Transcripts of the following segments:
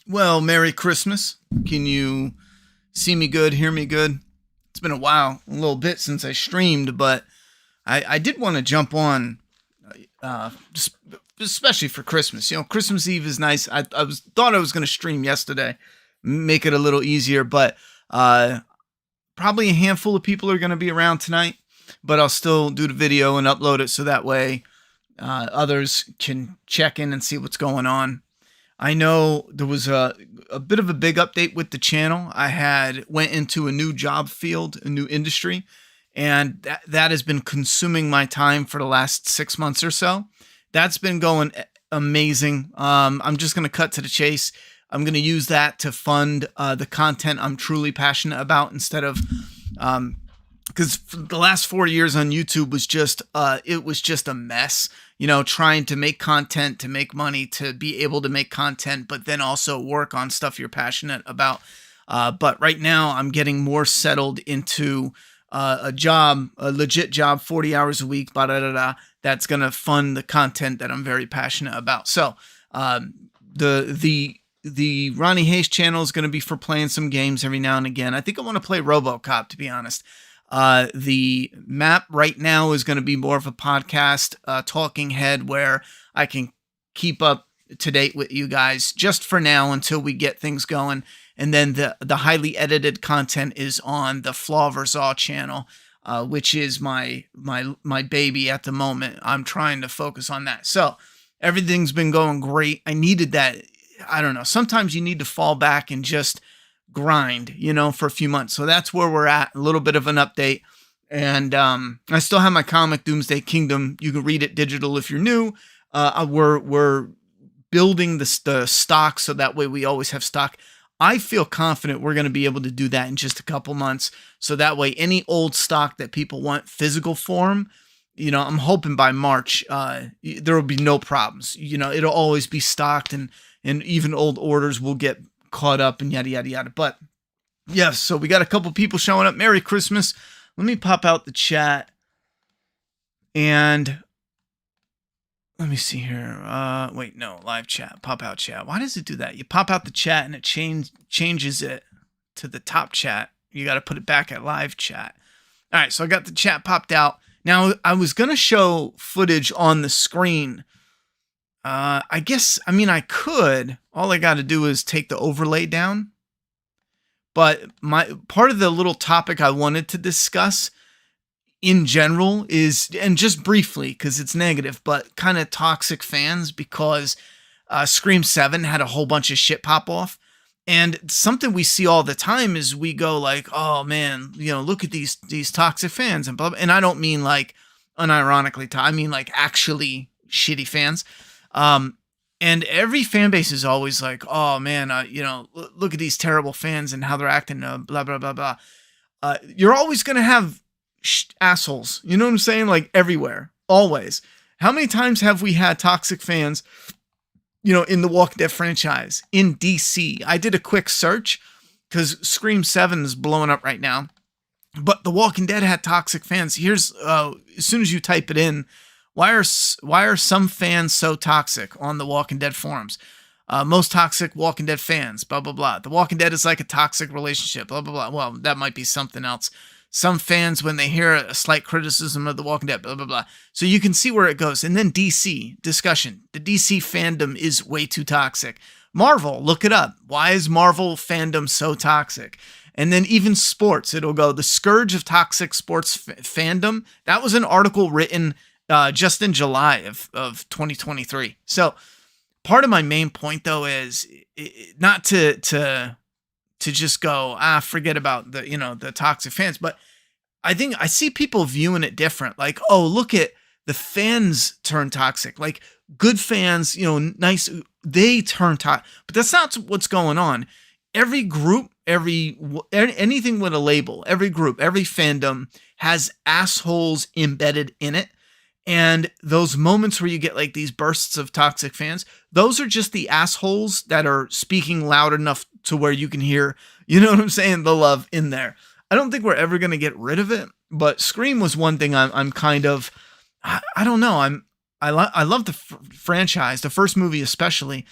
Well, Merry Christmas. Can you see me good, hear me good? It's been a little bit since I streamed, but I did want to jump on, just especially for Christmas. Christmas Eve is nice. Thought I was going to stream yesterday, make it a little easier, but probably a handful of people are going to be around tonight, but I'll still do the video and upload it so that way others can check in and see what's going on. I know there was a bit of a big update with the channel. I went into a new job field, a new industry, and that has been consuming my time for the last 6 months or so. That's been going amazing. I'm just going to cut to the chase. I'm going to use that to fund the content I'm truly passionate about instead of because the last 4 years on YouTube was just a mess. Trying to make content, to make money, to be able to make content, but then also work on stuff you're passionate about. But right now I'm getting more settled into a legit job, 40 hours a week, that's going to fund the content that I'm very passionate about. So the Ronnie Hayes channel is going to be for playing some games every now and again. I think I want to play RoboCop, to be honest. The map right now is going to be more of a podcast, talking head where I can keep up to date with you guys just for now until we get things going. And then the highly edited content is on the Flaw vs. All channel, which is my baby at the moment. I'm trying to focus on that. So everything's been going great. I needed that. I don't know. Sometimes you need to fall back and just grind, for a few months. So that's where we're at. A little bit of an update. And I still have my comic Doomsday Kingdom. You can read it digital if you're new. We're building the stock so that way we always have stock. I feel confident we're going to be able to do that in just a couple months. So that way any old stock that people want physical form, I'm hoping by March there will be no problems. It'll always be stocked and even old orders will get caught up and yada, yada, yada. But yes, so we got a couple people showing up. Merry Christmas. Let me pop out the chat and let me see here. Wait, no, live chat, pop out chat. Why does it do that? You pop out the chat and it changes it to the top chat. You got to put it back at live chat. All right. So I got the chat popped out. Now I was going to show footage on the screen. I I could. All I got to do is take the overlay down. But my part of the little topic I wanted to discuss in general is, and just briefly because it's negative, but kind of toxic fans because Scream 7 had a whole bunch of shit pop off. And something we see all the time is we go like, oh man, look at these toxic fans and blah, blah. And I don't mean like unironically, I mean like actually shitty fans. And every fan base is always like, oh man, look at these terrible fans and how they're acting, blah, blah, blah, blah. You're always going to have assholes. You know what I'm saying? Like everywhere, always. How many times have we had toxic fans, in the Walking Dead franchise in DC? I did a quick search because Scream 7 is blowing up right now, but The Walking Dead had toxic fans. Here's, as soon as you type it in, why are some fans so toxic on the Walking Dead forums? Most toxic Walking Dead fans, blah, blah, blah. The Walking Dead is like a toxic relationship, blah, blah, blah. Well, that might be something else. Some fans, when they hear a slight criticism of The Walking Dead, blah, blah, blah. So you can see where it goes. And then DC, discussion. The DC fandom is way too toxic. Marvel, look it up. Why is Marvel fandom so toxic? And then even sports, it'll go, the scourge of toxic sports fandom. That was an article written just in July of 2023. So part of my main point though is not to just go, forget about the toxic fans, but I think I see people viewing it different. Like, oh, look at the fans turn toxic. Like good fans, nice, they turn toxic, but that's not what's going on. Every group, anything with a label, every group, every fandom has assholes embedded in it. And those moments where you get like these bursts of toxic fans, those are just the assholes that are speaking loud enough to where you can hear, you know what I'm saying, the love in there. I don't think we're ever going to get rid of it, but Scream was one thing I'm kind of, I don't know. I love the franchise, the first movie especially,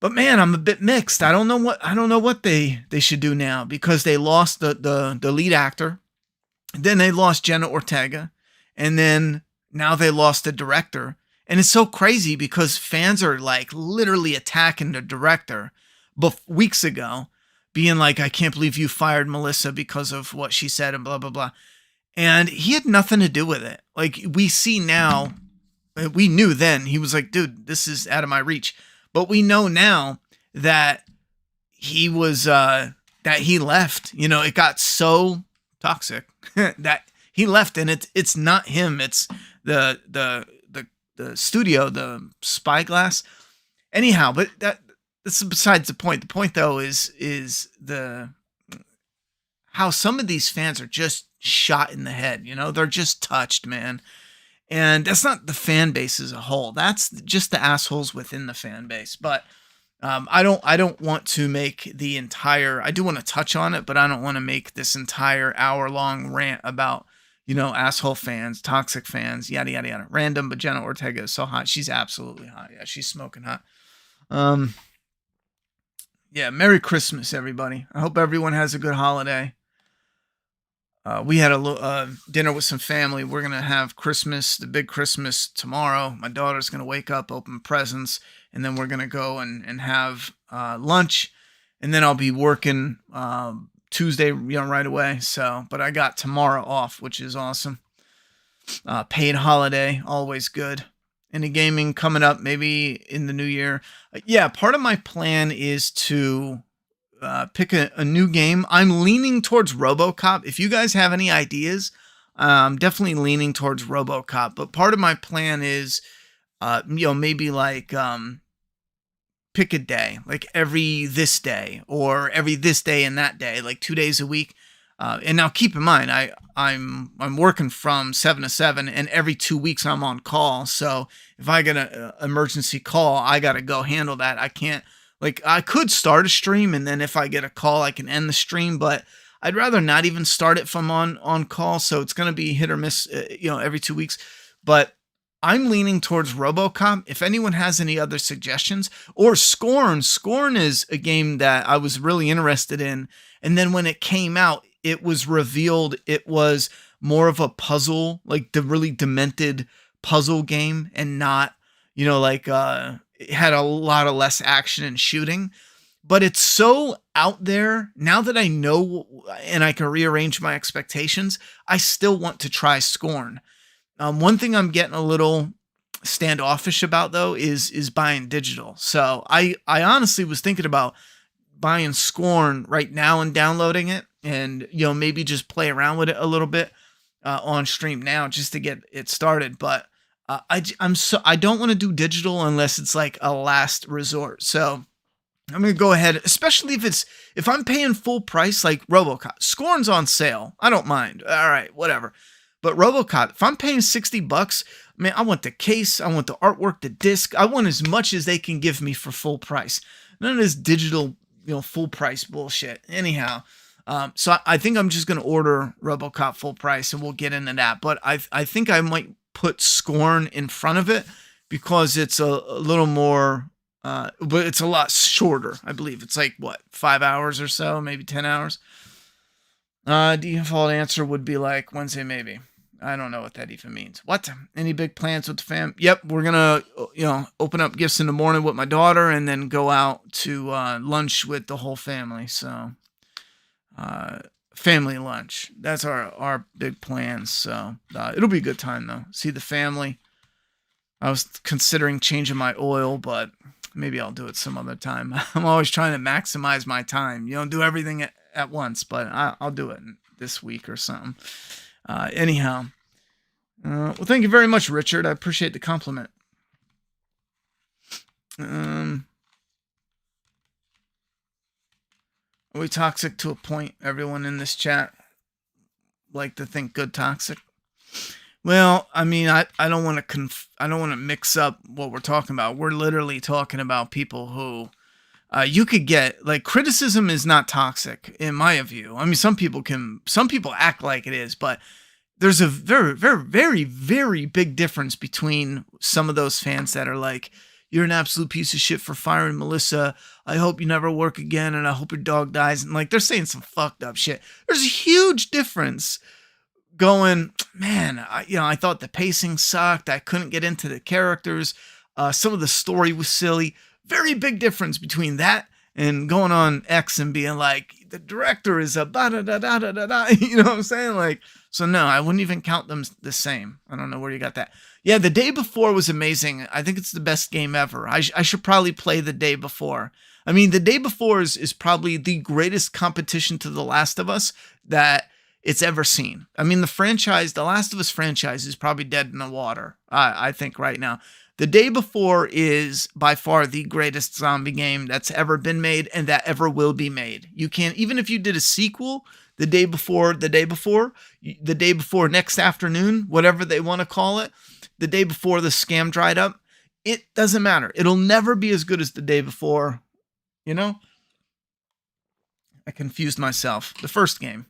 But man, I'm a bit mixed. I don't know what they should do now, because they lost the lead actor, then they lost Jenna Ortega, and then now they lost the director. And it's so crazy because fans are like literally attacking the director weeks ago, being like, I can't believe you fired Melissa because of what she said and blah, blah, blah. And he had nothing to do with it. Like, we see now, we knew then, he was like, dude, this is out of my reach. But we know now that he was, that he left. You know, it got so toxic that he left, and it's not him. It's the studio, the Spyglass. Anyhow, but that's besides the point. The point, though, is how some of these fans are just shot in the head. You know, they're just touched, man. And that's not the fan base as a whole. That's just the assholes within the fan base. But I don't want to make the entire. I do want to touch on it, but I don't want to make this entire hour-long rant about, you know, asshole fans, toxic fans, yada yada yada. Random, but Jenna Ortega is so hot. She's absolutely hot. Yeah, she's smoking hot. Yeah, Merry Christmas, everybody. I hope everyone has a good holiday. We had a dinner with some family. We're going to have Christmas, the big Christmas tomorrow. My daughter's going to wake up, open presents, and then we're going to go and have lunch. And then I'll be working Tuesday, you know, right away. So, but I got tomorrow off, which is awesome. Paid holiday, always good. Any gaming coming up, maybe in the new year? Yeah, part of my plan is to pick a new game. I'm leaning towards RoboCop. If you guys have any ideas, I'm definitely leaning towards RoboCop. But part of my plan is, you know, maybe like pick a day, like every this day or every this day and that day, like 2 days a week. And now keep in mind, I'm working from 7 to 7, and every 2 weeks I'm on call. So if I get an emergency call, I got to go handle that. I can't. Like, I could start a stream, and then if I get a call, I can end the stream, but I'd rather not even start it from on call, so it's going to be hit or miss, you know, every 2 weeks. But I'm leaning towards RoboCop. If anyone has any other suggestions, or Scorn. Scorn is a game that I was really interested in, and then when it came out, it was revealed it was more of a puzzle, like the really demented puzzle game, and not, you know, like, it had a lot of less action and shooting. But it's so out there now that I know and I can rearrange my expectations. I still want to try Scorn. One thing I'm getting a little standoffish about, though, is buying digital. So I honestly was thinking about buying Scorn right now and downloading it, and, you know, maybe just play around with it a little bit on stream now just to get it started. But I don't want to do digital unless it's like a last resort. So I'm going to go ahead, especially if I'm paying full price, like RoboCop. Scorn's on sale. I don't mind. All right, whatever. But RoboCop, if I'm paying $60, man, I want the case, I want the artwork, the disc. I want as much as they can give me for full price. None of this digital, you know, full price bullshit. Anyhow, so I think I'm just going to order RoboCop full price, and we'll get into that. But I think I might put Scorn in front of it because it's a little more, but it's a lot shorter. I believe it's like, what, 5 hours or so, maybe 10 hours. Default answer would be like Wednesday, maybe. I don't know what that even means. What? Any big plans with the fam? Yep, we're gonna, you know, open up gifts in the morning with my daughter, and then go out to lunch with the whole family. So, family lunch. That's our big plans. So it'll be a good time, though. See the family. I was considering changing my oil, but maybe I'll do it some other time. I'm always trying to maximize my time. You don't do everything at once, but I'll do it this week or something. Anyhow, well, thank you very much, Richard. I appreciate the compliment. Are we toxic to a point? Everyone in this chat like to think good toxic. Well, I mean, I don't want to I don't want to mix up what we're talking about. We're literally talking about people who you could get, like, criticism is not toxic in my view. I mean, some people act like it is, but there's a very, very, very, very big difference between some of those fans that are like, you're an absolute piece of shit for firing Melissa. I hope you never work again, and I hope your dog dies. And like, they're saying some fucked up shit. There's a huge difference going, man, I thought the pacing sucked. I couldn't get into the characters. Some of the story was silly. Very big difference between that and going on X and being like, the director is a ba-da-da-da-da-da-da. You know what I'm saying? Like, so no, I wouldn't even count them the same. I don't know where you got that. Yeah, The Day Before was amazing. I think it's the best game ever. I should probably play The Day Before. I mean, The Day Before is probably the greatest competition to The Last of Us that it's ever seen. I mean, The Last of Us franchise is probably dead in the water, I think right now. The Day Before is by far the greatest zombie game that's ever been made and that ever will be made. You can't, even if you did a sequel, The Day Before, Next Afternoon, whatever they want to call it, The Day Before the Scam Dried Up, it doesn't matter. It'll never be as good as The Day Before, you know? I confused myself. The first game.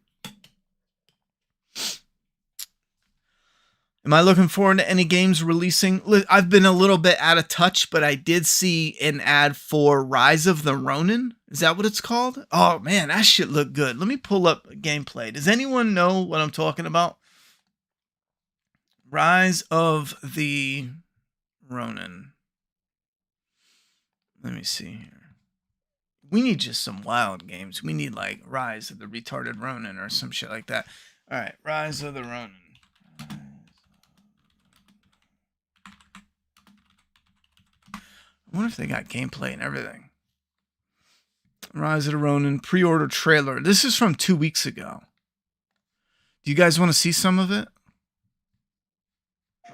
Am I looking forward to any games releasing? I've been a little bit out of touch, but I did see an ad for Rise of the Ronin. Is that what it's called? Oh, man, that shit looked good. Let me pull up gameplay. Does anyone know what I'm talking about? Rise of the Ronin. Let me see here. We need just some wild games. We need like Rise of the Retarded Ronin or some shit like that. All right, Rise of the Ronin. I wonder if they got gameplay and everything. Rise of the Ronin pre-order trailer. This is from 2 weeks ago. Do you guys want to see some of it? I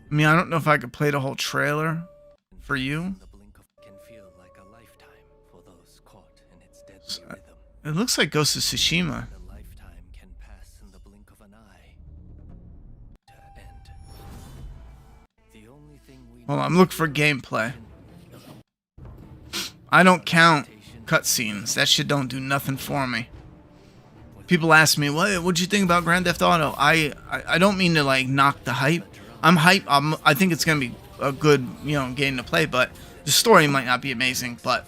mean, I don't know if I could play the whole trailer for you. It looks like Ghost of Tsushima. Hold on, I'm looking for gameplay. I don't count cutscenes. That shit don't do nothing for me. People ask me, what'd you think about Grand Theft Auto? I don't mean to like knock the hype. I'm hype. I think it's gonna be a good, game to play, but the story might not be amazing, but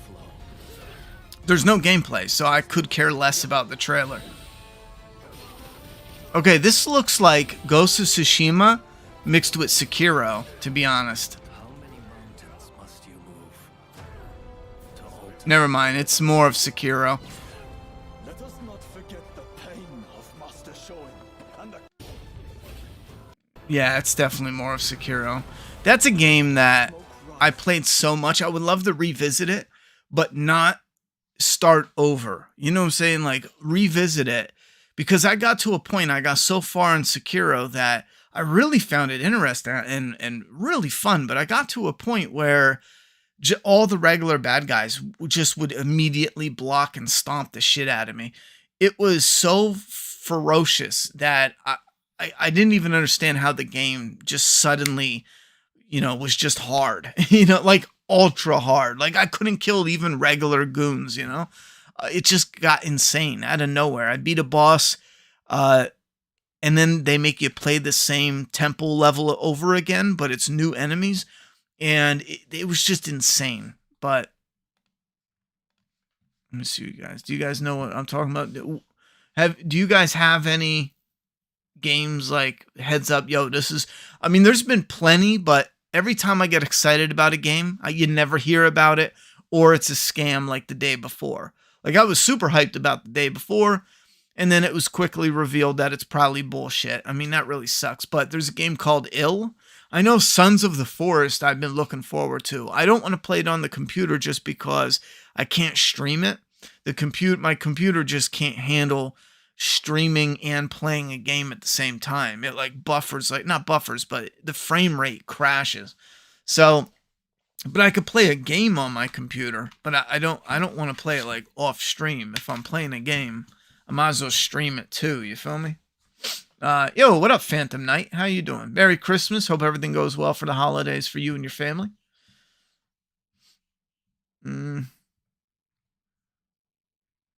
there's no gameplay, so I could care less about the trailer. Okay, this looks like Ghost of Tsushima mixed with Sekiro, to be honest. Never mind, it's more of Sekiro. Let us not forget the pain of Master Shoin and the... Yeah, it's definitely more of Sekiro. That's a game that I played so much. I would love to revisit it, but not start over. You know what I'm saying? Like, revisit it. Because I got to a point, I got so far in Sekiro that I really found it interesting and really fun. But I got to a point where all the regular bad guys just would immediately block and stomp the shit out of me. It was so ferocious that I didn't even understand how the game just suddenly, was just hard, like ultra hard. Like I couldn't kill even regular goons, it just got insane out of nowhere. I beat a boss, and then they make you play the same temple level over again, but it's new enemies. And it was just insane. But let me see you guys. Do you guys know what I'm talking about? Do you guys have any games like heads up? Yo, there's been plenty, but every time I get excited about a game, you never hear about it, or it's a scam like The Day Before. Like I was super hyped about The Day Before, and then it was quickly revealed that it's probably bullshit. I mean, that really sucks. But there's a game called Ill. I know Sons of the Forest I've been looking forward to. I don't want to play it on the computer just because I can't stream it. My computer just can't handle streaming and playing a game at the same time. It like buffers, not buffers, but the frame rate crashes. So, but I could play a game on my computer, but I don't want to play it like off stream. If I'm playing a game, I might as well stream it too. You feel me? Yo, what up, Phantom Knight? How you doing? Merry Christmas. Hope everything goes well for the holidays for you and your family.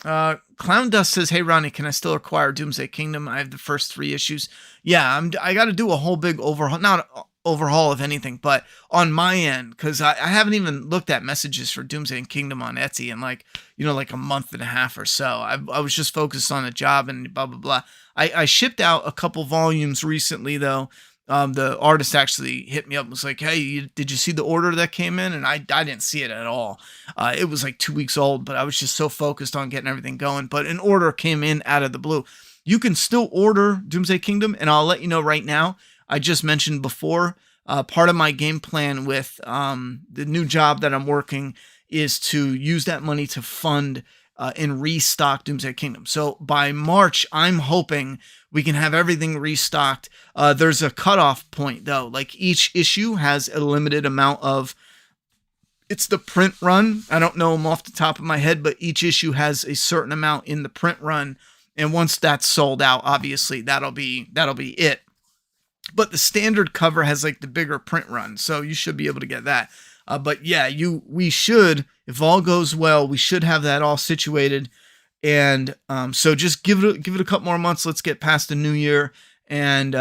Clown Dust says, hey, Ronnie, can I still acquire Doomsday Kingdom? I have the first 3 issues. Yeah, I got to do a whole big overhaul. Not overhaul, if anything. But on my end, because I haven't even looked at messages for Doomsday Kingdom on Etsy in like a month and a half or so. I was just focused on a job and blah blah blah. I shipped out a couple volumes recently though. The artist actually hit me up and was like, "Hey, did you see the order that came in?" And I didn't see it at all. It was like 2 weeks old, but I was just so focused on getting everything going. But an order came in out of the blue. You can still order Doomsday Kingdom, and I'll let you know right now. I just mentioned before, part of my game plan with the new job that I'm working is to use that money to fund and restock Doomsday Kingdom. So by March, I'm hoping we can have everything restocked. There's a cutoff point, though. Like, each issue has a limited amount of... It's the print run. I don't know them off the top of my head, but each issue has a certain amount in the print run. And once that's sold out, obviously, that'll be it. But the standard cover has like the bigger print run, so you should be able to get that. But yeah, we should, if all goes well, we should have that all situated. And so just give it a couple more months. Let's get past the new year, and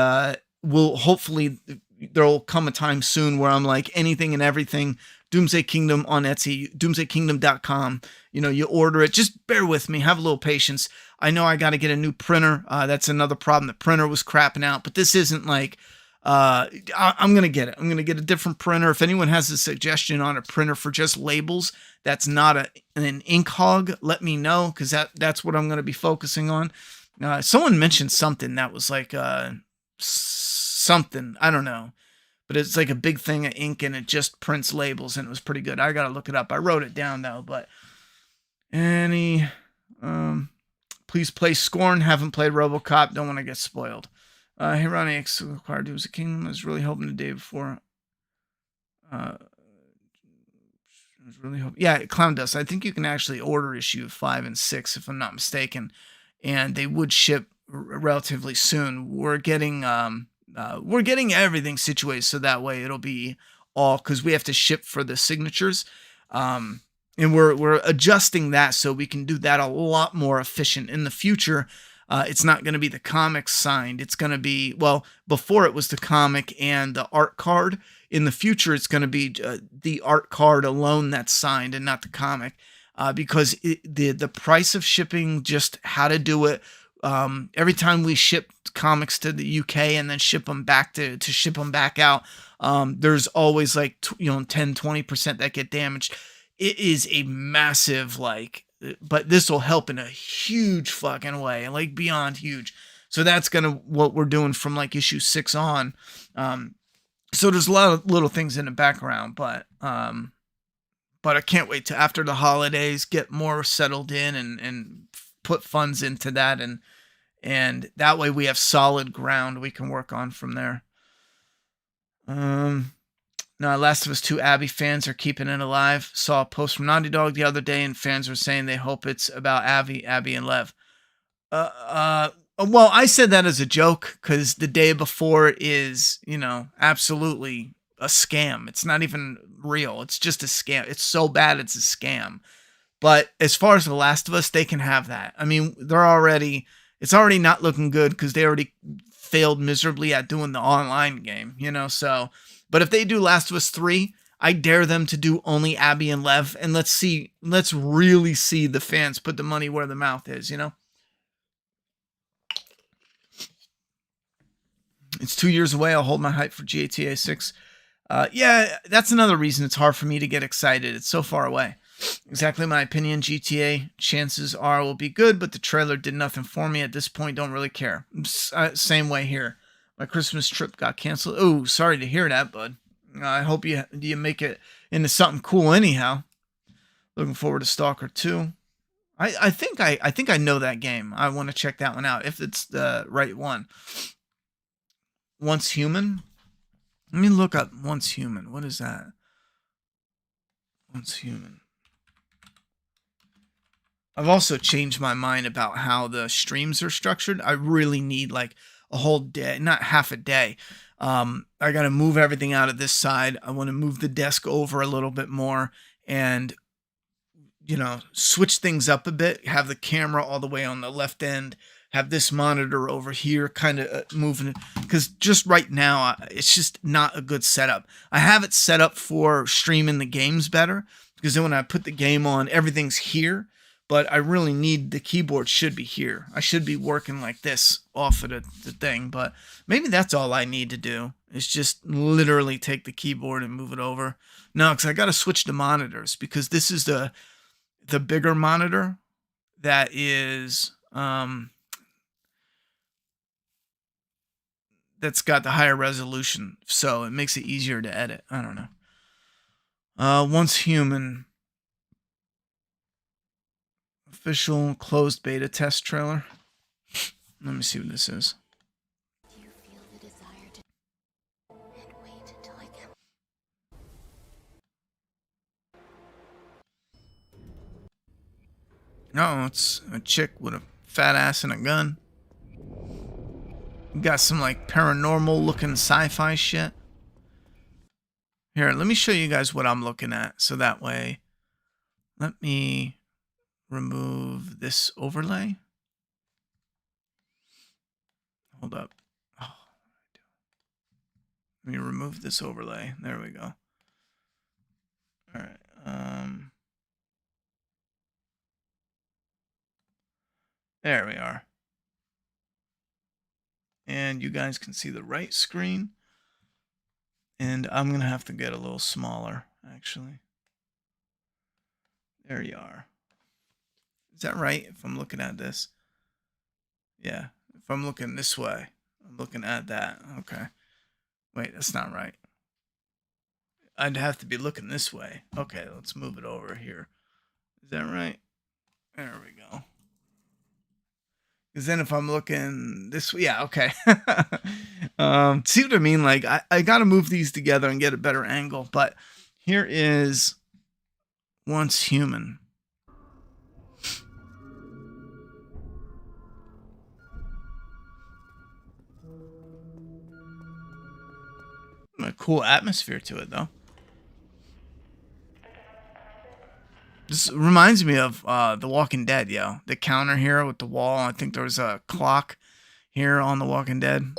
we'll hopefully there'll come a time soon where I'm like, anything and everything Doomsday Kingdom on Etsy, doomsdaykingdom.com. You order it. Just bear with me. Have a little patience. I know I got to get a new printer. That's another problem. The printer was crapping out, but this isn't like, I'm going to get it. I'm going to get a different printer. If anyone has a suggestion on a printer for just labels, that's not an ink hog, let me know, because that's what I'm going to be focusing on. Someone mentioned something that was like something, I don't know, but it's like a big thing of ink and it just prints labels, and it was pretty good. I got to look it up. I wrote it down though, but please play Scorn. Haven't played RoboCop. Don't want to get spoiled. Hey, Ronnie X acquired Doomsday Kingdom. I was really hoping the day before. I was really hoping. Yeah, Clown Dust. I think you can actually order issue 5 and 6, if I'm not mistaken, and they would ship relatively soon. We're getting everything situated so that way it'll be all, because we have to ship for the signatures. And we're adjusting that so we can do that a lot more efficient in the future. It's not going to be the comics signed. It's going to be, well, before it was the comic and the art card. In the future, it's going to be the art card alone that's signed and not the comic, because the price of shipping, just how to do it. Every time we ship comics to the UK and then ship them back to ship them back out, there's always like 10-20% that get damaged. It is a massive, but this will help in a huge fucking way, like beyond huge. So that's what we're doing from like issue 6 on. So there's a lot of little things in the background, but I can't wait to, after the holidays, get more settled in and put funds into that, and that way we have solid ground we can work on from there. No, Last of Us 2 Abby fans are keeping it alive. Saw a post from Naughty Dog the other day, and fans were saying they hope it's about Abby, and Lev. Well, I said that as a joke, because the day before is, absolutely a scam. It's not even real. It's just a scam. It's so bad it's a scam. But as far as The Last of Us, they can have that. I mean, it's already not looking good because they already failed miserably at doing the online game, so... But if they do Last of Us 3, I dare them to do only Abby and Lev, and let's really see the fans put the money where the mouth is, It's 2 years away. I'll hold my hype for GTA 6. Yeah, that's another reason it's hard for me to get excited. It's so far away. Exactly my opinion. GTA, chances are, will be good, but the trailer did nothing for me at this point. Don't really care. Same way here. My Christmas trip got canceled. Oh, sorry to hear that, bud. I hope you make it into something cool anyhow. Looking forward to Stalker 2. I think I know that game. I want to check that one out if it's the right one. Once Human? Let me look up Once Human. What is that? Once Human. I've also changed my mind about how the streams are structured. I really need like a whole day, not half a day. I got to move everything out of this side. I want to move the desk over a little bit more and, switch things up a bit. Have the camera all the way on the left end, have this monitor over here kind of moving, because just right now it's just not a good setup. I have it set up for streaming the games better, because then when I put the game on, everything's here, but I really need the keyboard should be here. I should be working like this off of the thing, but maybe that's all I need to do is just literally take the keyboard and move it over. No, because I got to switch the monitors, because this is the bigger monitor that is that's got the higher resolution, so it makes it easier to edit. I don't know. Once Human official closed beta test trailer. Let me see what this is. Do you feel the desire to and wait until I can? No, it's a chick with a fat ass and a gun. Got some like paranormal looking sci-fi shit. Here, let me show you guys what I'm looking at, so that way, let me remove this overlay. Hold up. Oh, let me remove this overlay. There we go. All right. There we are. And you guys can see the right screen. And I'm going to have to get a little smaller, actually. There you are. Is that right if I'm looking at this? Yeah. If I'm looking this way, I'm looking at that. Okay. Wait, that's not right. I'd have to be looking this way. Okay, let's move it over here. Is that right? There we go. Because then if I'm looking this way, yeah, okay. See what I mean? Like, I got to move these together and get a better angle. But here is Once Human. A cool atmosphere to it, though. This reminds me of The Walking Dead, yo. The counter here with the wall. I think there was a clock here on The Walking Dead.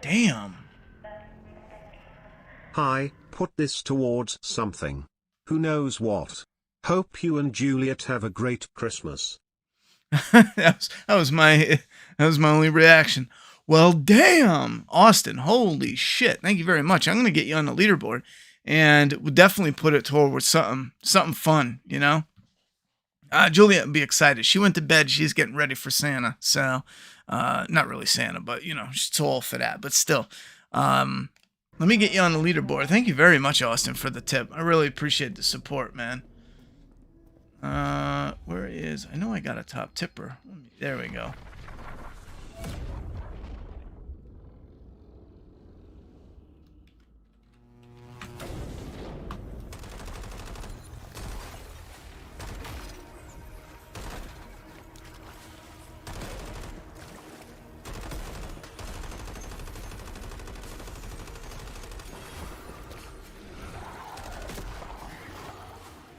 Damn. Hi, put this towards something. Who knows what? Hope you and Juliet have a great Christmas. that was my only reaction. Well, damn, Austin. Holy shit. Thank you very much. I'm going to get you on the leaderboard. And we'll definitely put it towards something fun, you know? Juliet would be excited. She went to bed. She's getting ready for Santa. So, not really Santa, but, you know, she's all for that. But still, let me get you on the leaderboard. Thank you very much, Austin, for the tip. I really appreciate the support, man. Where is... I know I got a top tipper. There we go.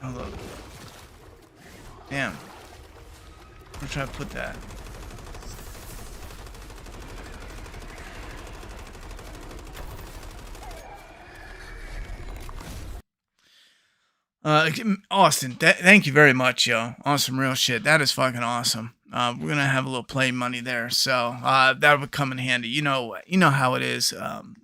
Hold up. Damn. I'm trying to put that. Austin, thank you very much, yo. Awesome, real shit. That is fucking awesome. We're gonna have a little play money there, so that would come in handy. You know how it is,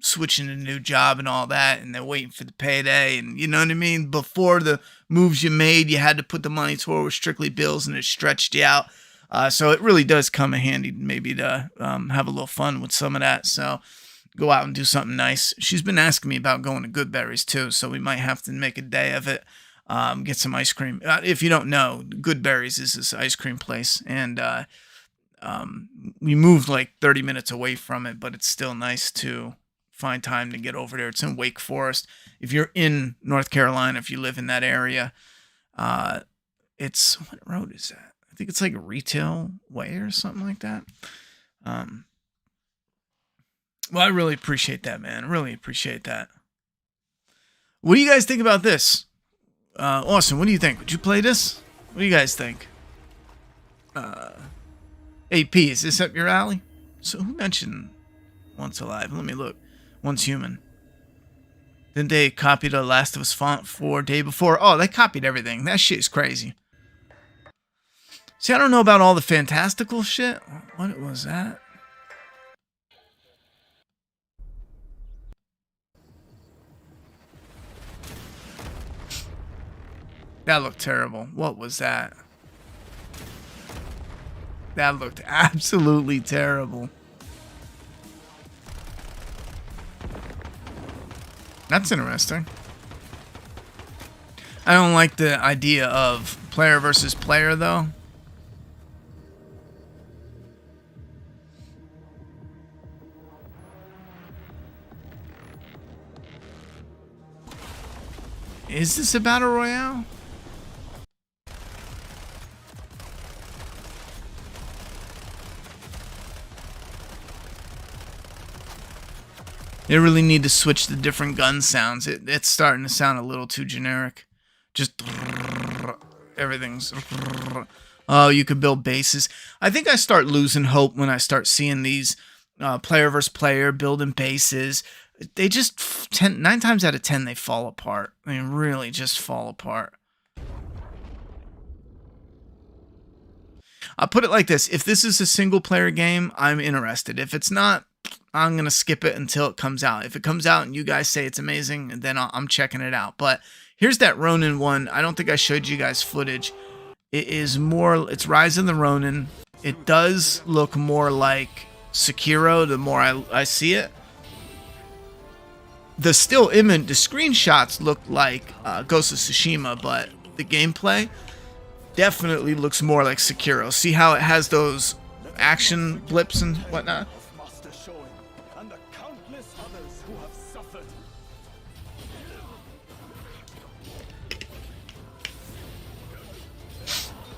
switching to a new job and all that, and then waiting for the payday, and you know what I mean. Before the moves you made, you had to put the money toward strictly bills, and it stretched you out. So it really does come in handy, maybe to have a little fun with some of that. So go out and do something nice. She's been asking me about going to Goodberries too, so we might have to make a day of it. Get some ice cream. If you don't know, Goodberries is this ice cream place, and we moved like 30 minutes away from it, but it's still nice to find time to get over there. It's in Wake Forest. If you're in North Carolina, if you live in that area, it's, what road is that? I think it's like a Retail Way or something like that. Well, I really appreciate that, man. Really appreciate that. What do you guys think about this? Austin, what do you think? Would you play this? What do you guys think? AP, is this up your alley? So who mentioned Once Alive? Let me look. Once Human. Then they copied the Last of Us font for day before. Oh, they copied everything. That shit is crazy. See, I don't know about all the fantastical shit. What was that? That looked terrible. What was that? That looked absolutely terrible. That's interesting. I don't like the idea of player versus player, though. Is this a battle royale? They really need to switch the different gun sounds. It's starting to sound a little too generic. Just everything's. Oh, you could build bases. I think I start losing hope when I start seeing these player versus player building bases. They just 9 times out of 10 they fall apart. I mean, really just fall apart. I'll put it like this: if this is a single player game, I'm interested. If it's not, I'm going to skip it until it comes out. If it comes out and you guys say it's amazing, then I'm checking it out. But here's that Ronin one. I don't think I showed you guys footage. It's Rise of the Ronin. It does look more like Sekiro the more I see it. The still image, the screenshots look like Ghost of Tsushima, but the gameplay definitely looks more like Sekiro. See how it has those action blips and whatnot?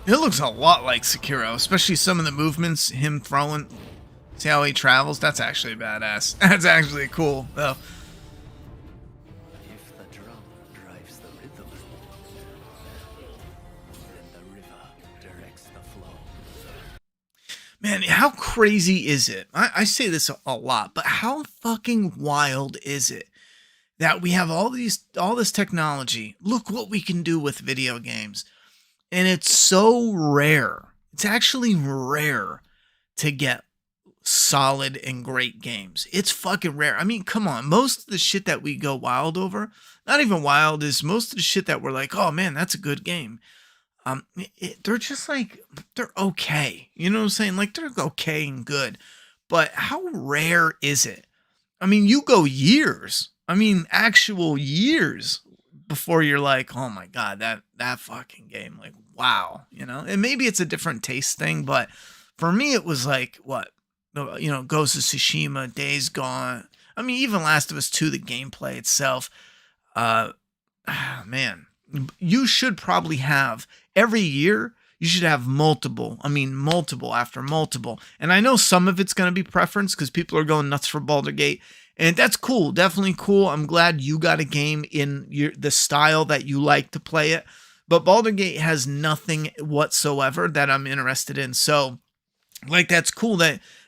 It looks a lot like Sekiro, especially some of the movements, him throwing. See how he travels? That's actually badass. That's actually cool, though. If the drum drives the rhythm, then the river directs the flow. Man, how crazy is it? I say this a lot, but how fucking wild is it that we have all this technology? Look what we can do with video games. And it's so rare. It's actually rare to get solid and great games. It's fucking rare. I mean, come on. Most of the shit that we go wild over, not even wild, is most of the shit that we're like, oh man, that's a good game. They're just like, they're okay. You know what I'm saying? Like, they're okay and good. But how rare is it? I mean, you go years. I mean, actual years before you're like, oh my God, that fucking game, like, wow, you know? And maybe it's a different taste thing, but for me, it was like, what? You know, Ghost of Tsushima, Days Gone. I mean, even Last of Us 2, the gameplay itself. Man, you should probably have, every year, you should have multiple after multiple. And I know some of it's going to be preference because people are going nuts for Baldur's Gate. And that's cool, definitely cool. I'm glad you got a game in the style that you like to play it. But Baldur's Gate has nothing whatsoever that I'm interested in. So, like, that's cool.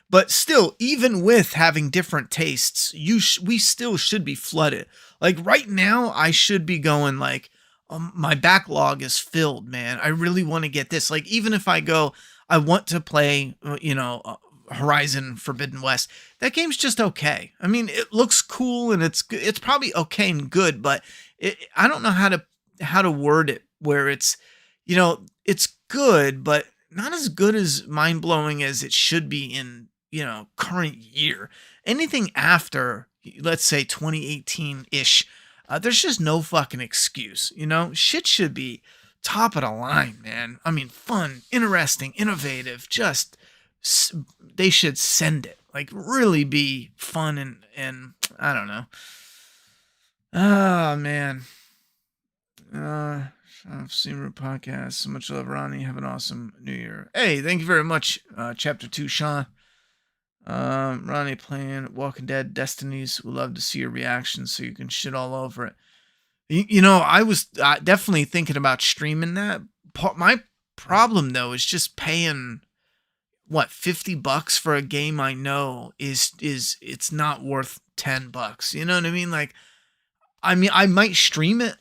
But still, even with having different tastes, we still should be flooded. Like, right now, I should be going, like, my backlog is filled, man. I really want to get this. Like, even if I go, I want to play, Horizon Forbidden West. That game's just okay. I mean, it looks cool and it's probably okay and good, but I don't know how to word it where it's, it's good, but not as good as mind blowing as it should be in, current year. Anything after, let's say 2018 ish, there's just no fucking excuse. Shit should be top of the line, man. I mean, fun, interesting, innovative, just. They should send it, like, really be fun and I don't know. Oh man. I've seen your podcast. So much love, Ronnie. Have an awesome New Year. Hey, thank you very much, Chapter 2, Sean. Ronnie playing Walking Dead Destinies. We'd love to see your reaction so you can shit all over it. I was definitely thinking about streaming that. My problem though is just paying what, $50 for a game I know is it's not worth $10. You know what I mean? Like, I mean, I might stream it,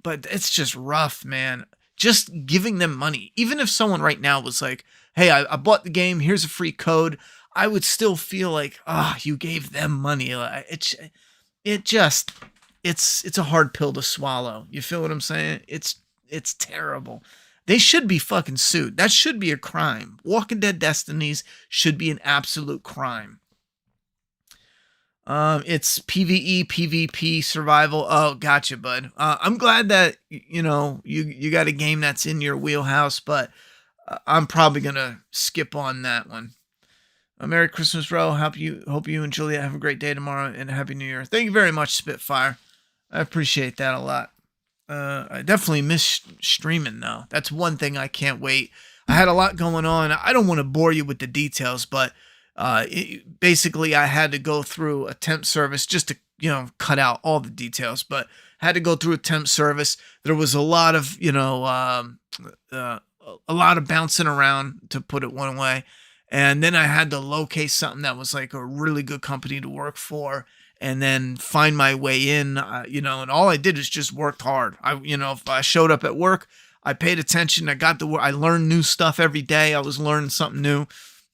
but it's just rough, man. Just giving them money. Even if someone right now was like, hey, I bought the game, here's a free code, I would still feel like, you gave them money. It's a hard pill to swallow. You feel what I'm saying? It's terrible. They should be fucking sued. That should be a crime. Walking Dead Destinies should be an absolute crime. It's PvE, PvP, survival. Oh, gotcha, bud. I'm glad that, you know, you got a game that's in your wheelhouse, but I'm probably gonna skip on that one. Merry Christmas, bro. Hope you and Julia have a great day tomorrow, and a Happy New Year. Thank you very much, Spitfire. I appreciate that a lot. I definitely miss streaming, though. That's one thing I can't wait. I had a lot going on. I don't want to bore you with the details, but basically I had to go through a temp service just to, you know, cut out all the details, but I had to go through a temp service. There was a lot of, you know, a lot of bouncing around, to put it one way. And then I had to locate something that was like a really good company to work for, and then find my way in, you know, and all I did is just worked hard. If I showed up at work, I paid attention. I learned new stuff every day. I was learning something new.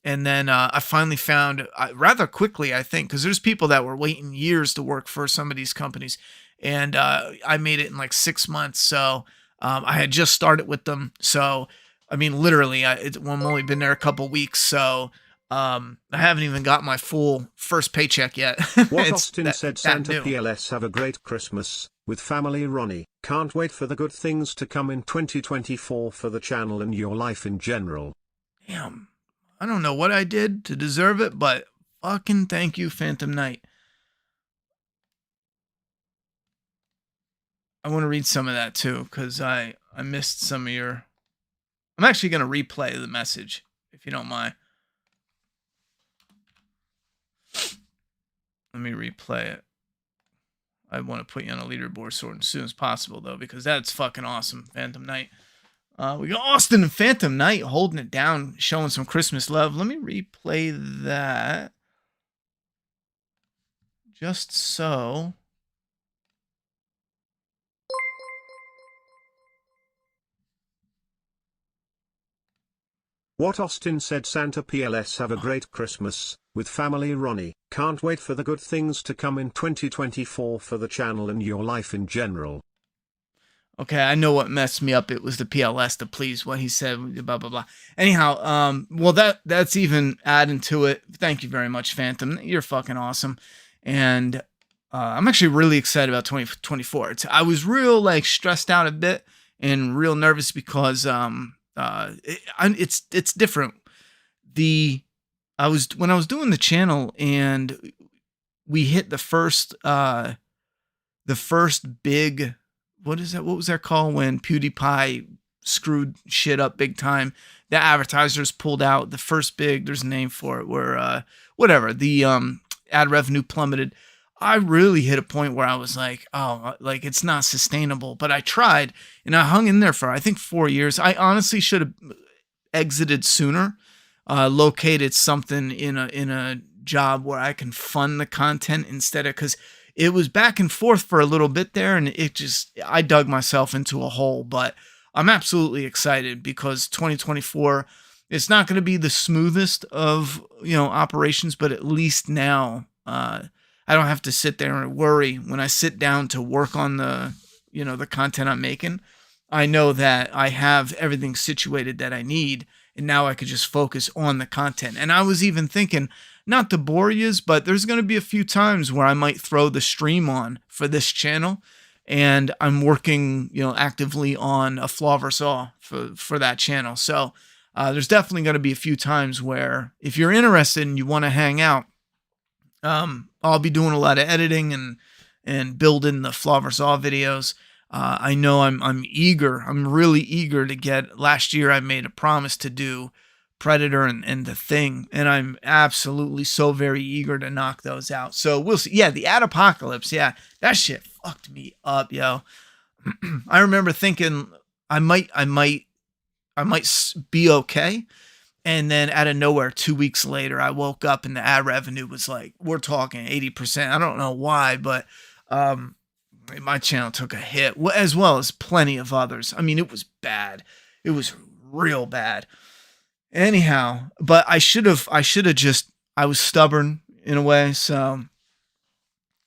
And then I finally found, rather quickly, I think, because there's people that were waiting years to work for some of these companies. And I made it in like 6 months. So I had just started with them. So, I mean, literally, I've only been there a couple weeks. So I haven't even got my full first paycheck yet. What Austin said, Santa PLS, have a great Christmas with family, Ronnie. Can't wait for the good things to come in 2024 for the channel and your life in general. Damn. I don't know what I did to deserve it, but fucking thank you, Phantom Knight. I want to read some of that too, because I missed some of your... I'm actually going to replay the message, if you don't mind. Let me replay it. I want to put you on a leaderboard sort as soon as possible, though, because that's fucking awesome, Phantom Knight. We got Austin and Phantom Knight holding it down, showing some Christmas love. Let me replay that. Just so. What Austin said, Santa PLS, have a great Christmas with family, Ronnie. Can't wait for the good things to come in 2024 for the channel and your life in general. Okay, I know what messed me up. It was the PLS, the please, what he said, blah, blah, blah. Anyhow, well, that's even adding to it. Thank you very much, Phantom. You're fucking awesome. And I'm actually really excited about 2024. I was real, like, stressed out a bit and real nervous because it's different. When I was doing the channel and we hit the first big... What is that? What was that called when PewDiePie screwed shit up big time? The advertisers pulled out. The first big, there's a name for it, where whatever, the ad revenue plummeted. I really hit a point where I was like, oh, like it's not sustainable. But I tried, and I hung in there for, I think, 4 years. I honestly should have exited sooner, located something in a job where I can fund the content instead of, because it was back and forth for a little bit there, and I dug myself into a hole. But I'm absolutely excited because 2024, it's not going to be the smoothest of, operations, but at least now I don't have to sit there and worry when I sit down to work on the content I'm making. I know that I have everything situated that I need, and now I could just focus on the content. And I was even thinking, not to bore yous, but there's going to be a few times where I might throw the stream on for this channel, and I'm working, actively on a flaw versus all for that channel. So there's definitely going to be a few times where if you're interested and you want to hang out, I'll be doing a lot of editing and building the flaw versus all videos. I know I'm eager. I'm really eager to get. Last year I made a promise to do Predator and The Thing, and I'm absolutely so very eager to knock those out. So we'll see. Yeah, the Ad Apocalypse. Yeah, that shit fucked me up, yo. I remember thinking I I might be okay. And then out of nowhere, 2 weeks later, I woke up and the ad revenue was like, we're talking 80%. I don't know why, but my channel took a hit, as well as plenty of others. I mean, it was bad. It was real bad. Anyhow, but I should have just, I was stubborn in a way. So,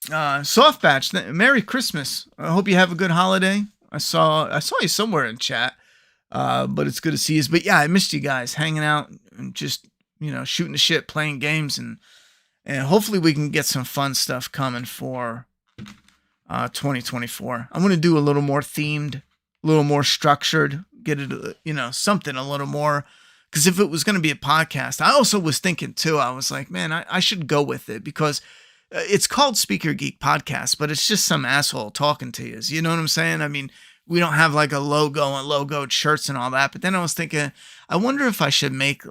Soft Batch, Merry Christmas. I hope you have a good holiday. I saw you somewhere in chat. But it's good to see you. But yeah, I missed you guys hanging out and just, shooting the shit, playing games, and hopefully we can get some fun stuff coming for 2024. I'm going to do a little more themed, a little more structured, get it, something a little more. Because if it was going to be a podcast, I also was thinking too, I was like, man, I should go with it, because it's called Speaker Geek Podcast, but it's just some asshole talking to you. You know what I'm saying? I mean, we don't have like a logo and logoed shirts and all that. But then I was thinking, I wonder if I should make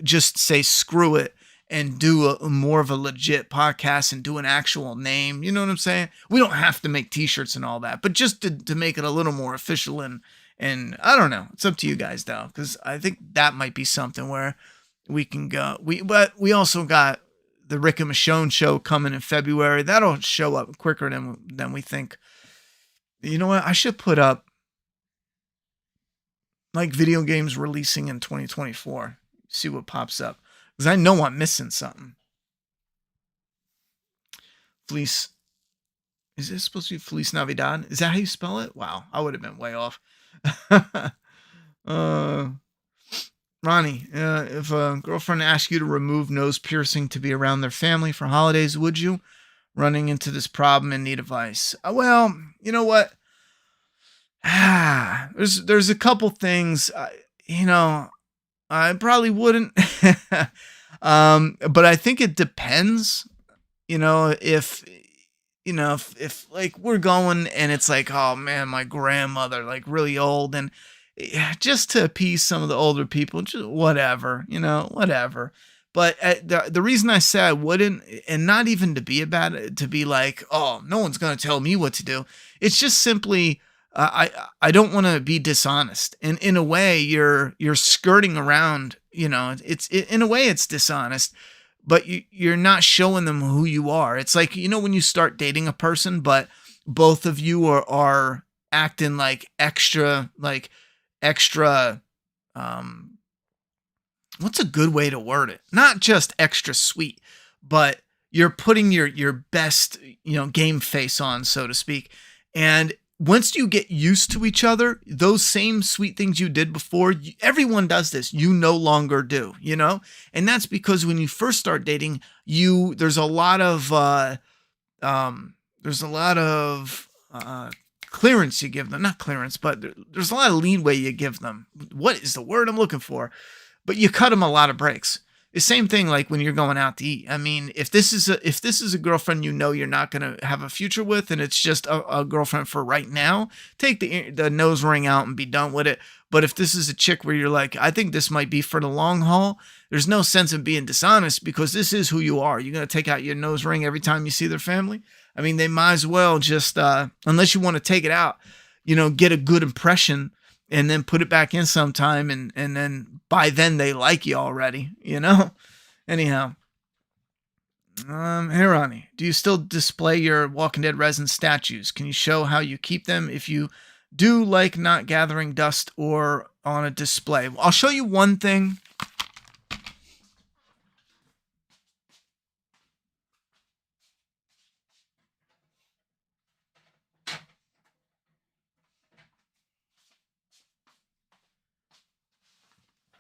just say screw it and do a more of a legit podcast and do an actual name. You know what I'm saying? We don't have to make t-shirts and all that, but just to make it a little more official and I don't know. It's up to you guys though, because I think that might be something where we can go. But we also got the Rick and Michonne show coming in February. That'll show up quicker than we think. You know what? I should put up video games releasing in 2024. See what pops up. Because I know I'm missing something. Feliz. Is this supposed to be Feliz Navidad? Is that how you spell it? Wow. I would have been way off. Ronnie, if a girlfriend asked you to remove nose piercing to be around their family for holidays, would you? Running into this problem and need advice. Well, you know what? There's a couple things, I probably wouldn't. But I think it depends, if we're going and it's like, oh man, my grandmother, really old, and just to appease some of the older people, just whatever. But the reason I say I wouldn't, and not even to be like, oh, no one's going to tell me what to do. It's just simply, I don't want to be dishonest. And in a way, you're skirting around, in a way it's dishonest, but you're not showing them who you are. It's like, when you start dating a person, but both of you are acting extra, what's a good way to word it? Not just extra sweet, but you're putting your best, game face on, so to speak. And once you get used to each other, those same sweet things you did before, everyone does this. You no longer do, And that's because when you first start dating, there's a lot of clearance you give them. Not clearance, but there's a lot of leeway you give them. What is the word I'm looking for? But you cut them a lot of breaks. The same thing when you're going out to eat. I mean, if this is a girlfriend you're not going to have a future with, and it's just a girlfriend for right now, take the nose ring out and be done with it. But if this is a chick where you're like, I think this might be for the long haul, there's no sense in being dishonest, because this is who you are. You're going to take out your nose ring every time you see their family. I mean, they might as well just, unless you want to take it out, get a good impression and then put it back in sometime. And then by then they like you already, Anyhow. Hey, Ronnie, do you still display your Walking Dead resin statues? Can you show how you keep them if you do like not gathering dust or on a display? I'll show you one thing.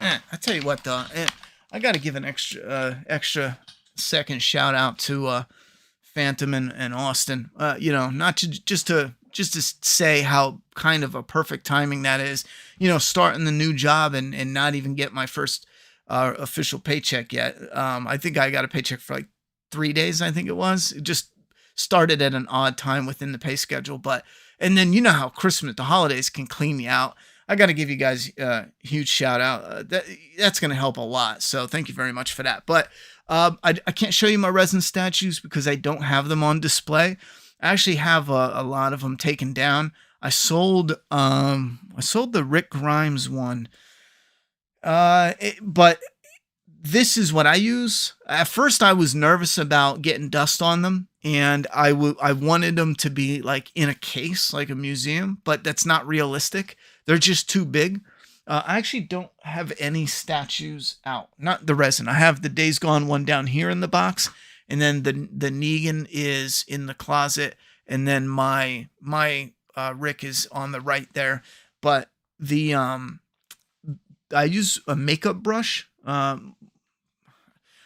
I tell you what, though, I got to give an extra second shout out to Phantom and Austin. Not just to say how kind of a perfect timing that is. Starting the new job and not even get my first official paycheck yet. I think I got a paycheck for 3 days. I think it was. It just started at an odd time within the pay schedule, and then how Christmas, the holidays can clean me out. I got to give you guys a huge shout out. That's going to help a lot. So thank you very much for that. But I can't show you my resin statues because I don't have them on display. I actually have a lot of them taken down. I sold the Rick Grimes one. But this is what I use. At first, I was nervous about getting dust on them, and I wanted them to be like in a case, like a museum, but that's not realistic. They're just too big. I actually don't have any statues out. Not the resin. I have the Days Gone one down here in the box, and then the Negan is in the closet, and then my Rick is on the right there. But the I use a makeup brush.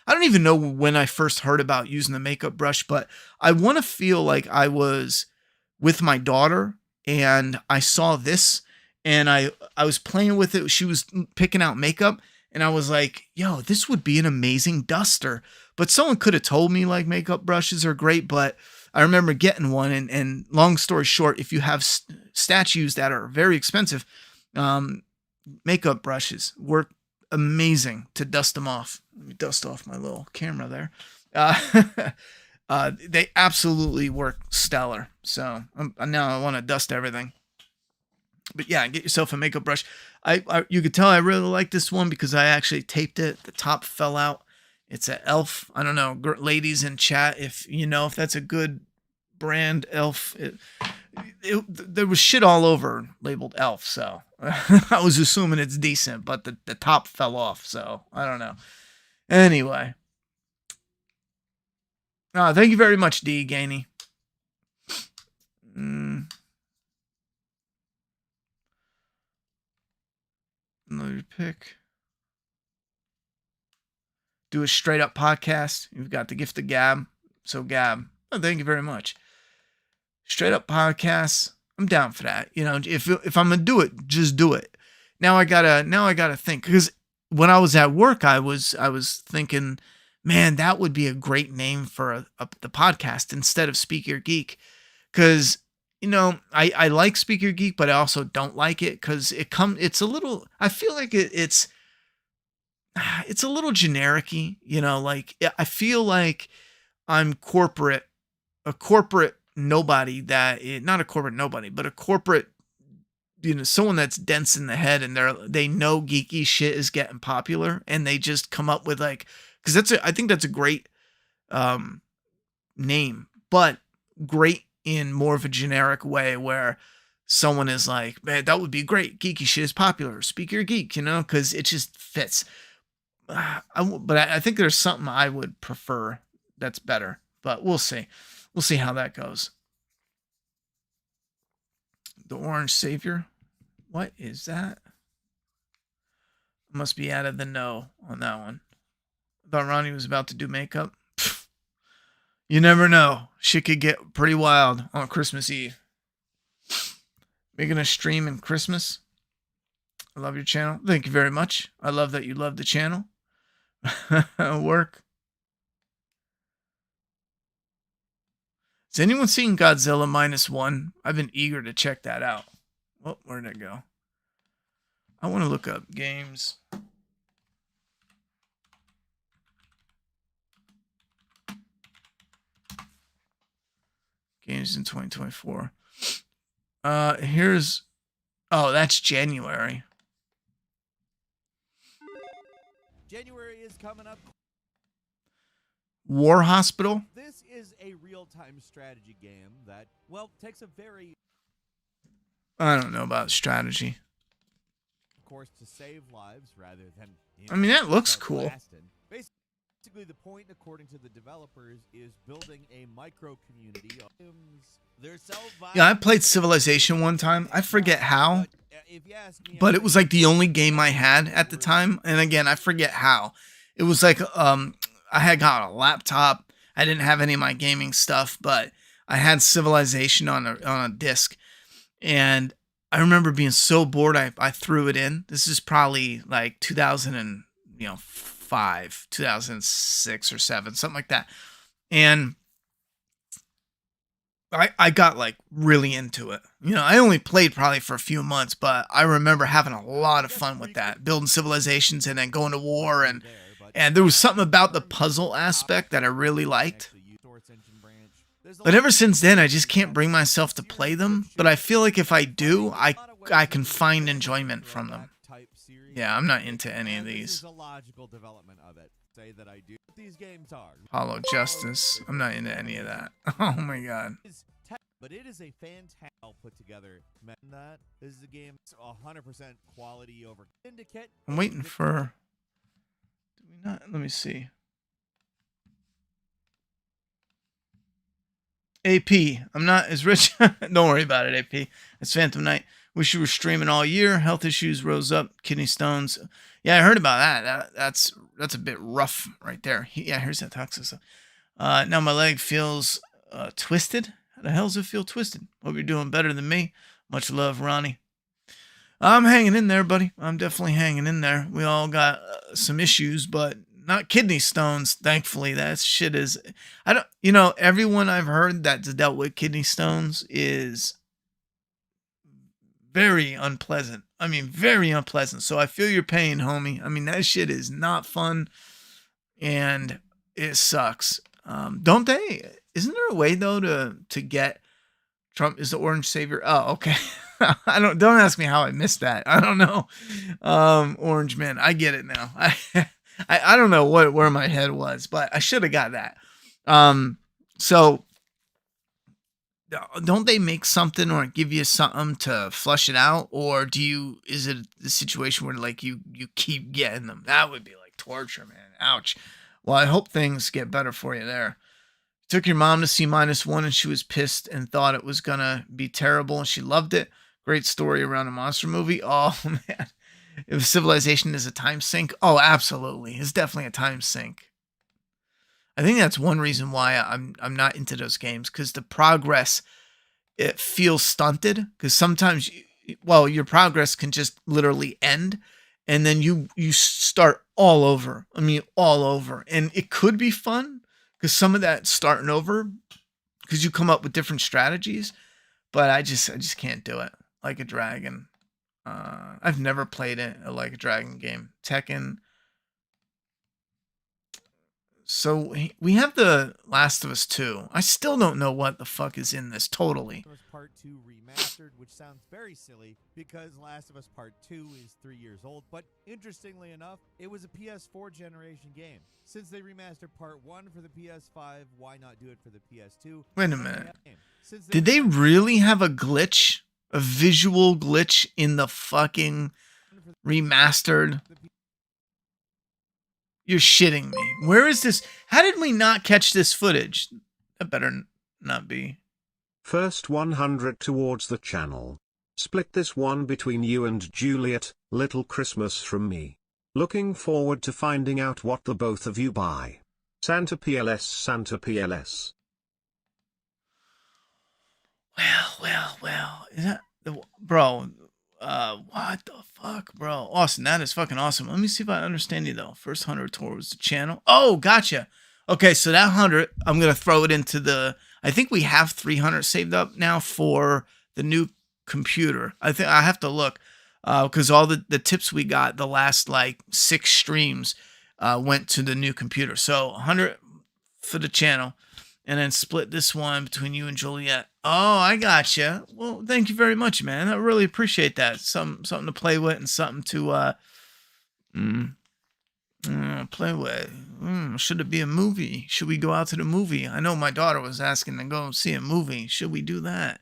I don't even know when I first heard about using the makeup brush, but I want to feel like I was with my daughter and I saw this and I was playing with it. She was picking out makeup and I was like, yo, this would be an amazing duster. But someone could have told me like makeup brushes are great, but I remember getting one and long story short, if you have statues that are very expensive, makeup brushes work amazing to dust them off. Let me dust off my little camera there. They absolutely work stellar. So now I want to dust everything. But yeah, get yourself a makeup brush. You could tell I really like this one because I actually taped it. The top fell out. It's an Elf. I don't know, ladies in chat, if you know if that's a good brand, Elf. There was shit all over labeled Elf, so I was assuming it's decent, but the top fell off, so I don't know. Anyway. Thank you very much, D. Gainey. Another pick. Do a straight up podcast. You've got the gift of gab. So Gab, thank you very much. Straight up podcasts. I'm down for that. You know, if I'm gonna do it, just do it. Now I gotta think, because when I was at work, I was thinking, man, that would be a great name for the podcast instead of Speak Your Geek, because you know I like Speak Your Geek, but I also don't like it because it's a little. I feel like it's a little generic-y, you know. Like I feel like I'm a corporate nobody not a corporate nobody, but a corporate, you know, someone that's dense in the head and they know geeky shit is getting popular and they just come up with like, because I think that's a great name, but great in more of a generic way where someone is like, man, that would be great. Geeky shit is popular. Speak Your Geek, you know, because it just fits. But I think there's something I would prefer that's better, but we'll see. We'll see how that goes. The Orange Savior. What is that? Must be out of the know on that one. I thought Ronnie was about to do makeup. You never know. Shit could get pretty wild on Christmas Eve. Making a stream in Christmas. I love your channel. Thank you very much. I love that you love the channel. Work. Has anyone seen Godzilla -1? I've been eager to check that out. Oh, where'd it go? I want to look up games. Games in 2024. Here's... Oh, that's January. January is coming up. War Hospital. This is a real-time strategy game that, well, takes a very... I don't know about strategy. Of course, to save lives rather than... I mean, that looks cool. Basically, the point, according to the developers, is building a micro-community of... Yeah, I played Civilization one time. I forget how, but it was like the only game I had at the time. And again, I forget how. It was like I had got a laptop. I didn't have any of my gaming stuff, but I had Civilization on a disc. And I remember being so bored, I threw it in. This is probably like 2005, 2006 or 7, something like that. And I got like really into it. You know, I only played probably for a few months, but I remember having a lot of fun with that, building civilizations and then going to war. And there was something about the puzzle aspect that I really liked. But ever since then, I just can't bring myself to play them. But I feel like if I do, I can find enjoyment from them. Yeah, I'm not into any of And this these. is a logical development of it. Say that I do. These games are. Hollow Justice. I'm not into any of that. Oh my god. But it is a fantastic put together. That this is a game 100% quality over Syndicate. I'm waiting for. Do we not? Let me see. AP. I'm not as rich. Don't worry about it, AP. It's Phantom Knight. Wish you were streaming all year. Health issues rose up. Kidney stones. Yeah, I heard about that. That's a bit rough right there. Yeah, here's that toxic stuff. Now my leg feels twisted. How the hell does it feel twisted? Hope you're doing better than me. Much love, Ronnie. I'm hanging in there, buddy. I'm definitely hanging in there. We all got some issues, but not kidney stones, thankfully. That shit is... everyone I've heard that's dealt with kidney stones is very unpleasant. I mean, very unpleasant. So I feel your pain, homie. I mean, that shit is not fun, and it sucks. Don't they... Isn't there a way though to get Trump is the orange savior? Oh, okay. Don't ask me how I missed that. I don't know. Orange man, I get it now. I don't know where my head was, but I should have got that. So don't they make something or give you something to flush it out, or is it a situation where like you keep getting them? That would be like torture, man. Ouch. Well, I hope things get better for you there. Took your mom to see -1 and she was pissed and thought it was going to be terrible and she loved it. Great story around a monster movie. Oh, man. If Civilization is a time sink, oh, absolutely. It's definitely a time sink. I think that's one reason why I'm not into those games, because the progress, it feels stunted, because sometimes, your progress can just literally end and then you start all over. I mean, all over. And it could be fun, because some of that starting over, because you come up with different strategies, but I just can't do it. Like a Dragon. I've never played a Like a Dragon game. Tekken. So we have the Last of Us 2. I still don't know what the fuck is in this totally. Last of Us Part 2 remastered, which sounds very silly because Last of Us Part 2 is 3 years old. But interestingly enough, it was a PS4 generation game. Since they remastered Part 1 for the PS5, why not do it for the PS2? Wait a minute. Did they really have a glitch? A visual glitch in the fucking remastered? You're shitting me. Where is this? How did we not catch this footage? That better not be. First 100 towards the channel. Split this one between you and Juliet, little Christmas from me. Looking forward to finding out what the both of you buy. Santa PLS, Santa PLS. Well. Is that... Bro... what the fuck, bro? Austin, that is fucking awesome. Let me see if I understand you though. First 100 towards the channel. Oh, gotcha. Okay, so that 100, I'm gonna throw it into the. I think we have 300 saved up now for the new computer. I think I have to look because all the tips we got the last like 6 streams went to the new computer. So 100 for the channel, and then split this one between you and Juliet. Oh, I gotcha. Well, thank you very much, man. I really appreciate that. Something to play with and something to play with. Should it be a movie? Should we go out to the movie? I know my daughter was asking to go see a movie. Should we do that?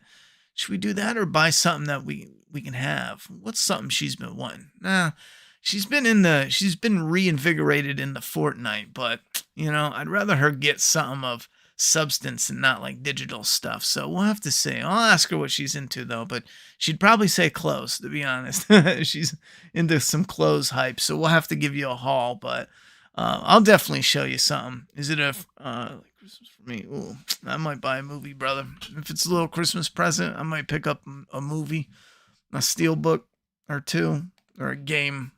Should we do that or buy something that we can have? What's something she's been wanting? Nah, she's been reinvigorated in the Fortnite, but I'd rather her get something of substance and not like digital stuff. So we'll have to see. I'll ask her what she's into though, but she'd probably say clothes, to be honest. She's into some clothes hype, so we'll have to give you a haul, but I'll definitely show you something. Is it a Christmas for me? Ooh, I might buy a movie, brother. If it's a little Christmas present, I might pick up a movie, a steelbook or 2, or a game.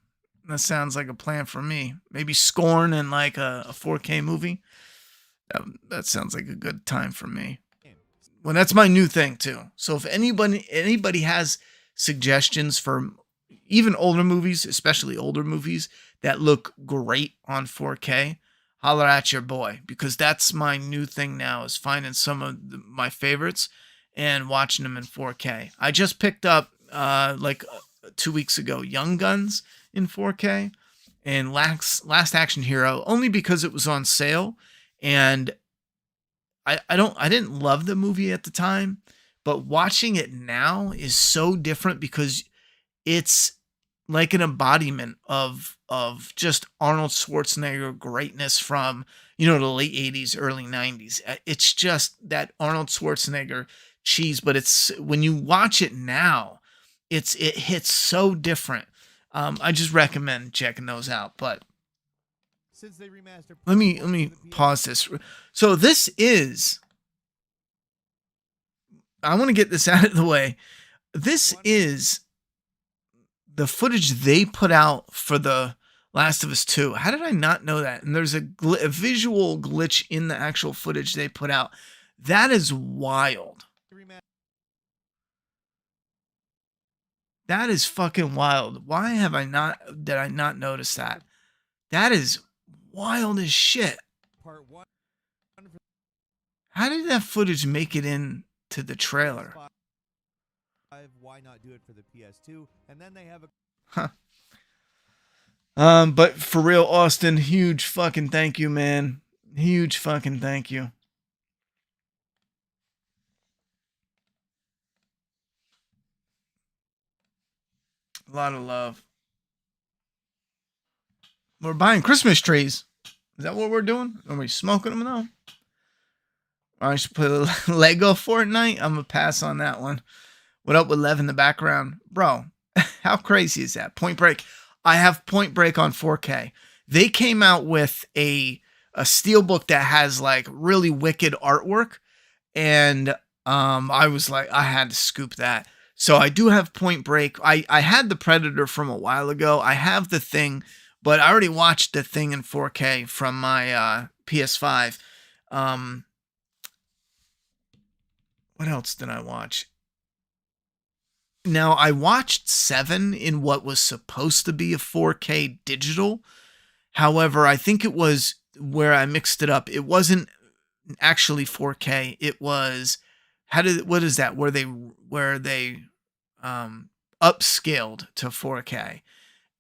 That sounds like a plan for me. Maybe Scorn and like a 4K movie. That sounds like a good time for me. Well, that's my new thing too. So if anybody has suggestions for even older movies, especially older movies that look great on 4K, holler at your boy, because that's my new thing now, is finding some of my favorites and watching them in 4K. I just picked up 2 weeks ago Young Guns, in 4K, and Last Action Hero only because it was on sale, and I didn't love the movie at the time, but watching it now is so different because it's like an embodiment of just Arnold Schwarzenegger greatness from, the late 80s, early 90s. It's just that Arnold Schwarzenegger cheese, but it's when you watch it now, it hits so different. I just recommend checking those out. But Since they remastered let me Part 1 for the pause this. So this is, I want to get this out of the way. This is the footage they put out for The Last of Us 2. How did I not know that? And there's a visual glitch in the actual footage they put out. That is wild. That is fucking wild. Why did I not notice that? That is wild as shit. Part 1 How did that footage make it into the trailer? Why not do it for the PS2? And then they have a But for real, Austin, huge fucking thank you, man. Huge fucking thank you. A lot of love. We're buying Christmas trees. Is that what we're doing? Are we smoking them now? I should play Lego Fortnite. I'm gonna pass on that one. What up with Lev in the background? Bro, how crazy is that? Point Break. I have Point Break on 4K. They came out with a steelbook that has like really wicked artwork. And I was like, I had to scoop that. So I do have Point Break. I had the Predator from a while ago. I have The Thing, but I already watched The Thing in 4K from my PS5. What else did I watch? Now, I watched 7 in what was supposed to be a 4K digital. However, I think it was where I mixed it up. It wasn't actually 4K. It was, what is that? Where they upscaled to 4K.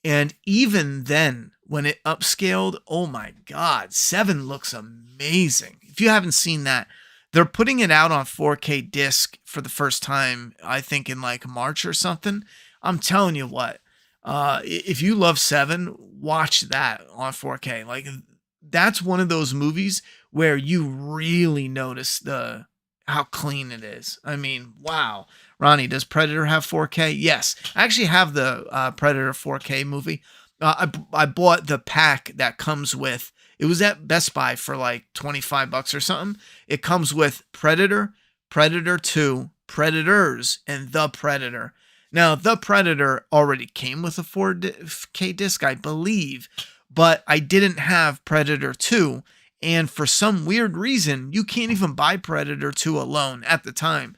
And even then, when it upscaled, oh my God, 7 looks amazing. If you haven't seen that, they're putting it out on 4K disc for the first time, I think in like March or something. I'm telling you what, if you love 7, watch that on 4K. Like, that's one of those movies where you really notice how clean it is. I mean, wow. Ronnie, does Predator have 4K? Yes. I actually have the Predator 4K movie. I bought the pack that comes with. It was at Best Buy for like $25 or something. It comes with Predator, Predator 2, Predators, and The Predator. Now, The Predator already came with a 4K disc, I believe, but I didn't have Predator 2. And for some weird reason, you can't even buy Predator 2 alone at the time.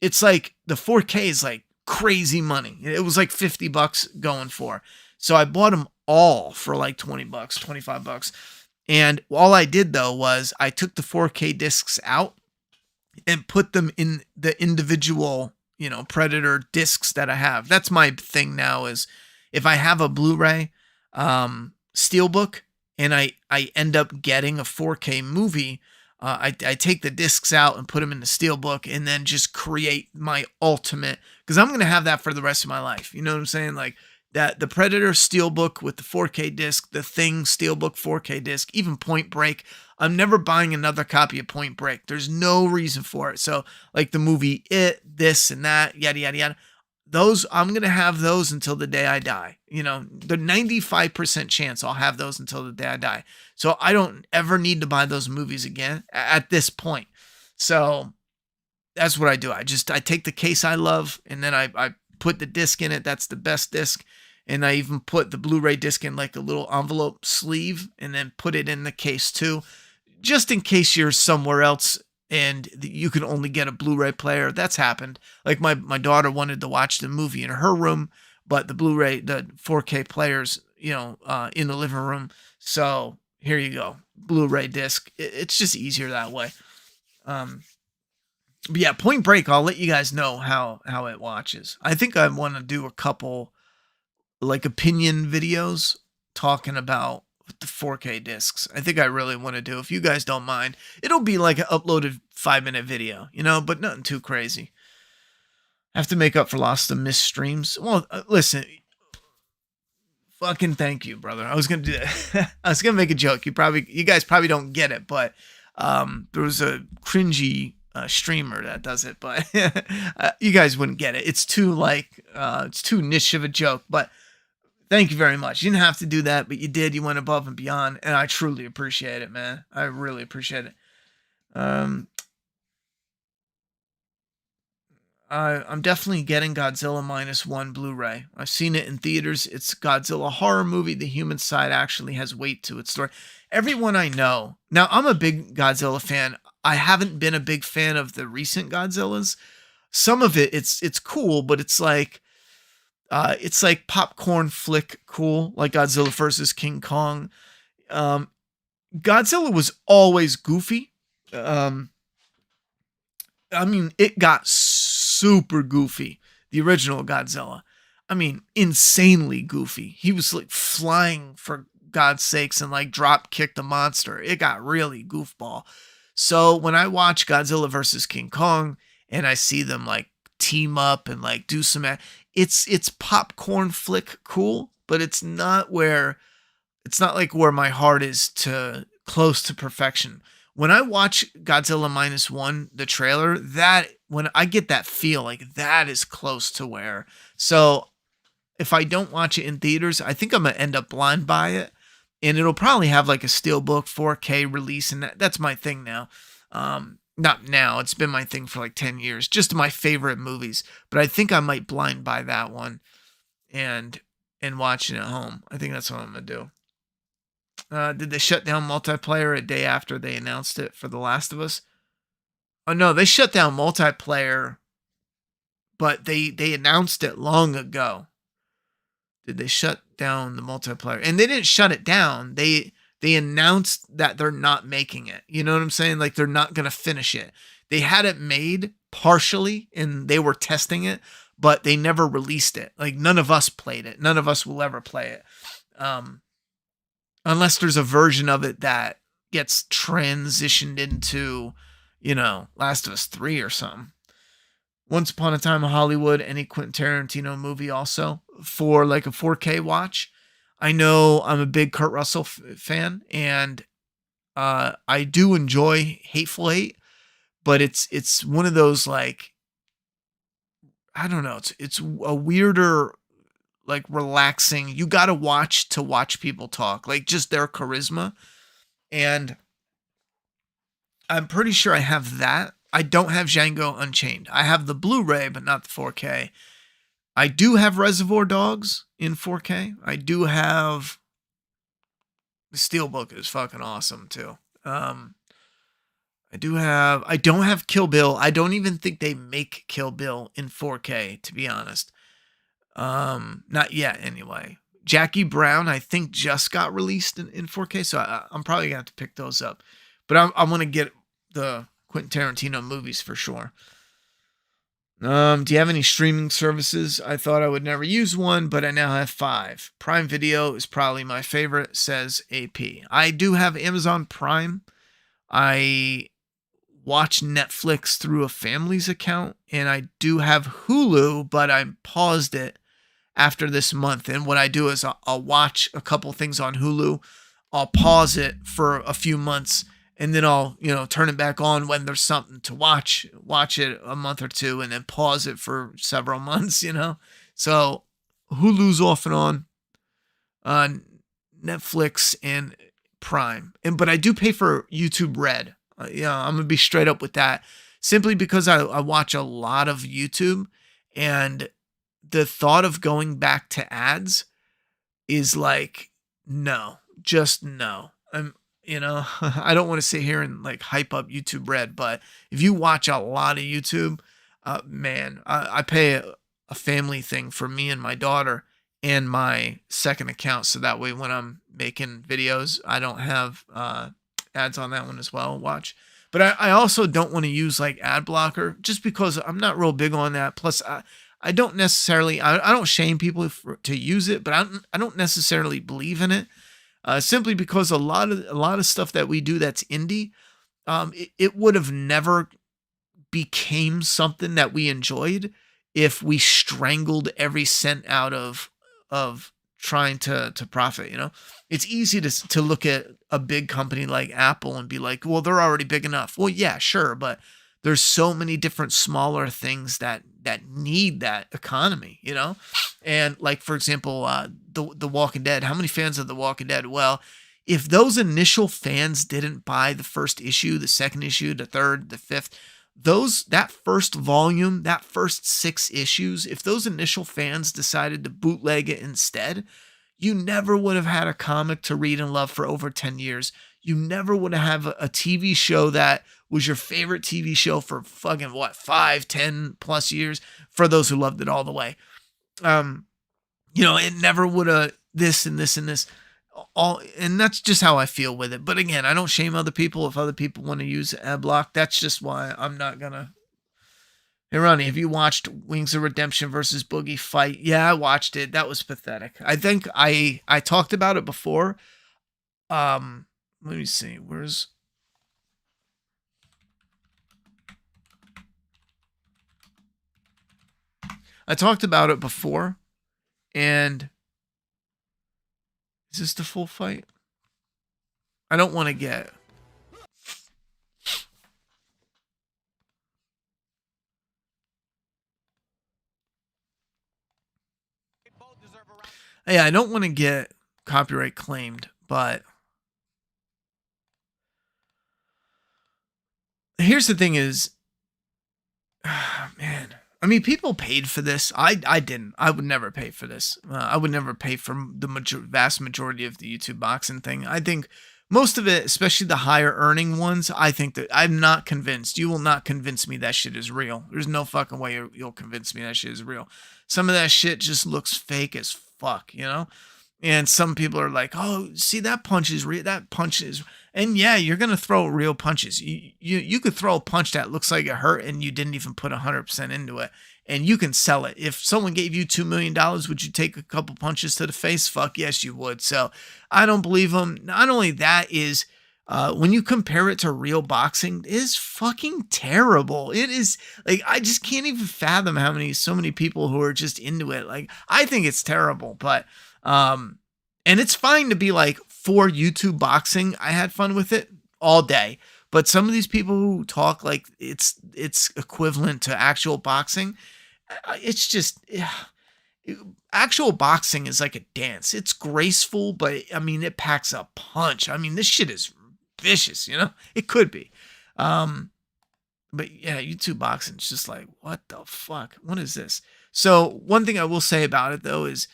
It's like the 4K is like crazy money. It was like $50 going for. So I bought them all for like $20, $25. And all I did though was I took the 4K discs out and put them in the individual, Predator discs that I have. That's my thing now is if I have a Blu-ray Steelbook and I end up getting a 4K movie, I take the discs out and put them in the Steelbook and then just create my ultimate, because I'm going to have that for the rest of my life. You know what I'm saying? Like, that the Predator Steelbook with the 4K disc, the Thing Steelbook 4K disc, even Point Break. I'm never buying another copy of Point Break. There's no reason for it. So, like the movie It, this and that, yada, yada, yada. Those, I'm going to have those until the day I die. The 95% chance I'll have those until the day I die. So, I don't ever need to buy those movies again at this point. So, that's what I do. I take the case I love and then I put the disc in it. That's the best disc. And I even put the Blu-ray disc in like a little envelope sleeve and then put it in the case too, just in case you're somewhere else and you can only get a Blu-ray player. That's happened. Like my daughter wanted to watch the movie in her room, but the Blu-ray, the 4K players, in the living room. So here you go, Blu-ray disc. It's just easier that way. But yeah, Point Break, I'll let you guys know how it watches. I think I want to do a couple like opinion videos talking about the 4K discs. I think I really want to do. If you guys don't mind, it'll be like an uploaded 5-minute video, but nothing too crazy. I have to make up for lost and missed streams. Well, listen, fucking thank you, brother. I was gonna do that. I was gonna make a joke. You guys probably don't get it, but there was a cringy streamer that does it, but you guys wouldn't get it. It's too it's too niche of a joke. But thank you very much. You didn't have to do that, but you did. You went above and beyond, and I truly appreciate it, man. I really appreciate it. I'm definitely getting Godzilla -1 Blu-ray. I've seen it in theaters. It's a Godzilla horror movie. The human side actually has weight to its story. Everyone I know. Now, I'm a big Godzilla fan. I haven't been a big fan of the recent Godzillas. Some of it's cool, but it's like popcorn flick cool, like Godzilla versus King Kong. Godzilla was always goofy. I mean, it got super goofy. The original Godzilla. I mean, insanely goofy. He was like flying for God's sakes and like drop kick the monster. It got really goofball. So when I watch Godzilla versus King Kong and I see them like team up and like do some, it's popcorn flick cool, but it's not like where my heart is close to perfection. When I watch Godzilla -1, the trailer, when I get that feel, like that is close to where. So if I don't watch it in theaters, I think I'm going to end up blind by it. And it'll probably have like a steelbook 4K release. And that's my thing now. Not now. It's been my thing for like 10 years. Just my favorite movies. But I think I might blind buy that one and watch it at home. I think that's what I'm going to do. Did they shut down multiplayer a day after they announced it for The Last of Us? Oh no, they shut down multiplayer, but they announced it long ago. Did they shut down the multiplayer? And they didn't shut it down. They announced that they're not making it. You know what I'm saying? Like they're not going to finish it. They had it made partially and they were testing it, but they never released it. Like none of us played it. None of us will ever play it. Unless there's a version of it that gets transitioned into, Last of Us 3 or something. Once Upon a Time in Hollywood, any Quentin Tarantino movie also for like a 4K watch. I know I'm a big Kurt Russell fan, and I do enjoy Hateful Eight, but it's one of those like, I don't know, it's a weirder, like relaxing. You got to watch people talk, like just their charisma. And I'm pretty sure I have that. I don't have Django Unchained. I have the Blu-ray, but not the 4K. I do have Reservoir Dogs in 4K. I do have the Steelbook is fucking awesome too. I don't have Kill Bill. I don't even think they make Kill Bill in 4K, to be honest. Not yet anyway. Jackie Brown, I think just got released in 4K, so I'm probably gonna have to pick those up. But I'm gonna get the Quentin Tarantino movies for sure. Do you have any streaming services? I thought I would never use one, but I now have 5. Prime Video is probably my favorite, says AP. I do have Amazon Prime. I watch Netflix through a family's account, and I do have Hulu, but I paused it after this month. And what I do is I'll watch a couple things on Hulu. I'll pause it for a few months, and then I'll, turn it back on when there's something to watch it a month or two, and then pause it for several months, So Hulu's off and on, Netflix and Prime. But I do pay for YouTube Red. I'm going to be straight up with that, simply because I watch a lot of YouTube, and the thought of going back to ads is like, no, just no. I don't want to sit here and like hype up YouTube Red, but if you watch a lot of YouTube, I pay a family thing for me and my daughter and my second account. So that way when I'm making videos, I don't have ads on that one as well. Watch. But I also don't want to use like ad blocker, just because I'm not real big on that. Plus I don't necessarily, I don't shame people to use it, but I don't necessarily believe in it. Simply because a lot of stuff that we do that's indie, it would have never became something that we enjoyed if we strangled every cent out of trying to profit. It's easy to look at a big company like Apple and be like, well, they're already big enough. Well, yeah, sure, but there's so many different smaller things that need that economy, And like, for example, the Walking Dead. How many fans of The Walking Dead? Well, if those initial fans didn't buy the first issue, the second issue, the third, the fifth, that first volume, that first 6 issues, if those initial fans decided to bootleg it instead, you never would have had a comic to read and love for over 10 years. You never would have a TV show that was your favorite TV show for fucking 5, 10 plus years for those who loved it all the way. It never would have this and this and this. And that's just how I feel with it. But again, I don't shame other people if other people want to use ad block. That's just why I'm not gonna. Hey Ronnie, have you watched Wings of Redemption versus Boogie fight? Yeah, I watched it. That was pathetic. I think I talked about it before. Let me see. I talked about it before, and is this the full fight? I don't want to get. Yeah, I don't want to get copyright claimed, but here's the thing is, man, I mean, people paid for this. I didn't. I would never pay for this. I would never pay for the vast majority of the YouTube boxing thing. I think most of it, especially the higher earning ones, I think that I'm not convinced. You will not convince me that shit is real. There's no fucking way you'll convince me that shit is real. Some of that shit just looks fake as fuck, And some people are like, oh, see, that punch is real. That punch is, and yeah, you're going to throw real punches. You could throw a punch that looks like it hurt and you didn't even put 100% into it. And you can sell it. If someone gave you $2 million, would you take a couple punches to the face? Fuck yes, you would. So I don't believe them. Not only that is, when you compare it to real boxing, it is fucking terrible. It is like, I just can't even fathom so many people who are just into it. Like, I think it's terrible, but, and it's fine to be like, for YouTube boxing, I had fun with it all day. But some of these people who talk like it's equivalent to actual boxing, it's just, actual boxing is like a dance. It's graceful, but I mean, it packs a punch. I mean, this shit is vicious, It could be. But yeah, YouTube boxing is just like, what the fuck? What is this? So one thing I will say about it though is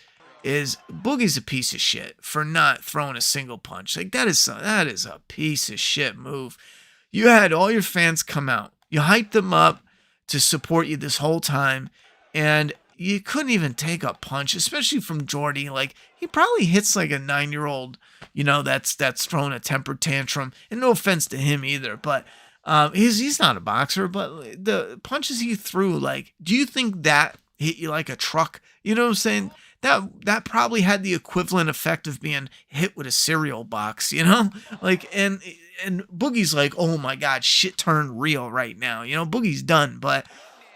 Boogie's a piece of shit for not throwing a single punch. Like that is a piece of shit move. You had all your fans come out. You hyped them up to support you this whole time, and you couldn't even take a punch, especially from Jordy. Like, he probably hits like a 9-year-old, that's throwing a temper tantrum. And no offense to him either, but he's not a boxer. But the punches he threw, like, do you think that hit you like a truck? You know what I'm saying? That probably had the equivalent effect of being hit with a cereal box, Like, and Boogie's like, oh my God, shit turned real right now. Boogie's done. But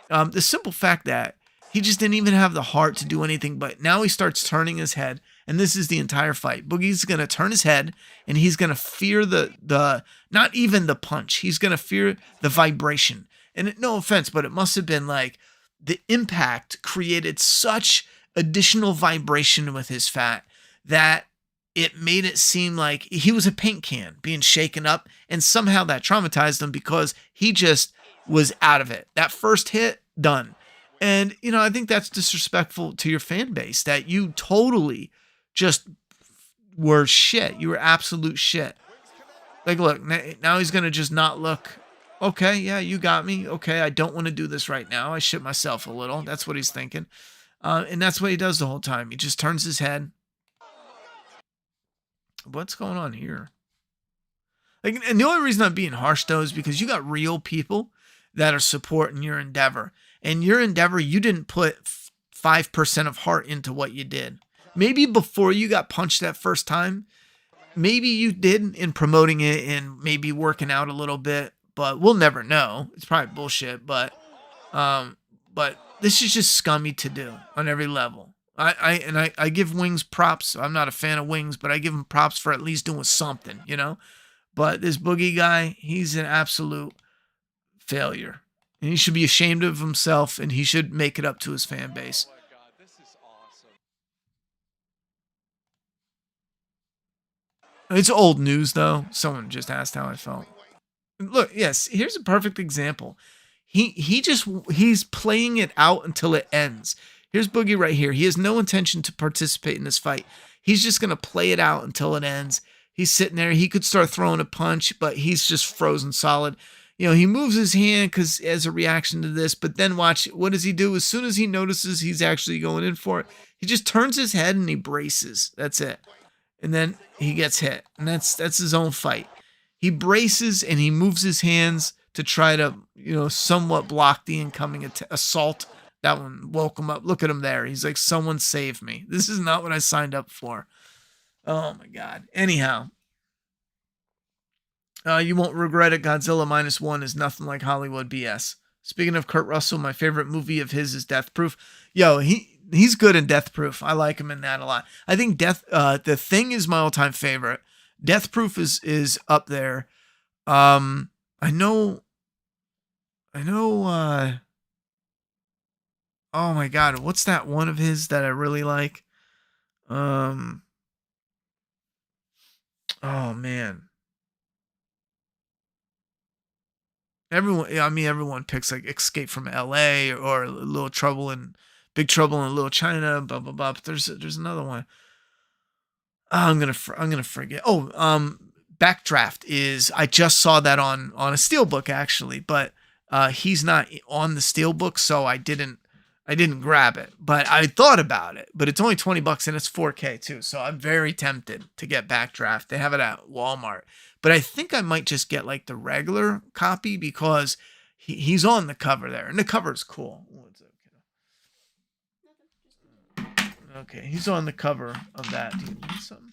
the simple fact that he just didn't even have the heart to do anything. But now he starts turning his head, and this is the entire fight. Boogie's going to turn his head, and he's going to fear the not even the punch. He's going to fear the vibration. And no offense, but it must have been like the impact created such additional vibration with his fat that it made it seem like he was a paint can being shaken up, and somehow that traumatized him because he just was out of it. That first hit, done. And, I think that's disrespectful to your fan base, that you totally just were shit. You were absolute shit. Like, look, now he's going to just not look, okay, yeah, you got me. Okay, I don't want to do this right now. I shit myself a little. That's what he's thinking. And that's what he does the whole time. He just turns his head. What's going on here? Like, and the only reason I'm being harsh, though, is because you got real people that are supporting your endeavor. And your endeavor, you didn't put 5% of heart into what you did. Maybe before you got punched that first time, maybe you did in promoting it and maybe working out a little bit, but we'll never know. It's probably bullshit, but this is just scummy to do on every level. I give Wings props. I'm not a fan of Wings, but I give him props for at least doing something, you know? But this Boogie guy, he's an absolute failure. And he should be ashamed of himself, and he should make it up to his fan base. Oh my god, this is awesome. It's old news, though. Someone just asked how I felt. Look, yes, here's a perfect example. He's playing it out until it ends. Here's Boogie right here. He has no intention to participate in this fight. He's just going to play it out until it ends. He's sitting there. He could start throwing a punch, but he's just frozen solid. You know, he moves his hand because as a reaction to this, but then watch, what does he do? As soon as he notices he's actually going in for it, he just turns his head and he braces. That's it. And then he gets hit. And that's his own fight. He braces and he moves his hands to try to, you know, somewhat block the incoming assault. That one woke him up. Look at him there. He's like, someone save me. This is not what I signed up for. Oh my God. Anyhow. You won't regret it. Godzilla -1 is nothing like Hollywood BS. Speaking of Kurt Russell, my favorite movie of his is Death Proof. Yo, he's good in Death Proof. I like him in that a lot. I think The Thing is my all-time favorite. Death Proof is up there. I know. Oh my God, what's that one of his that I really like? Oh man. Everyone picks like Escape from LA or Big Trouble in Little China, blah blah blah. But there's another one. Oh, I'm gonna forget. Backdraft is, I just saw that on a steelbook actually, but he's not on the steelbook, so I didn't grab it. But I thought about it. But it's only $20 and it's 4K too, so I'm very tempted to get Backdraft. They have it at Walmart. But I think I might just get like the regular copy because he's on the cover there. And the cover is cool. Okay, he's on the cover of that. Do you need something?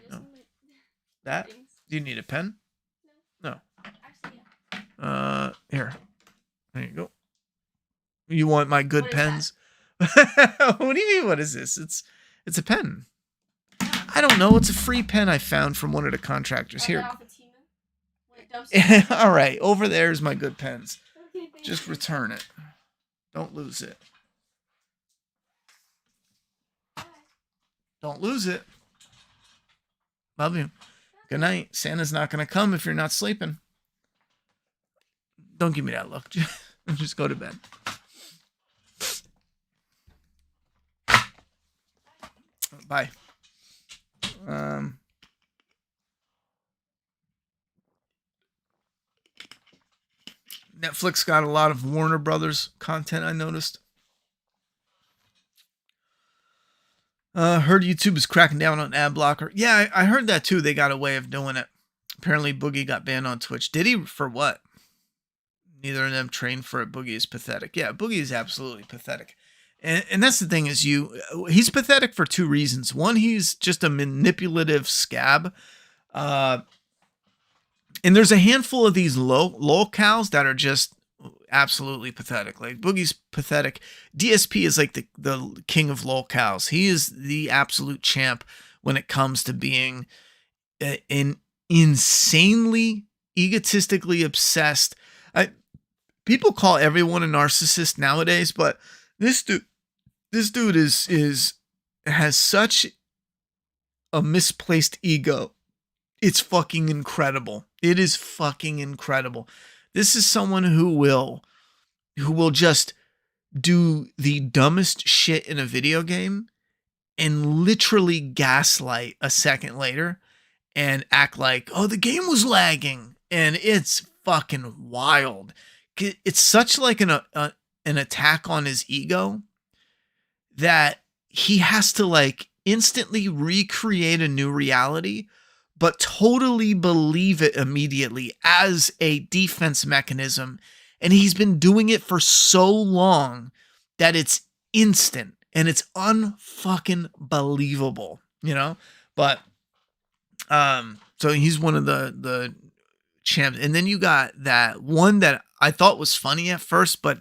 No. That? Do you need a pen? No. Here. There you go. You want my good pens? What do you mean, what is this? It's a pen. I don't know. It's a free pen I found from one of the contractors. Here. All right. Over there's my good pens. Just return it. Don't lose it. Don't lose it. Love you. Good night. Santa's not going to come if you're not sleeping. Don't give me that look. Just go to bed. Bye. Netflix got a lot of Warner Brothers content, I noticed. Heard YouTube is cracking down on ad blocker. Yeah, I heard that too. They got a way of doing it. Apparently Boogie got banned on Twitch. Did he? For what? Neither of them trained for it. Boogie is pathetic. Yeah, Boogie is absolutely pathetic. And that's the thing is he's pathetic for two reasons. One, he's just a manipulative scab. And there's a handful of these lolcows that are just absolutely pathetic. Like Boogie's pathetic. DSP is like the king of lolcows. He is the absolute champ when it comes to being an insanely egotistically obsessed. People call everyone a narcissist nowadays, but this dude has such a misplaced ego. It's fucking incredible. It is fucking incredible. This is someone who will just do the dumbest shit in a video game and literally gaslight a second later and act like, oh, the game was lagging. And it's fucking wild. It's such like an attack on his ego that he has to like instantly recreate a new reality, but totally believe it immediately as a defense mechanism. And he's been doing it for so long that it's instant, and it's unfucking believable, you know. But so he's one of the champs, and then you got that one that I thought was funny at first, but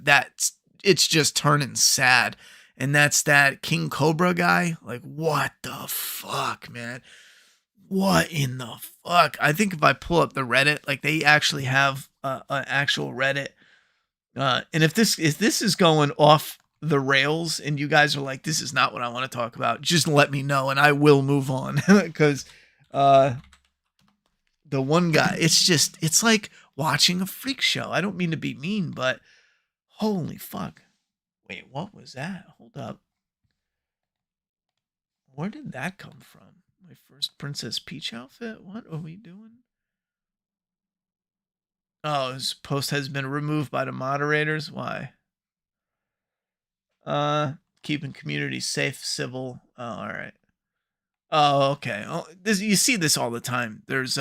it's just turning sad, and that's that King Cobra guy. Like, what the fuck, man? What in the fuck? I think if I pull up the Reddit, like they actually have an actual Reddit. And if this is going off the rails and you guys are like, this is not what I want to talk about, just let me know and I will move on. Because the one guy, it's like watching a freak show. I don't mean to be mean, but holy fuck. Wait, what was that? Hold up. Where did that come from? My first Princess Peach outfit? What are we doing? Oh, his post has been removed by the moderators. Why? Keeping community safe, civil. Oh, all right. Oh, okay. Oh, you see this all the time. There's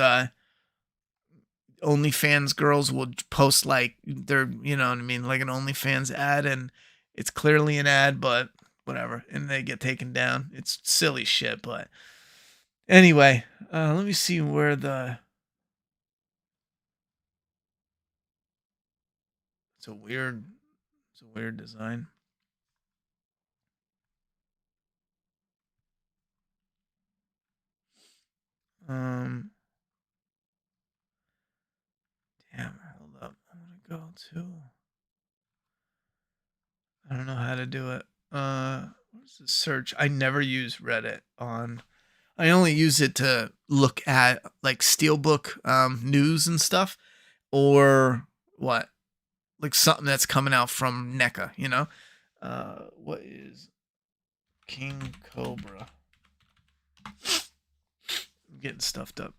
OnlyFans girls will post like they're, you know what I mean, like an OnlyFans ad, and it's clearly an ad, but whatever, and they get taken down. It's silly shit, but anyway, let me see where it's a weird design. Damn, hold up. I'm gonna go to, I don't know how to do it. What's the search? I never use Reddit on, I only use it to look at like Steelbook news and stuff, or what? Like something that's coming out from NECA, you know? What is King Cobra? I'm getting stuffed up.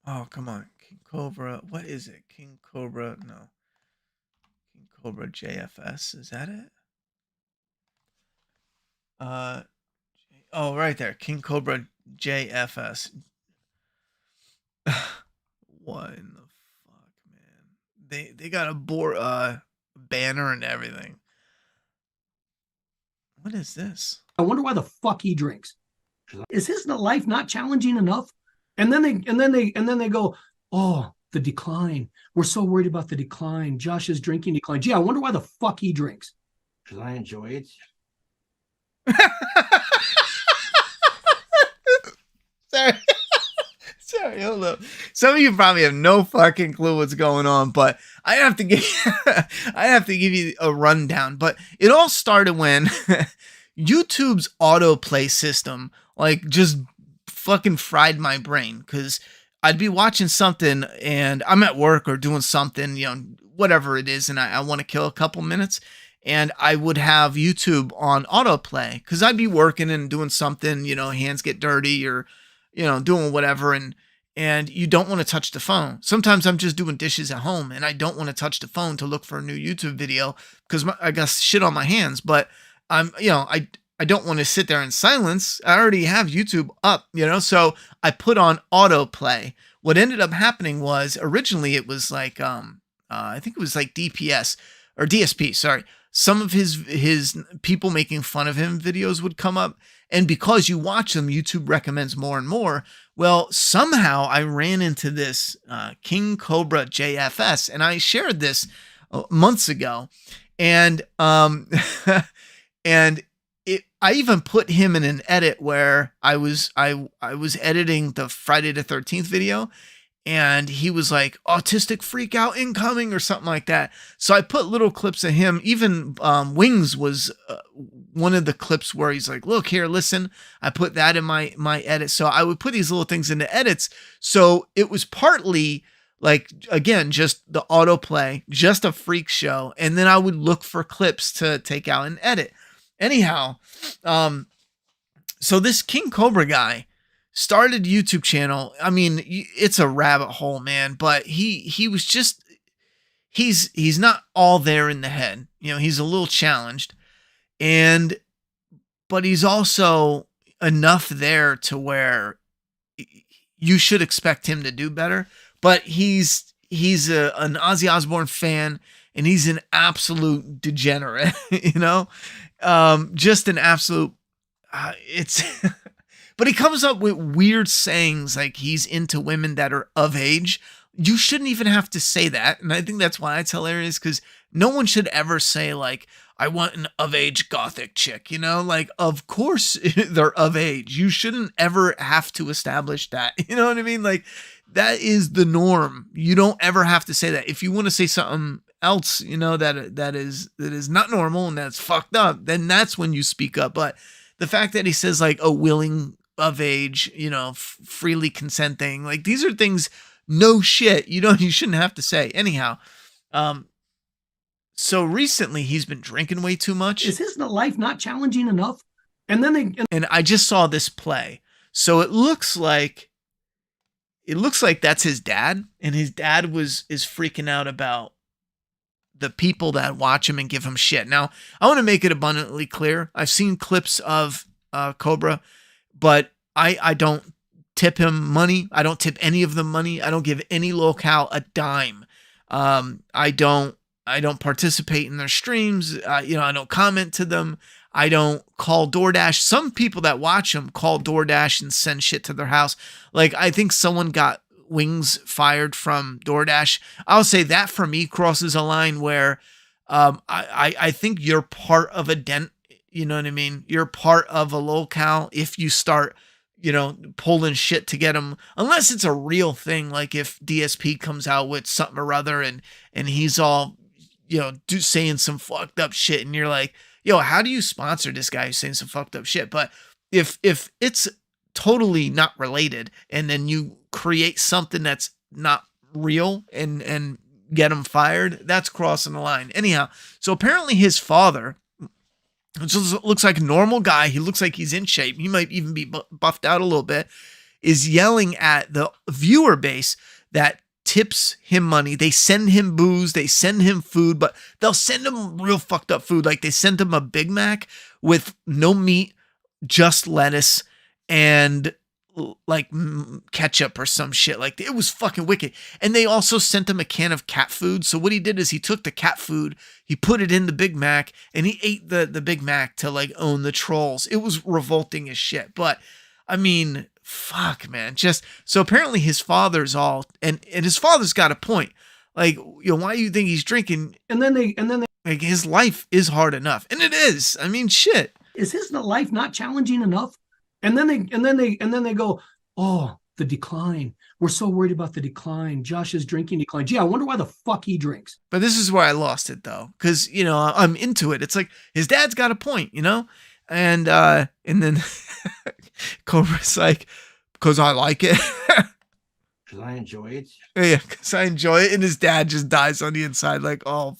Oh, come on. King Cobra. What is it? King Cobra. No. King Cobra JFS. Is that it? Oh, right there. King Cobra JFS. What in the fuck, man? They got a banner and everything. What is this? I wonder why the fuck he drinks. Is his life not challenging enough? And then they go, oh, the decline. We're so worried about the decline. Josh's drinking decline. Gee, I wonder why the fuck he drinks. Because I enjoy it. Sorry, hold up. Some of you probably have no fucking clue what's going on, but I have to give you a rundown. But it all started when YouTube's autoplay system like just fucking fried my brain, because I'd be watching something and I'm at work or doing something, you know, whatever it is, and I want to kill a couple minutes, and I would have YouTube on autoplay because I'd be working and doing something, you know, hands get dirty or, you know, doing whatever, and you don't want to touch the phone. Sometimes I'm just doing dishes at home and I don't want to touch the phone to look for a new YouTube video because I got shit on my hands, but I'm, you know, I don't want to sit there in silence. I already have YouTube up, you know, so I put on autoplay. What ended up happening was originally it was like, I think it was like DPS or DSP, sorry. Some of his people making fun of him videos would come up, and because you watch them, YouTube recommends more and more. Well, somehow I ran into this King Cobra JFS, and I shared this months ago, and and I even put him in an edit where I was editing the Friday the 13th video, and he was like, autistic freak out incoming or something like that. So I put little clips of him. Even Wings was one of the clips where he's like, look here, listen. I put that in my edit. So I would put these little things into edits. So it was partly like, again, just the autoplay, just a freak show. And then I would look for clips to take out and edit. Anyhow, so this King Cobra guy started YouTube channel. I mean, it's a rabbit hole, man, but he was just, he's not all there in the head. You know, he's a little challenged, but he's also enough there to where you should expect him to do better, but he's he's an Ozzy Osbourne fan, and he's an absolute degenerate, you know, just an absolute. It's, but he comes up with weird sayings like he's into women that are of age. You shouldn't even have to say that, and I think that's why it's hilarious, because no one should ever say like, I want an of age gothic chick, you know, like, of course they're of age. You shouldn't ever have to establish that. You know what I mean? Like, that is the norm. You don't ever have to say that. If you want to say something else, you know, that is not normal and that's fucked up, then that's when you speak up. But the fact that he says like a willing of age, you know, freely consenting, like these are things, no shit, you shouldn't have to say. Anyhow, so recently he's been drinking way too much. Is his life not challenging enough? And then and I just saw this play. So it looks like that's his dad, and his dad is freaking out about the people that watch him and give him shit. Now, I want to make it abundantly clear. I've seen clips of Cobra, but I don't tip him money. I don't tip any of them money. I don't give any locale a dime. I don't participate in their streams. I don't comment to them. I don't call DoorDash. Some people that watch them call DoorDash and send shit to their house. Like, I think someone got wings fired from DoorDash. I'll say that for me crosses a line where I think you're part of a dent. You know what I mean? You're part of a locale if you start, pulling shit to get them, unless it's a real thing. Like if DSP comes out with something or other and he's all, saying some fucked up shit, and you're like, yo, how do you sponsor this guy who's saying some fucked up shit? But if it's totally not related, and then you create something that's not real and get him fired, that's crossing the line. Anyhow, so apparently his father, which looks like a normal guy, he looks like he's in shape, he might even be buffed out a little bit, is yelling at the viewer base that tips him money. They send him booze, they send him food, but they'll send him real fucked up food. Like they sent him a Big Mac with no meat, just lettuce and like ketchup or some shit. Like, it was fucking wicked. And they also sent him a can of cat food. So what he did is he took the cat food, he put it in the Big Mac, and he ate the Big Mac to like own the trolls. It was revolting as shit. But I mean, fuck, man. Just so apparently his father's all, and his father's got a point. Like, why do you think he's drinking? And then they like, his life is hard enough, and it is. I mean, shit. Is his life not challenging enough? And then they go, oh, the decline. We're so worried about the decline. Josh's drinking decline. Gee, I wonder why the fuck he drinks. But this is where I lost it though, because I'm into it. It's like his dad's got a point, and then Cobra's like, because I like it. Because I enjoy it. Yeah, because I enjoy it. And his dad just dies on the inside. Like, oh,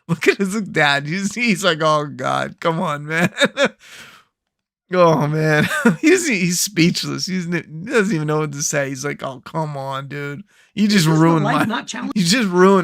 look at his dad. He's like, oh, God, come on, man. Oh, man. he's speechless. He doesn't even know what to say. He's like, oh, come on, dude. You just ruined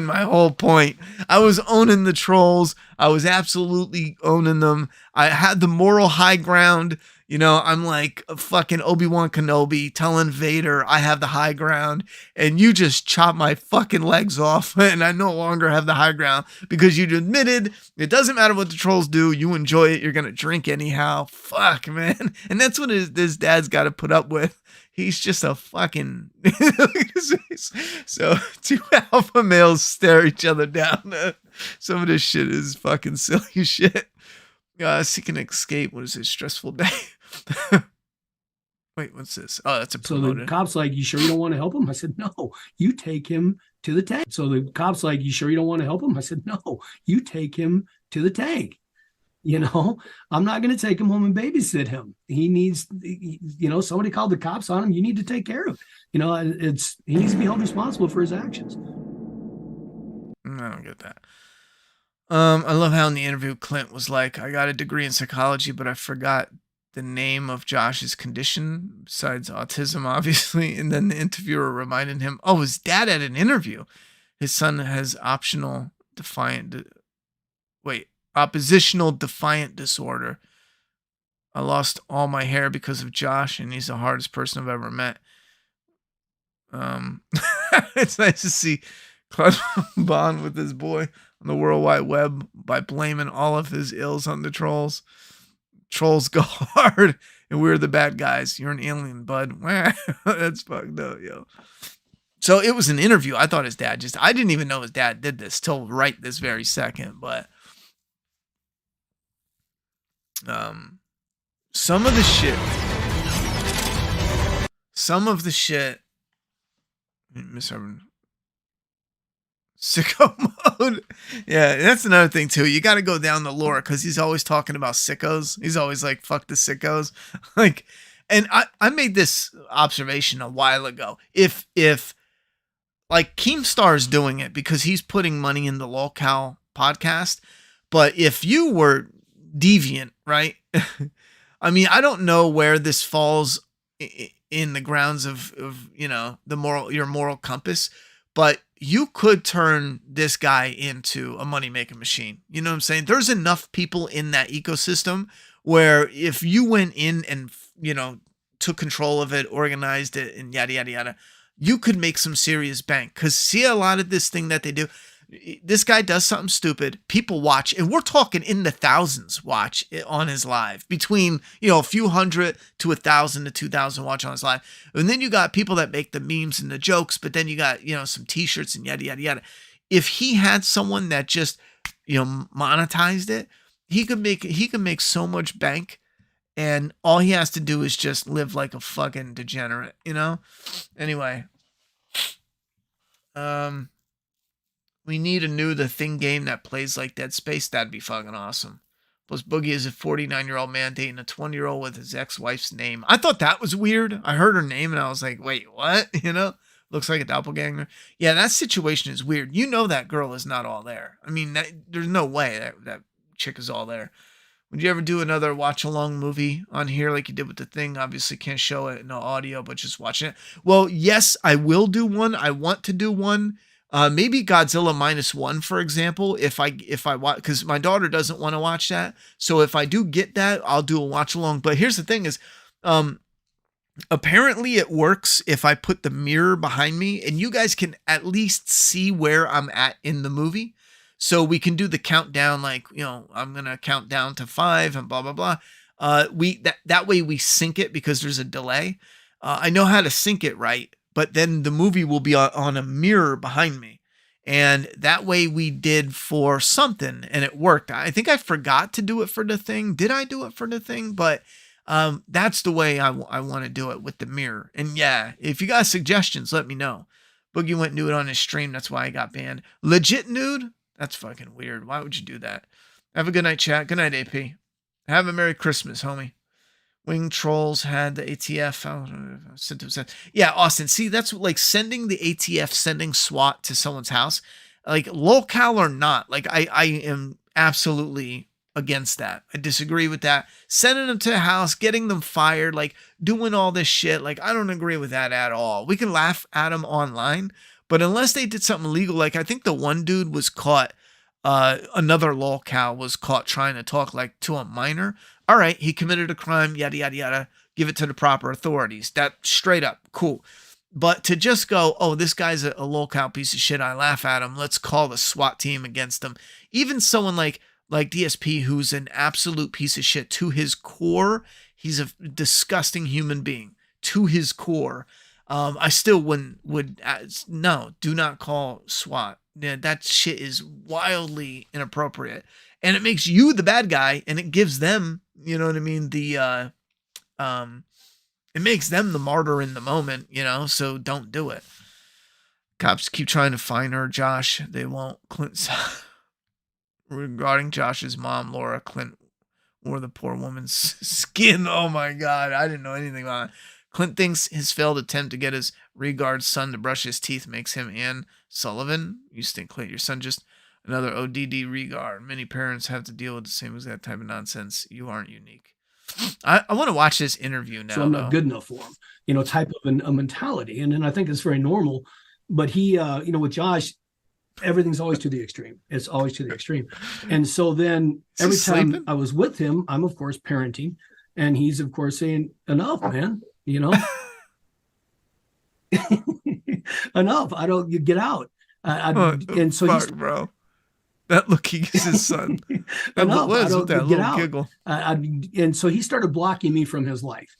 my whole point. I was owning the trolls. I was absolutely owning them. I had the moral high ground. I'm like a fucking Obi-Wan Kenobi telling Vader I have the high ground, and you just chop my fucking legs off, and I no longer have the high ground because you admitted it doesn't matter what the trolls do. You enjoy it. You're going to drink anyhow. Fuck, man. And that's what his dad's got to put up with. He's just a fucking... So two alpha males stare each other down. Some of this shit is fucking silly shit. Seeking escape. What is this? Stressful day. Wait, what's this? Oh, that's a promoted. So the cop's like, you sure you don't want to help him? I said, no, you take him to the tank. So the cop's like, you sure you don't want to help him? I said, no, you take him to the tank. I'm not going to take him home and babysit him. He needs, somebody called the cops on him. You need to take care of it. He needs to be held responsible for his actions. I don't get that. I love how in the interview Clint was like, I got a degree in psychology, but I forgot the name of Josh's condition besides autism, obviously. And then the interviewer reminded him, oh, his dad had an interview. His son has oppositional defiant disorder. I lost all my hair because of Josh, and he's the hardest person I've ever met. It's nice to see bond with his boy on the World Wide Web by blaming all of his ills on the trolls. Trolls go hard, and we're the bad guys. You're an alien, bud. That's fucked up, yo. So it was an interview. I thought his dad I didn't even know his dad did this till right this very second. But some of the shit, Miss Urban, sicko mode. Yeah, that's another thing too. You got to go down the lore because he's always talking about sickos. He's always like, fuck the sickos. Like, and I made this observation a while ago. If like Keemstar's doing it because he's putting money in the LolCal podcast, but if you were deviant, right? I mean, I don't know where this falls in the grounds of you know, your moral compass, but you could turn this guy into a money-making machine. You know what I'm saying? There's enough people in that ecosystem where if you went in and, you know, took control of it, organized it, and yada, yada, yada, you could make some serious bank. Because see a lot of this thing that they do, this guy does something stupid, people watch, and we're talking in the thousands watch on his live, between, you know, a few hundred to 1,000 to 2,000 watch on his live. And then you got people that make the memes and the jokes, but then you got, you know, some t-shirts and yada, yada, yada. If he had someone that just, you know, monetized it, he could make so much bank, and all he has to do is just live like a fucking degenerate, you know? Anyway, we need a new The Thing game that plays like Dead Space. That'd be fucking awesome. Plus, Boogie is a 49-year-old man dating a 20-year-old with his ex-wife's name. I thought that was weird. I heard her name and I was like, wait, what? You know? Looks like a doppelganger. Yeah, that situation is weird. You know that girl is not all there. I mean, there's no way that chick is all there. Would you ever do another watch-along movie on here like you did with The Thing? Obviously can't show it, no audio, but just watching it. Well, yes, I will do one. I want to do one. Maybe Godzilla -1, for example, if I watch, because my daughter doesn't want to watch that. So if I do get that, I'll do a watch along. But here's the thing is, apparently it works if I put the mirror behind me and you guys can at least see where I'm at in the movie. So we can do the countdown, like, you know, I'm going to count down to 5 and blah, blah, blah. That way we sync it because there's a delay. I know how to sync it right. But then the movie will be on a mirror behind me. And that way we did for something and it worked. I think I forgot to do it for The Thing. Did I do it for The Thing? But that's the way I want to do it, with the mirror. And yeah, if you got suggestions, let me know. Boogie went nude on his stream. That's why I got banned. Legit nude? That's fucking weird. Why would you do that? Have a good night, chat. Good night, AP. Have a Merry Christmas, homie. Wing Trolls had the ATF. Yeah, Austin. See, that's like sending the ATF, sending SWAT to someone's house. Like, LolCal or not, like, I am absolutely against that. I disagree with that. Sending them to a house, getting them fired, like, doing all this shit. Like, I don't agree with that at all. We can laugh at them online, but unless they did something illegal, like, I think the one dude was caught, another LolCal was caught trying to talk, like, to a minor. All right, he committed a crime, yada, yada, yada. Give it to the proper authorities. That straight up, cool. But to just go, oh, this guy's a LolCal piece of shit, I laugh at him, let's call the SWAT team against him. Even someone like DSP, who's an absolute piece of shit to his core, he's a disgusting human being to his core. I still no, do not call SWAT. Yeah, that shit is wildly inappropriate. And it makes you the bad guy, and it gives them, you know what I mean, it makes them the martyr in the moment, you know, so don't do it. Cops keep trying to find her, Josh. They won't. Clint, regarding Josh's mom, Laura, Clint wore the poor woman's skin. Oh my God, I didn't know anything about it. Clint thinks his failed attempt to get his Regard's son to brush his teeth makes him Ann Sullivan. You think, Clint, your son just another ODD Regard. Many parents have to deal with the same exact type of nonsense. You aren't unique. I want to watch this interview now. So I'm not good enough for him, you know, type of a mentality. And then I think it's very normal. But he, you know, with Josh, everything's always to the extreme. It's always to the extreme. And so then every time I was with him, I'm, of course, parenting. And he's, of course, saying, enough, man, you know, enough. You get out. What the And so fuck, bro? That look he gives his son. That enough. what I is with don't that get little out. giggle? And so he started blocking me from his life,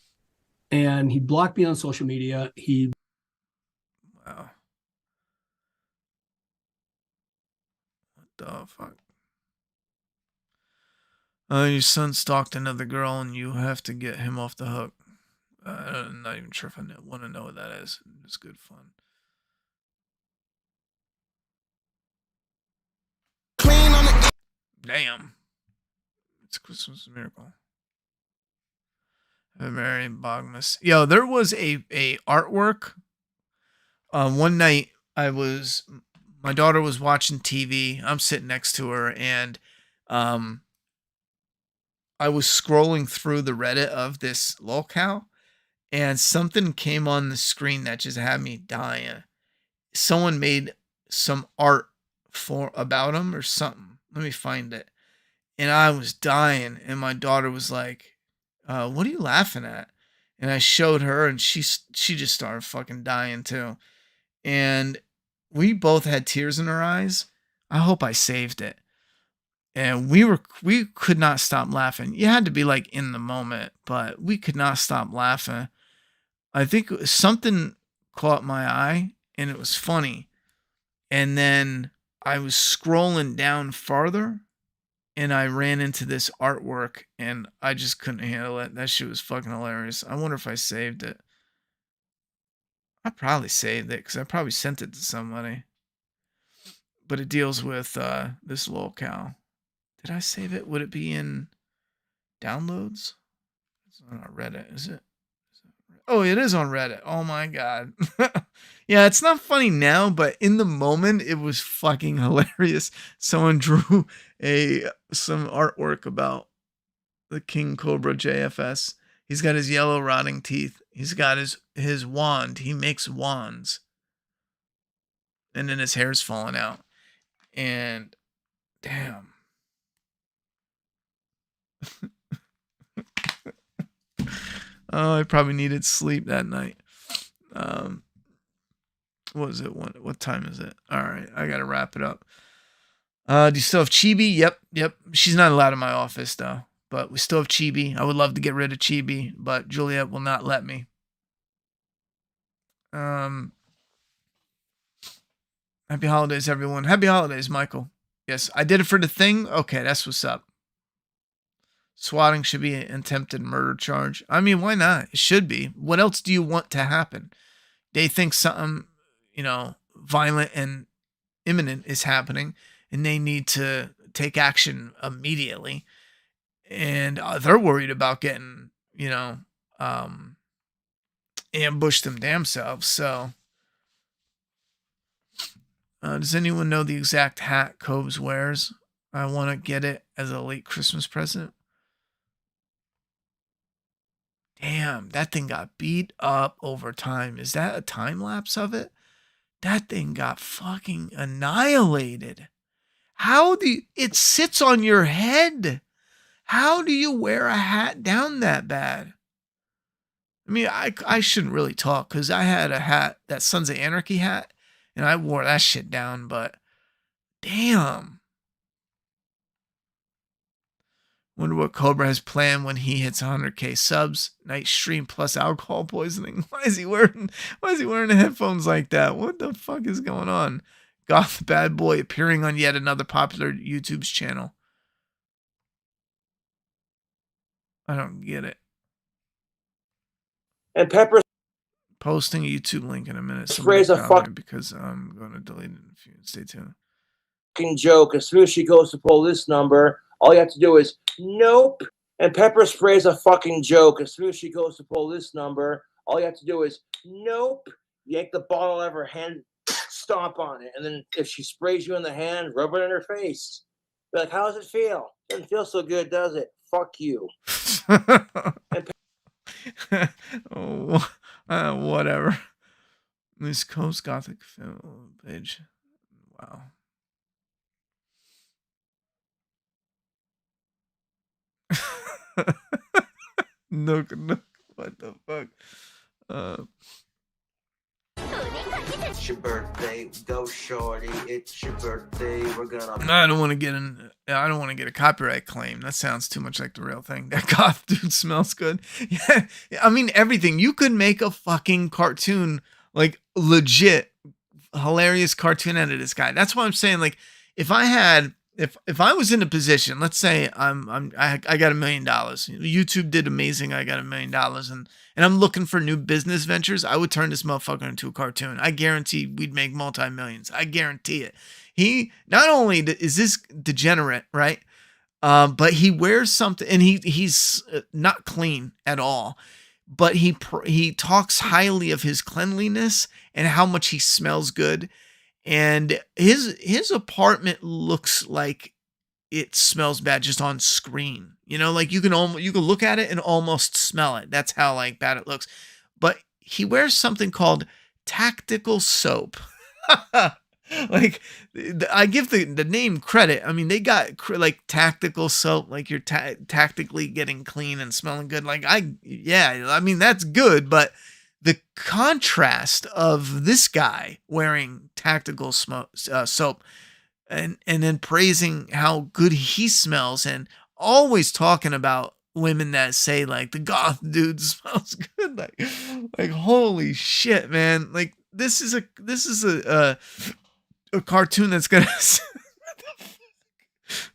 and he blocked me on social media. Wow. What the fuck? Your son stalked another girl, and you have to get him off the hook. I'm not even sure if I want to know what that is. It's good fun. Damn. It's Christmas miracle. Mary Bogmus. Yo, there was a artwork. One night my daughter was watching TV. I'm sitting next to her, and I was scrolling through the Reddit of this lolcow, and something came on the screen that just had me dying. Someone made some art about him or something. Let me find it. And I was dying, and my daughter was like, "What are you laughing at?" And I showed her, and she just started fucking dying too. And we both had tears in our eyes. I hope I saved it. And we could not stop laughing. You had to be like in the moment, but we could not stop laughing. I think something caught my eye, and it was funny. And then I was scrolling down farther, and I ran into this artwork, and I just couldn't handle it. That shit was fucking hilarious. I wonder if I saved it. I probably saved it because I probably sent it to somebody. But it deals with this lolcow. Did I save it? Would it be in downloads? It's on our Reddit, is it? Oh, it is on Reddit. Oh my god. Yeah, it's not funny now, but in the moment it was fucking hilarious. Someone drew some artwork about the King Cobra JFS. He's got his yellow rotting teeth. He's got his wand. He makes wands. And then his hair's falling out. And damn. Oh, I probably needed sleep that night. What is it? What time is it? All right, I gotta wrap it up. Do you still have Chibi? Yep. She's not allowed in my office though, but we still have Chibi. I would love to get rid of Chibi, but Juliet will not let me. Happy holidays, everyone. Happy holidays, Michael. Yes, I did it for the thing. Okay, that's what's up. Swatting should be an attempted murder charge. I mean, why not? It should be. What else do you want to happen? They think something, violent and imminent is happening, and they need to take action immediately. And they're worried about getting, ambushed them damn selves. So, does anyone know the exact hat Cobes wears? I want to get it as a late Christmas present. Damn, that thing got beat up over time. Is that a time lapse of it? That thing got fucking annihilated. It sits on your head. How do you wear a hat down that bad? I mean, I shouldn't really talk because I had a hat, that Sons of Anarchy hat, and I wore that shit down, but damn. Wonder what Cobra has planned when he hits 100k subs. Night stream plus alcohol poisoning. Why is he wearing the headphones like that? What the fuck is going on? Goth Bad Boy appearing on yet another popular YouTube's channel. I don't get it. And Pepper Posting a YouTube link in a minute. sprays a fucking because I'm going to delete it in a few. Stay tuned. Joke. As soon as she goes to pull this number, all you have to do is nope. And Pepper sprays a fucking joke. As soon as she goes to pull this number, all you have to do is nope. Yank the bottle out of her hand, stomp on it, and then if she sprays you in the hand, rub it in her face. Be like, how does it feel? Doesn't feel so good, does it? Fuck you. Whatever. This Coast Gothic film page. Wow. Nook. What the fuck? It's your birthday, go shorty. It's your birthday, we're gonna. I don't want to get I don't want to get a copyright claim. That sounds too much like the real thing. That goth dude smells good. Yeah, I mean everything. You could make a fucking cartoon, like legit hilarious cartoon out of this guy. That's why I'm saying, like, if I was in a position, let's say I got $1 million. YouTube did amazing. I got $1 million, and I'm looking for new business ventures. I would turn this motherfucker into a cartoon. I guarantee we'd make multi-millions. I guarantee it. He not only is this degenerate, right? But he wears something, and he's not clean at all. But he talks highly of his cleanliness and how much he smells good. And his apartment looks like it smells bad just on screen. You know, like you can look at it and almost smell it. That's how like bad it looks. But he wears something called tactical soap. Like I give the name credit. I mean, they got like tactical soap, like you're tactically getting clean and smelling good. Like I mean, that's good, but the contrast of this guy wearing tactical soap and then praising how good he smells and always talking about women that say like the goth dude smells good. Like holy shit, man. Like this is a cartoon that's gonna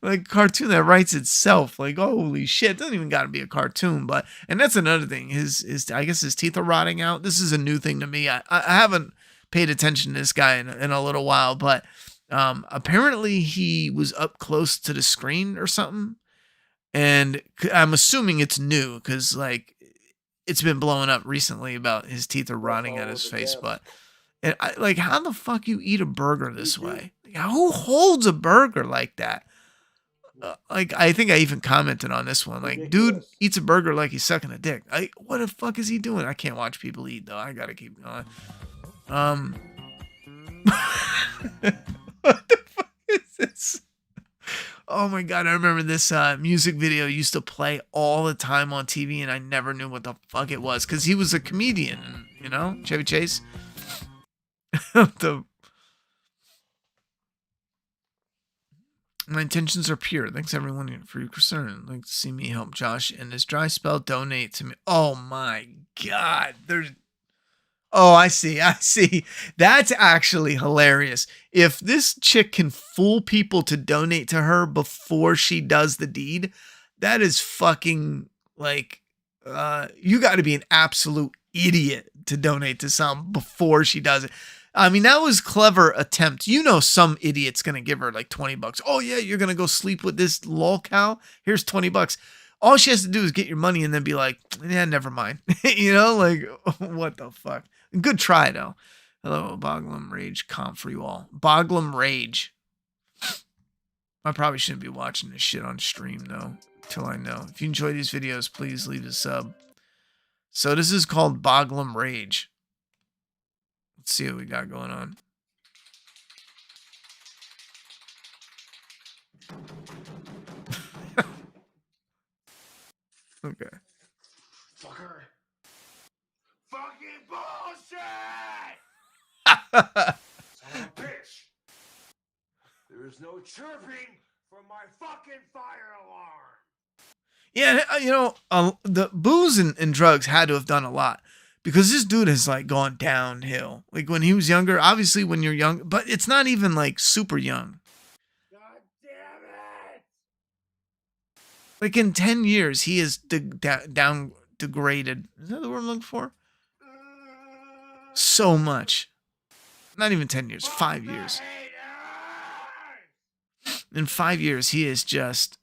like cartoon that writes itself. Like holy shit, it doesn't even gotta be a cartoon. But and that's another thing, his I guess his teeth are rotting out. This is a new thing to me. I haven't paid attention to this guy in a little while, but apparently he was up close to the screen or something, and I'm assuming it's new because like it's been blowing up recently about his teeth are rotting out his face. But and like, how the fuck you eat a burger this way? Who holds a burger like that? Like, I think I even commented on this one. Like, dude eats a burger like he's sucking a dick. What the fuck is he doing? I can't watch people eat though. I gotta keep going. What the fuck is this? Oh my god, I remember this music video used to play all the time on TV, and I never knew what the fuck it was because he was a comedian, you know, Chevy Chase. My intentions are pure. Thanks everyone for your concern. Like to see me help Josh and this dry spell. Donate to me. Oh my god. I see. That's actually hilarious. If this chick can fool people to donate to her before she does the deed, that is fucking like you got to be an absolute idiot to donate to some before she does it. I mean, that was clever attempt. You know, some idiot's going to give her like $20. Oh yeah, you're going to go sleep with this lol cow? Here's $20. All she has to do is get your money and then be like, yeah, never mind. You know, like what the fuck? Good try though. Hello, Boglum Rage comp for you all. Boglum Rage. I probably shouldn't be watching this shit on stream though, till I know. If you enjoy these videos, please leave a sub. So this is called Boglum Rage. Let's see what we got going on. Okay. Fucker. Fucking bullshit! Son of a bitch! There is no chirping from my fucking fire alarm! Yeah, you know, the booze and drugs had to have done a lot. Because this dude has like gone downhill. Like when he was younger, obviously when you're young, but it's not even like super young. God damn it! Like in 10 years, he is down degraded. Is that the word I'm looking for? So much. Not even 10 years, 5 years. In 5 years, he is just...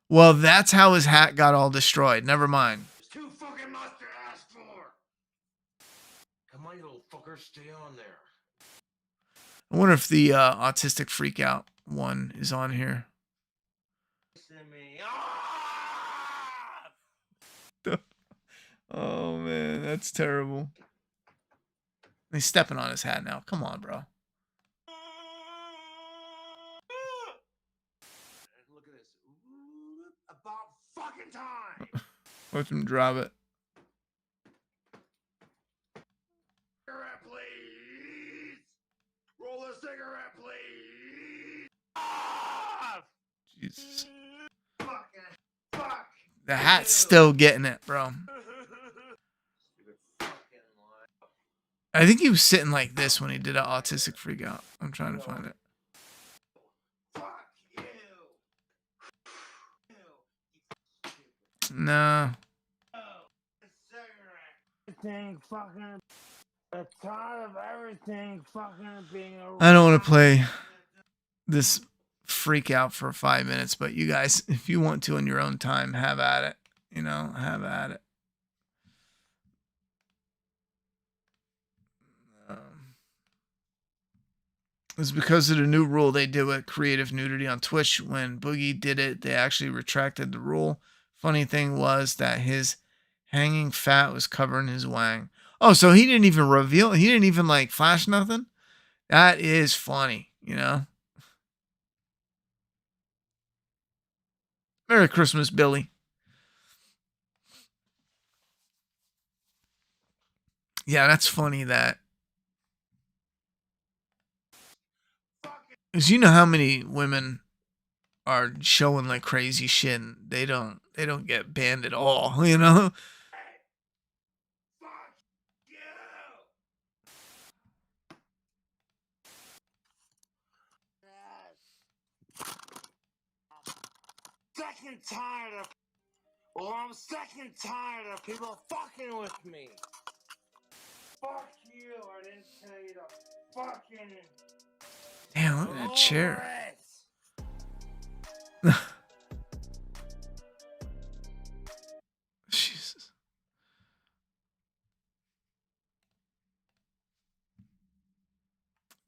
Well, that's how his hat got all destroyed. Never mind. It's too fucking much to ask for. Come on, you little fucker, stay on there. I wonder if the autistic freak out one is on here. Oh man, that's terrible. He's stepping on his hat now. Come on, bro. Look at this. About fucking time. Watch him drop it. Cat's still getting it, bro. I think he was sitting like this when he did an autistic freak out. I'm trying to find it. No. I don't want to play this freak out for 5 minutes, but you guys, if you want to in your own time, have at it. You know, have at it. It's because of the new rule they did with creative nudity on Twitch. When Boogie did it, they actually retracted the rule. Funny thing was that his hanging fat was covering his wang. Oh, so he didn't even reveal, he didn't even like flash nothing? That is funny, you know? Merry Christmas, Billy. Yeah, that's funny that. Because you know how many women are showing like crazy shit and they don't get banned at all, you know? Sick and tired of. Well, I'm sick and tired of people fucking with me. Fuck you! I didn't tell you to fucking. Damn, look at that chair. Jesus.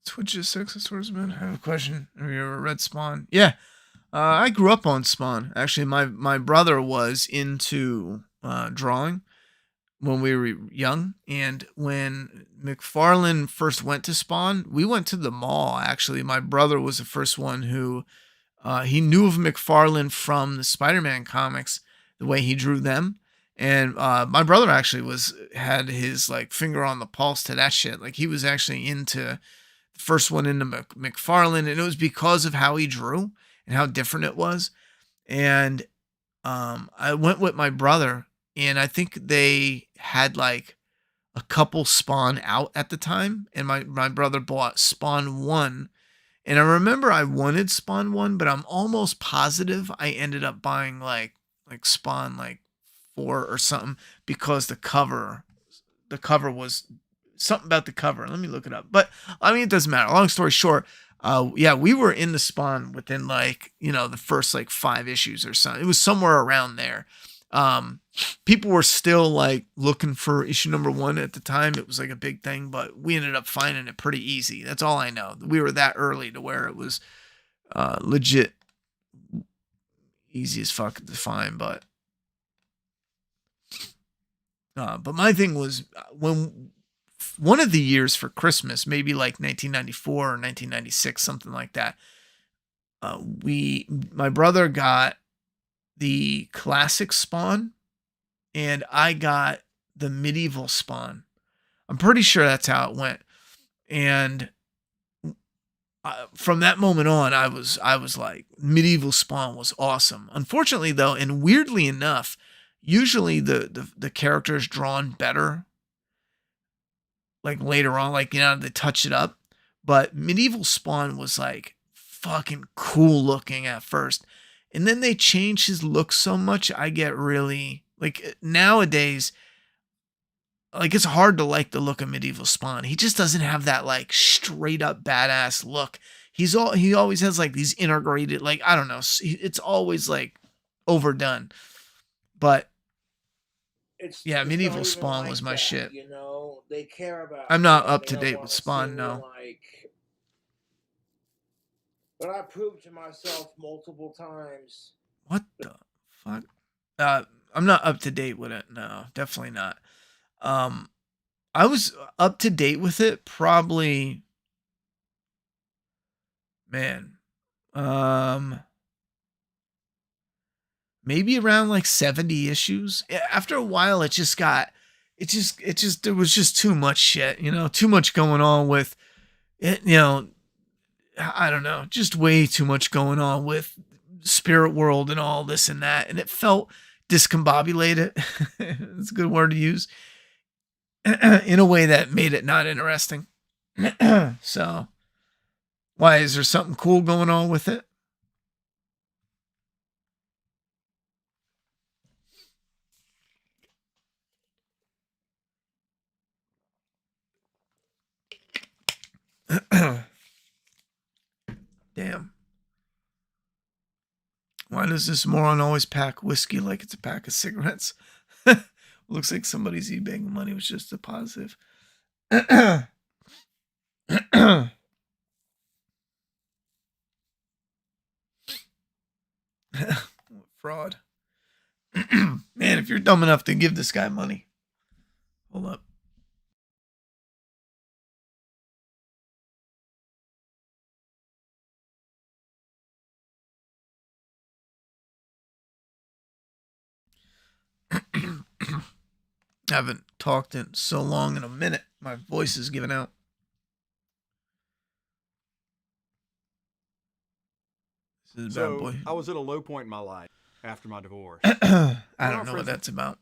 Twitch is sex swordsman. I have a question. Have you ever read Spawn? Yeah. I grew up on Spawn. Actually, my brother was into drawing when we were young. And when McFarlane first went to Spawn, we went to the mall, actually. My brother was the first one who, he knew of McFarlane from the Spider-Man comics, the way he drew them. And my brother actually had his like finger on the pulse to that shit. Like he was actually into the first one into McFarlane, and it was because of how he drew and how different it was. And I went with my brother, and I think they had like a couple Spawn out at the time, and my brother bought Spawn 1. And I remember I wanted Spawn 1, but I'm almost positive I ended up buying like Spawn like 4 or something, because the cover was something about the cover. Let me look it up. But I mean, it doesn't matter. Long story short, yeah, we were in the Spawn within like, you know, the first like 5 issues or something. It was somewhere around there. People were still like looking for issue number 1 at the time. It was like a big thing, but we ended up finding it pretty easy. That's all I know. We were that early to where it was legit easy as fuck to find. But my thing was, when one of the years for Christmas, maybe like 1994 or 1996, something like that, my brother got the classic Spawn and I got the medieval Spawn. I'm pretty sure that's how it went. And from that moment on, I was like, medieval Spawn was awesome. Unfortunately though, and weirdly enough, usually the characters drawn better like later on, like, you know, they touch it up. But medieval Spawn was like fucking cool looking at first. And then they changed his look so much, I get really, like, nowadays, like, it's hard to like the look of medieval Spawn. He just doesn't have that like straight up badass look. He always has like these integrated, like, I don't know, it's always like overdone. But yeah, medieval Spawn was my shit. You know, they care about. I'm not up to date with Spawn, no. But I proved to myself multiple times. What the fuck? I'm not up to date with it. No, definitely not. I was up to date with it probably, man, maybe around like 70 issues. After a while, there was just too much shit, you know, too much going on with it, you know, I don't know, just way too much going on with Spirit World and all this and that. And it felt discombobulate it. It's a good word to use. In a way that made it not interesting. So, why? Is there something cool going on with it? Damn. Why does this moron always pack whiskey like it's a pack of cigarettes? Looks like somebody's eBaying money was just a positive. Fraud. Man, if you're dumb enough to give this guy money. Hold up. I haven't talked in so long in a minute. My voice is giving out. This is a bad boy. I was at a low point in my life after my divorce. I don't know what that's about.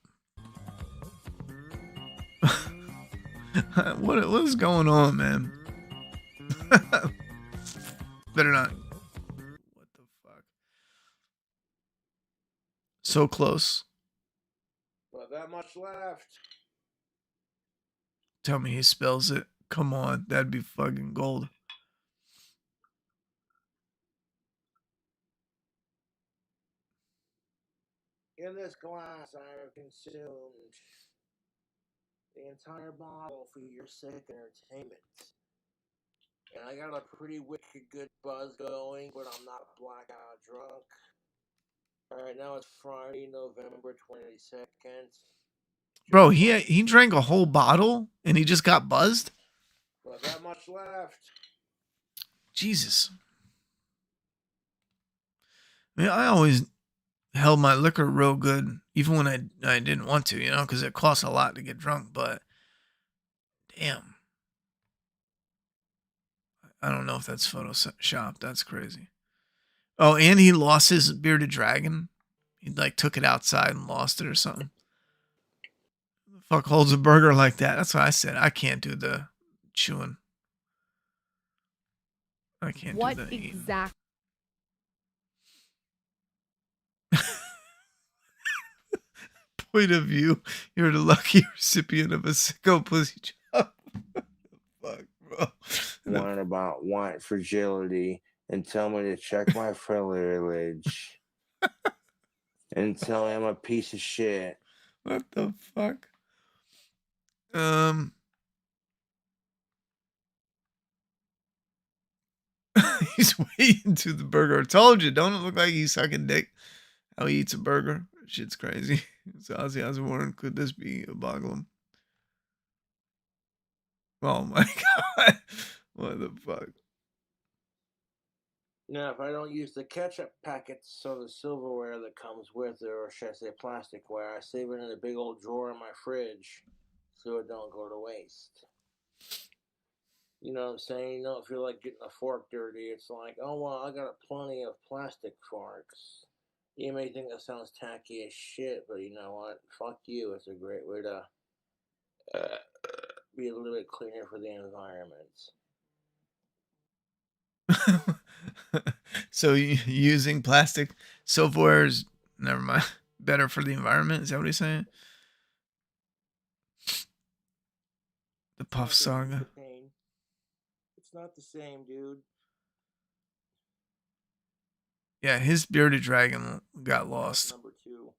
What is going on, man? Better not. What the fuck? So close. Not that much left. Tell me he spells it. Come on, that'd be fucking gold. In this glass, I have consumed the entire bottle for your sick entertainment. And I got a pretty wicked good buzz going, but I'm not blackout drunk. Alright, now it's Friday, November 22nd. Bro, he drank a whole bottle and he just got buzzed? Not that much left. Jesus. I mean, I always held my liquor real good, even when I didn't want to, because it costs a lot to get drunk, but damn. I don't know if that's Photoshop. That's crazy. Oh, and he lost his bearded dragon. He took it outside and lost it or something. Who the fuck holds a burger like that? That's what I said. I can't do the chewing. I can't do the eating. Exactly? Point of view, you're the lucky recipient of a sicko pussy job. Fuck, bro. Whine about white fragility and tell me to check my privilege. And tell me I'm a piece of shit. What the fuck? He's waiting to the burger. I told you, don't it look like he's sucking dick? How he eats a burger. Shit's crazy. It's Ozzy Osbourne. Could this be a Boglum? Oh my god. What the fuck? Now, if I don't use the ketchup packets or the silverware that comes with it, or should I say plasticware, I save it in a big old drawer in my fridge so it don't go to waste. You know what I'm saying? You don't feel like getting a fork dirty. It's like, oh, well, I got plenty of plastic forks. You may think that sounds tacky as shit, but you know what? Fuck you. It's a great way to be a little bit cleaner for the environment. So using plastic silverware is, never mind, better for the environment? Is that what he's saying? The Puff Saga. It's not the same, dude. Yeah, his bearded dragon got lost. Number 2.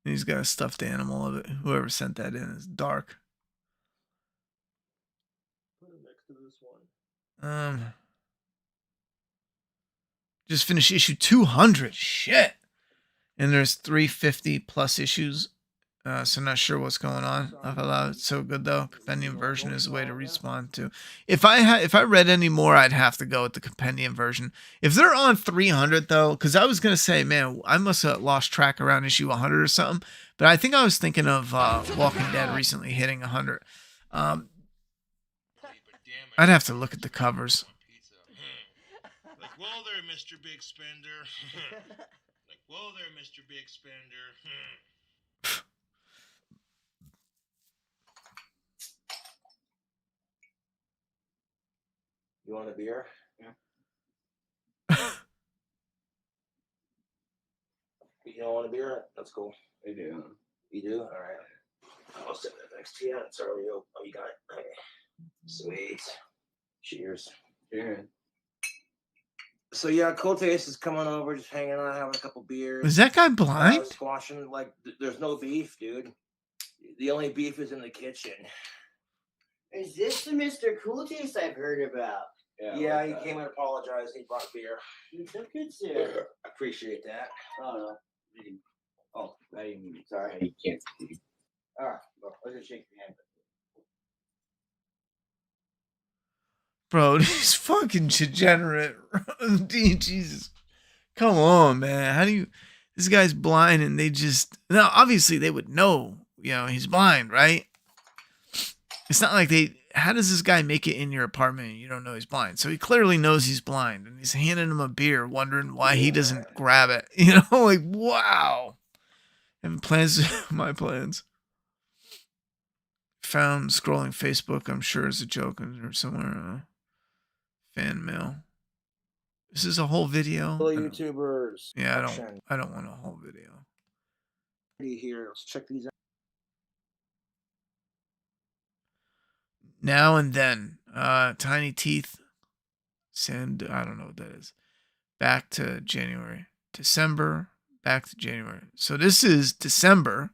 He's got a stuffed animal of it. Whoever sent that in is dark. Put it next to this one. Just finished issue 200. Shit. And there's 350 plus issues. So not sure what's going on. I thought it's so good though. Compendium version is a way to respond to. If I read any more, I'd have to go with the compendium version. If they're on 300 though, because I was gonna say, man, I must have lost track around issue 100 or something. But I think I was thinking of Walking Dead recently hitting 100. I'd have to look at the covers. Like, well, there, Mr. Big Spender. Like, Whoa there, Mr. Big Spender. You want a beer? You don't want a beer? That's cool. I do. You do? All right. I'll sit that next to you. It's already open. Oh, you got it. Okay. Sweet. Cheers. Cheers. So yeah, Coltace is coming over, just hanging out, having a couple beers. Is that guy blind? Squashing, like, there's no beef, dude. The only beef is in the kitchen. Is this the Mr. Cool Taste I've heard about? Yeah, he came and apologized. He brought beer. You took it, sir. I appreciate that. Oh, no. Oh, I didn't mean. Sorry, you can't see. All right, well, let's just shake your hand. Bro, he's fucking degenerate. Jesus. Come on, man. How do you... This guy's blind and they just... Now, obviously, they would know, you know, he's blind, right? It's not like they... How does this guy make it in your apartment and you don't know he's blind? So he clearly knows he's blind and he's handing him a beer, wondering why he doesn't grab it. You know, like, wow. And plans... My plans. Found scrolling Facebook, I'm sure is a joke or somewhere. Fan mail. This is a whole video. YouTubers. Yeah, I don't want a whole video. Here, let's check these out. Now and then. Tiny Teeth. Send, I don't know what that is. Back to January. December. Back to January. So this is December.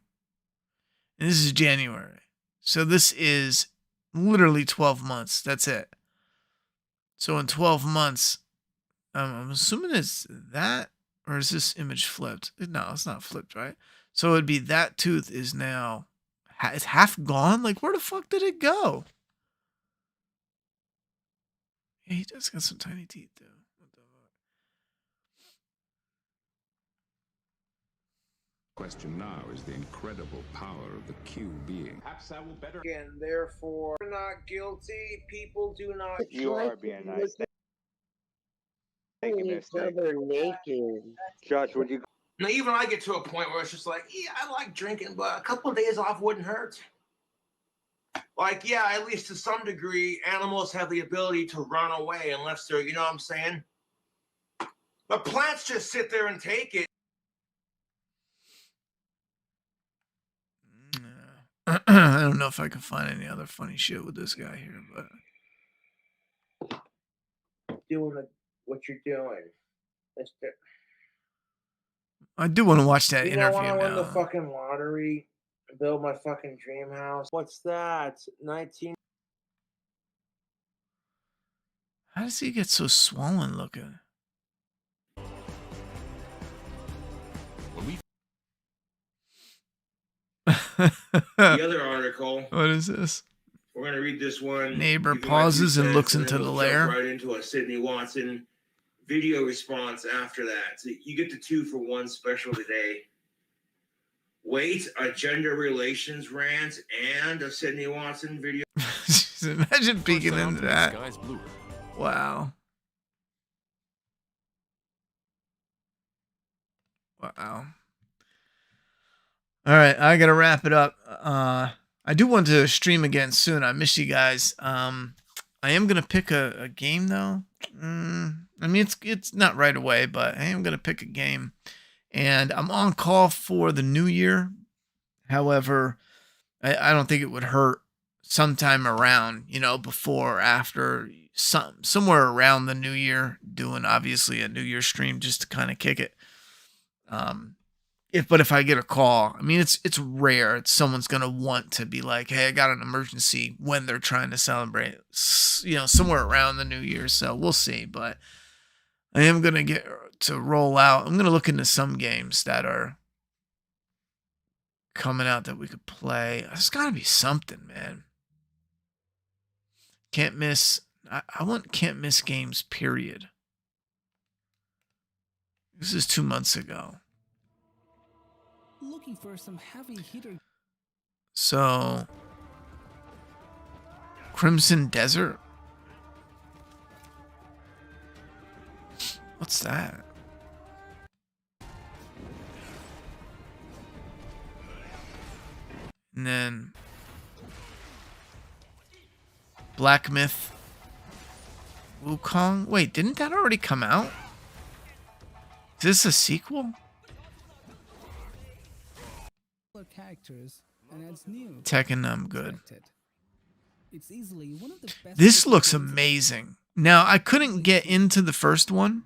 And this is January. So this is literally 12 months. That's it. So in 12 months, I'm assuming it's that, or is this image flipped? No, it's not flipped, right? So it'd be that tooth is now, it's half gone? Like, where the fuck did it go? Yeah, he does got some tiny teeth, though. What the fuck? Question now is the incredible power of the Q being. Perhaps I will better. And therefore, not guilty. People do not. You are being nice. Thank you, Mister. Naked. Josh, would you? Now, even I get to a point where it's just like, yeah, I like drinking, but a couple of days off wouldn't hurt. Like, yeah, at least to some degree, animals have the ability to run away unless they're, you know what I'm saying? But plants just sit there and take it. I don't know if I can find any other funny shit with this guy here, but Doing what you're doing. I do want to watch that You know, interview when I win the now. fucking lottery, build my fucking dream house. What's that? 19. How does he get so swollen looking? The other article. What is this? We're going to read this one. Neighbor Give you my pauses 2 and cents, looks then into the we'll lair. jump right into a Sydney Watson video response after that. So you get the 2 for 1 special today. Wait, a gender relations rant and a Sydney Watson video. Imagine peeking into that. Wow. Wow. All right, I gotta wrap it up. I do want to stream again soon. I miss you guys. I am gonna pick a game though. I mean, it's not right away, but I am gonna pick a game, and I'm on call for the new year. However, I don't think it would hurt sometime around, you know, before or after, somewhere around the new year, doing obviously a New Year stream just to kind of kick it. If I get a call, I mean, it's rare. Someone's gonna want to be like, hey, I got an emergency when they're trying to celebrate, you know, somewhere around the new year. So we'll see. But I am gonna get to roll out. I'm gonna look into some games that are coming out that we could play. There's gotta be something, man. Can't miss. I want can't miss games. Period. This is 2 months ago. Looking for some heavy hitter. So, Crimson Desert? What's that? And then Black Myth Wukong. Wait, didn't that already come out? Is this a sequel? Characters and adds new Tekken, I'm good. expected. It's easily one of the best This looks amazing. Now, I couldn't get into the first one.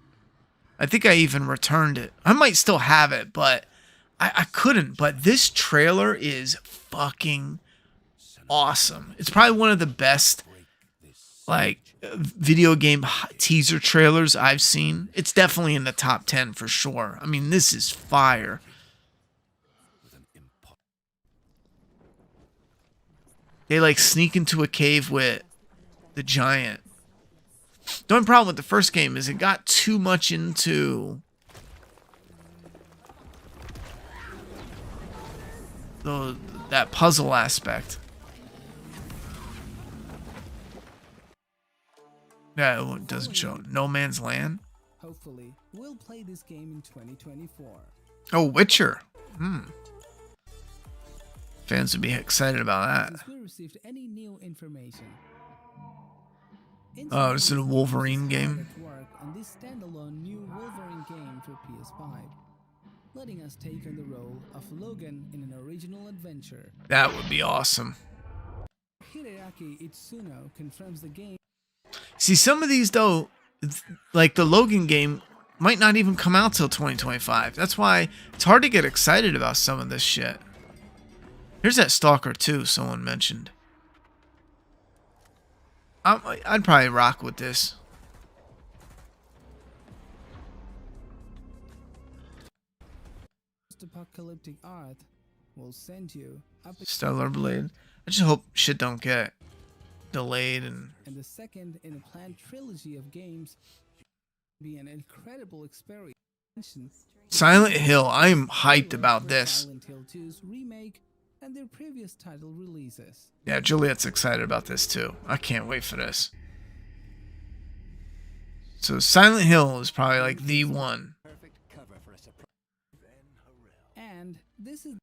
I think I even returned it. I might still have it, but I couldn't. But this trailer is fucking awesome. It's probably one of the best, like, video game teaser trailers I've seen. It's definitely in the top 10 for sure. I mean, this is fire. They like sneak into a cave with the giant. The only problem with the first game is it got too much into that puzzle aspect. Yeah, it doesn't show. No Man's Land. Hopefully, we'll play this game in 2024. Oh, Witcher. Fans would be excited about that. Since we received any new information. Oh, this is a Wolverine game. Work on this standalone new Wolverine game for PS5, letting us take on the role of Logan in an original adventure. That would be awesome. Hideaki Itsuno confirms the game. See, some of these though, like the Logan game, might not even come out till 2025. That's why it's hard to get excited about some of this shit. Here's that Stalker 2 someone mentioned. I'd probably rock with this. Post-apocalyptic art will send you up. Stellar Blade. I just hope shit don't get delayed and the second in a planned trilogy of games be an incredible experience. Silent Hill. I'm hyped about this. Silent Hill 2's remake and their previous title releases. Yeah, Juliet's excited about this too. I can't wait for this. So Silent Hill is probably like the one. And this is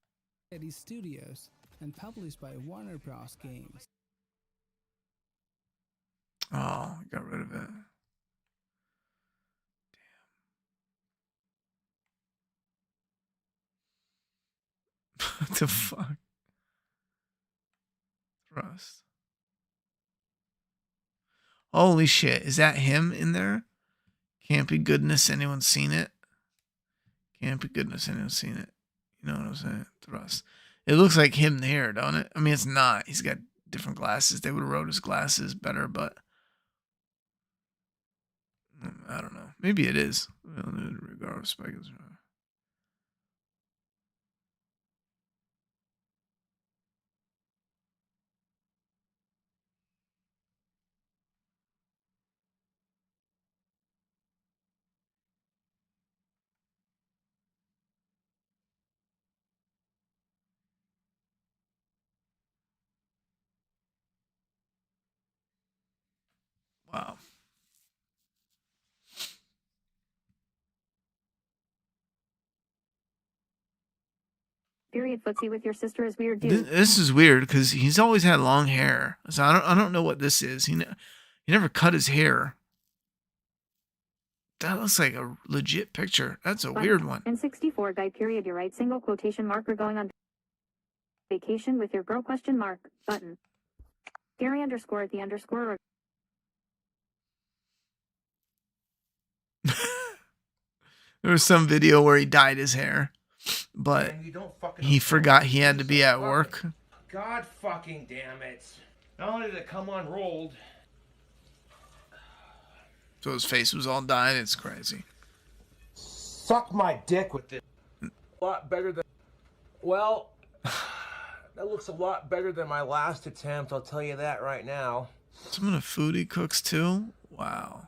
Eddie Studios and published by Warner Bros. Games. Oh, I got rid of it. Damn. What the fuck? Thrust. Holy shit. Is that him in there? Can't be goodness anyone seen it. Can't be goodness anyone seen it. You know what I'm saying? Thrust. It looks like him there, don't it? I mean, it's not. He's got different glasses. They would have wrote his glasses better, but I don't know. Maybe it is. Regardless, spikes. Wow. Period footsie with your sister is weird, dude. This is weird because he's always had long hair. So I don't know what this is. He never cut his hair. That looks like a legit picture. That's a weird one. N64 guy, period, you're right. Single quotation mark, we're going on vacation with your girl, question mark, button. Gary underscore at the underscore. There was some video where he dyed his hair, but he forgot he had to be at work. God fucking damn it. Not only did it come unrolled. So his face was all dyed. It's crazy. Suck my dick with this. A lot better than. Well, that looks a lot better than my last attempt, I'll tell you that right now. Some of the food he cooks too? Wow.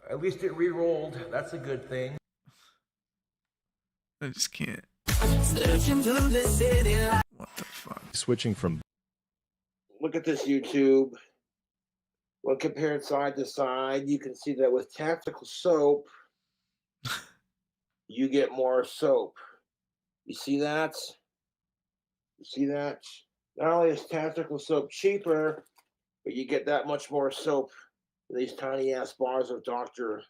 At least it re-rolled. That's a good thing. I just can't. What the fuck? Switching from. Look at this YouTube. When compared side to side, you can see that with tactical soap, you get more soap. You see that? You see that? Not only is tactical soap cheaper, but you get that much more soap in these tiny ass bars of Dr.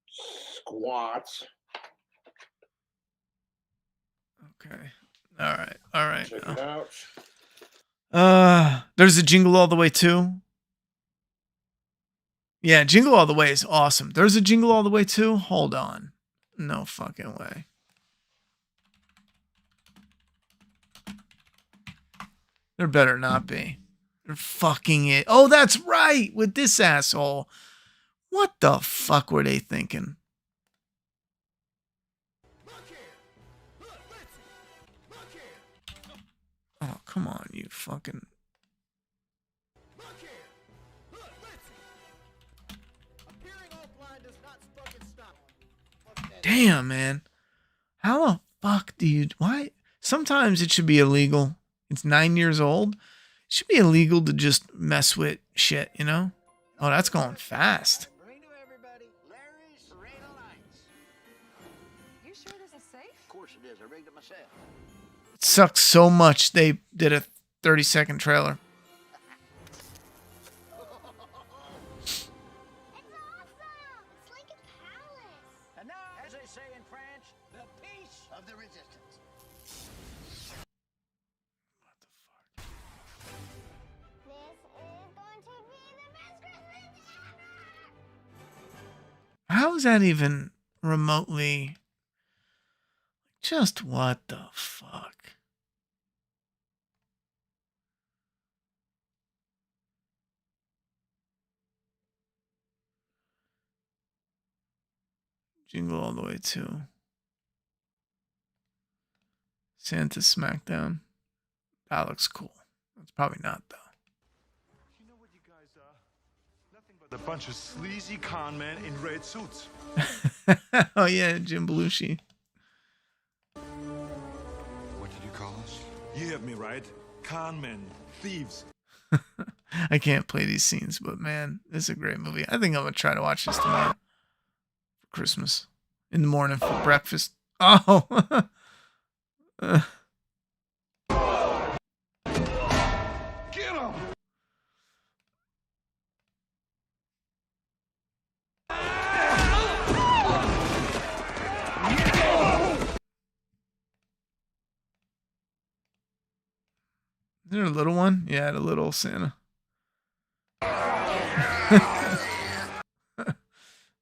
Squat. Okay. All right. Check it out. There's a Jingle All the Way too. Yeah, Jingle All the Way is awesome. There's a Jingle All the Way too. Hold on. No fucking way. There better not be. They're fucking it. Oh, that's right. With this asshole. What the fuck were they thinking? Oh, come on, you fucking... Damn, man. How the fuck do you... Why? Sometimes it should be illegal. It's 9 years old. It should be illegal to just mess with shit, you know? Oh, that's going fast. You sure this is safe? Of course it is. I rigged it myself. It sucks so much they did a 30-second trailer. And now, as they say in France, the peace of the resistance. How is that even remotely... Just what the fuck? Jingle All the Way too. Santa Smackdown. That looks cool. That's probably not though. You know what you guys are? Nothing but a bunch of sleazy con men in red suits. Oh yeah, Jim Belushi. What did you call us? You heard me right. Con men, thieves. I can't play these scenes, but man, this is a great movie. I think I'm gonna try to watch this tomorrow for Christmas. In the morning for breakfast. Oh. Get him! Is there a little one? Yeah, the little Santa.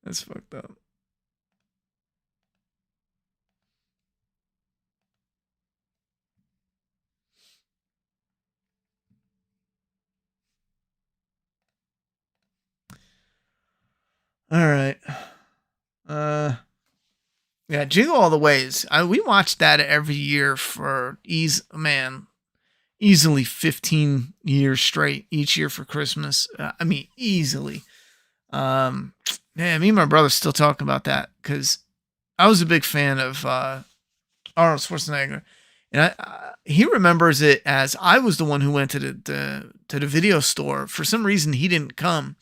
That's fucked up. All right. Yeah, Jingle All the Ways. We watched that every year for easily 15 years straight, each year for Christmas. Easily. Man, me and my brother still talk about that because I was a big fan of Arnold Schwarzenegger, and he remembers it as I was the one who went to the video store. For some reason, he didn't come,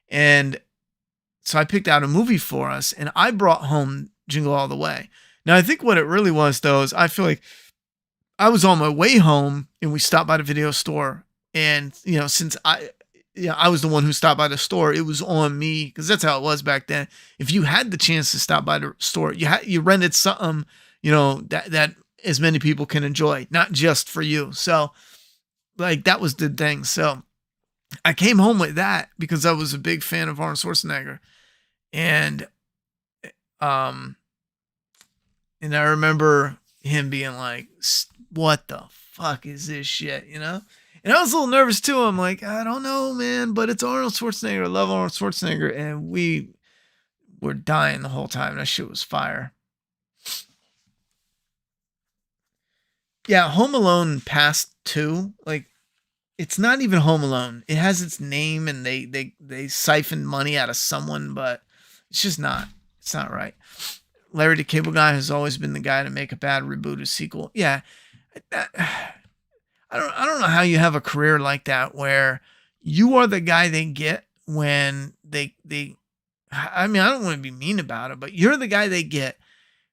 and so I picked out a movie for us, and I brought home Jingle All the Way. Now, I think what it really was, though, is I feel like I was on my way home, and we stopped by the video store, and since I was the one who stopped by the store, it was on me because that's how it was back then. If you had the chance to stop by the store, you rented something, that as many people can enjoy, not just for you. So, like, that was the thing. So, I came home with that because I was a big fan of Arnold Schwarzenegger, and I remember him being like, "What the fuck is this shit?" And I was a little nervous too. I'm like, I don't know, man, but it's Arnold Schwarzenegger. I love Arnold Schwarzenegger, and we were dying the whole time. That shit was fire. Yeah, Home Alone Past 2, like, it's not even Home Alone. It has its name, and they siphon money out of someone, but it's just not. It's not right. Larry the Cable Guy has always been the guy to make a bad rebooted sequel. Yeah, I don't know how you have a career like that where you are the guy they get when they. I don't want to be mean about it, but you're the guy they get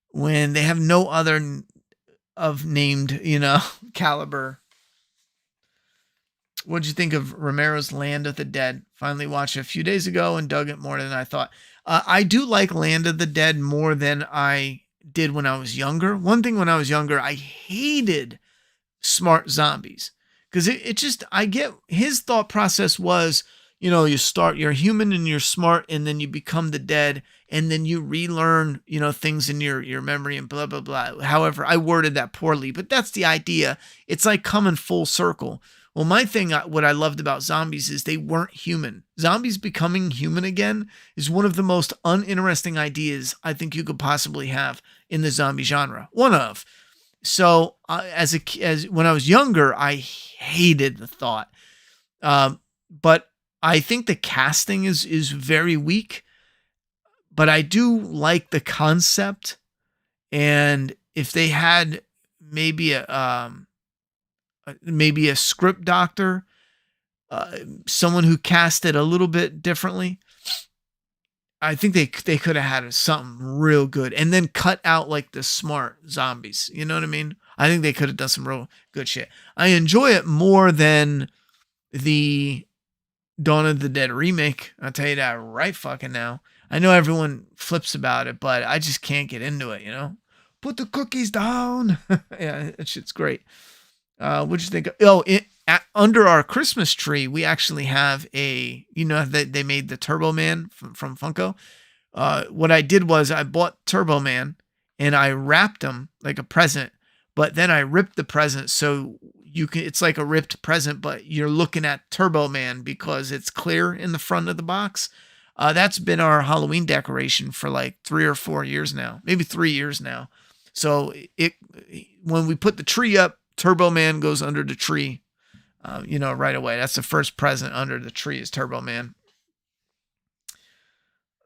when they have no other of named, caliber. What'd you think of Romero's Land of the Dead? Finally watched it a few days ago and dug it more than I thought. I do like Land of the Dead more than I did when I was younger. One thing when I was younger, I hated smart zombies because it just, I get his thought process was, you know, you're human and you're smart, and then you become the dead, and then you relearn, you know, things in your memory and blah, blah, blah. However, I worded that poorly, but that's the idea. It's like coming full circle. Well, my thing, what I loved about zombies is they weren't human. Zombies becoming human again is one of the most uninteresting ideas I think you could possibly have in the zombie genre. One of. So as when I was younger, I hated the thought. But I think the casting is very weak. But I do like the concept. And if they had maybe a script doctor, someone who cast it a little bit differently, I think they could have had something real good, and then cut out like the smart zombies. You know what I mean? I think they could have done some real good shit. I enjoy it more than the Dawn of the Dead remake. I'll tell you that right fucking now. I know everyone flips about it, but I just can't get into it, you know? Put the cookies down. Yeah, that shit's great. What'd you think? Under our Christmas tree, we actually have they made the Turbo Man from Funko. What I did was I bought Turbo Man and I wrapped him like a present, but then I ripped the present so it's like a ripped present, but you're looking at Turbo Man because it's clear in the front of the box. That's been our Halloween decoration for like 3 or 4 years now, maybe 3 years now. So when we put the tree up, Turbo Man goes under the tree, right away. That's the first present under the tree is Turbo Man.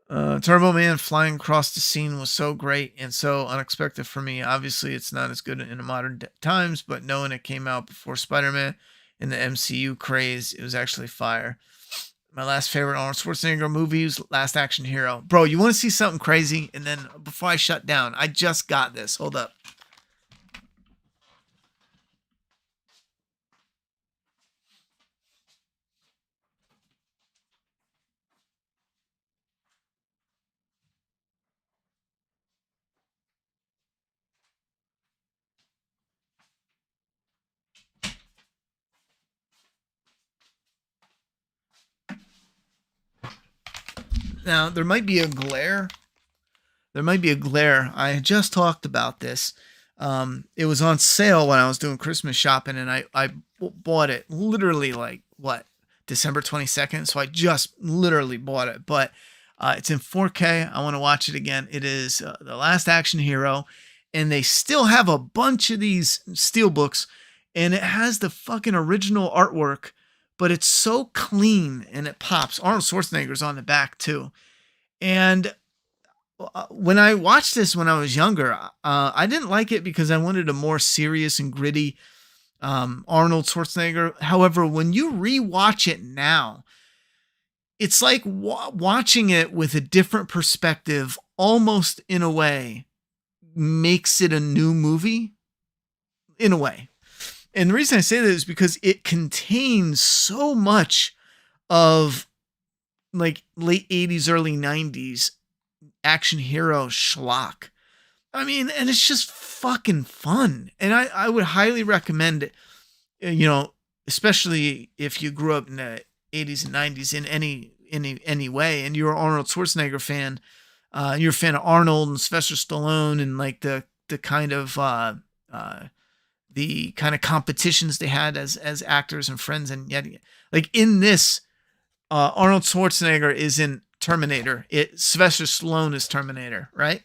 Turbo Man flying across the scene was so great and so unexpected for me. Obviously, it's not as good in the modern times, but knowing it came out before Spider-Man in the MCU craze, it was actually fire. My last favorite Arnold Schwarzenegger movie was Last Action Hero. Bro, you want to see something crazy? And then before I shut down, I just got this. Hold up. Now, there might be a glare. I had just talked about this. It was on sale when I was doing Christmas shopping, and I bought it literally December 22nd. So I just literally bought it, but it's in 4K. I want to watch it again. It is The Last Action Hero, and they still have a bunch of these steelbooks, and it has the fucking original artwork, but it's so clean and it pops. Arnold Schwarzenegger's on the back too. And when I watched this when I was younger, I didn't like it because I wanted a more serious and gritty Arnold Schwarzenegger. However, when you rewatch it now, it's like watching it with a different perspective, almost in a way, makes it a new movie in a way. And the reason I say that is because it contains so much of like late 80s, early 90s action hero schlock. I mean, and it's just fucking fun. And I would highly recommend it, especially if you grew up in the 80s and 90s in any way, and you're an Arnold Schwarzenegger fan, you're a fan of Arnold and Sylvester Stallone and like the kind of competitions they had as actors and friends, and yet like in this, Arnold Schwarzenegger is in Terminator. Sylvester Stallone is Terminator, right?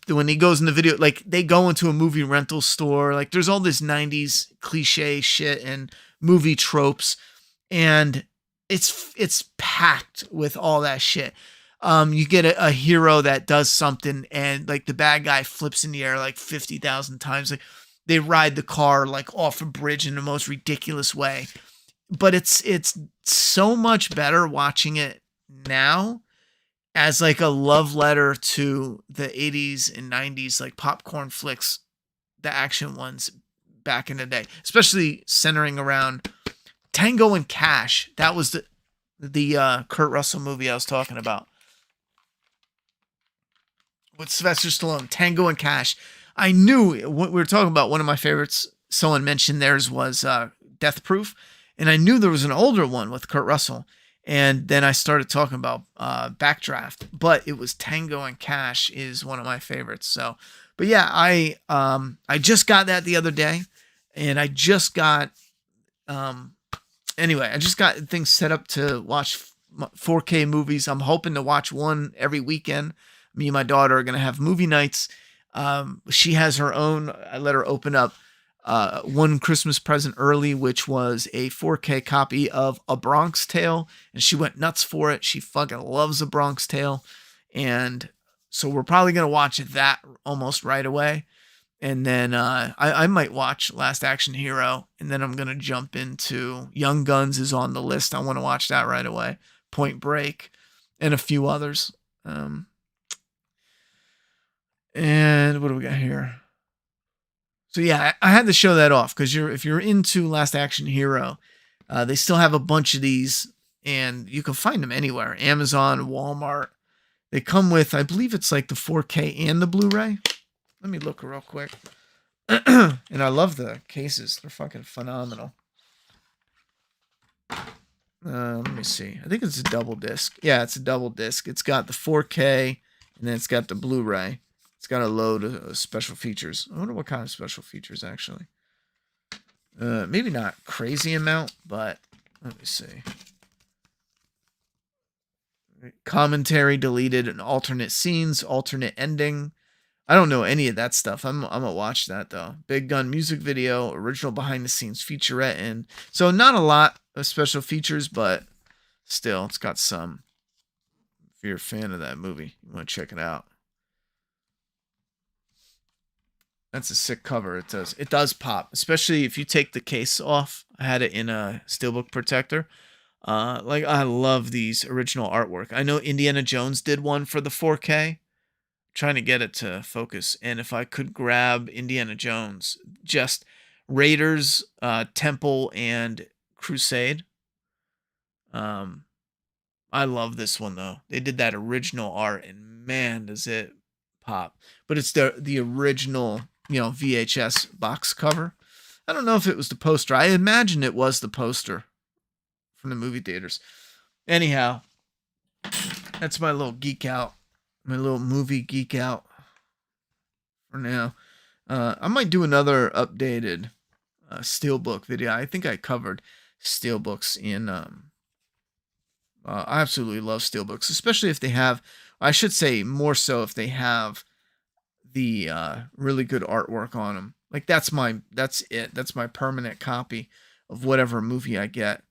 When he goes in the video, like they go into a movie rental store, like there's all this 90s cliche shit and movie tropes, and it's packed with all that shit. You get a hero that does something and like the bad guy flips in the air like 50,000 times. Like they ride the car like off a bridge in the most ridiculous way. But it's so much better watching it now as like a love letter to the 80s and 90s like popcorn flicks, the action ones, back in the day, especially centering around Tango and Cash. That was the Kurt Russell movie I was talking about with Sylvester Stallone. Tango and Cash. I knew what we were talking about. One of my favorites, someone mentioned theirs was Death Proof, and I knew there was an older one with Kurt Russell. And then I started talking about Backdraft, but it was Tango and Cash is one of my favorites. So, but yeah, I just got that the other day, and I just got anyway, I just got things set up to watch 4K movies. I'm hoping to watch one every weekend. Me and my daughter are gonna have movie nights. She has her own. I let her open up one Christmas present early, which was a 4K copy of A Bronx Tale, and she went nuts for it. She fucking loves A Bronx Tale, and so we're probably gonna watch that almost right away. And then I might watch Last Action Hero, and then I'm gonna jump into Young Guns is on the list. I want to watch that right away. Point Break, and a few others. And what do we got here? So yeah, I had to show that off because if you're into Last Action Hero, they still have a bunch of these, and you can find them anywhere. Amazon, Walmart. They come with, I believe it's like the 4K and the Blu-ray. Let me look real quick. And I love the cases. They're fucking phenomenal. Let me see. I think it's a double disc. Yeah, it's a double disc. It's got the 4K, and then it's got the Blu-ray. It's got a load of special features. I wonder what kind of special features, actually. Maybe not crazy amount, but let me see. Commentary deleted and alternate scenes, alternate ending. I don't know any of that stuff. I'm gonna watch that though. Big Gun music video, original behind the scenes featurette, and so not a lot of special features, but still, it's got some. If you're a fan of that movie, you want to check it out. That's a sick cover. It does pop, especially if you take the case off. I had it in a steelbook protector. Like I love these original artwork. I know Indiana Jones did one for the 4K. Trying to get it to focus, and if I could grab Indiana Jones, just Raiders, Temple, and Crusade. I love this one though. They did that original art, and man, does it pop! But it's the original, VHS box cover. I don't know if it was the poster. I imagine it was the poster from the movie theaters. Anyhow, that's my little geek out. My little movie geek out for now. I might do another updated steelbook video. I think I covered steelbooks in. I absolutely love steelbooks, especially if they have. I should say more so if they have the really good artwork on them. Like that's it. That's my permanent copy of whatever movie I get.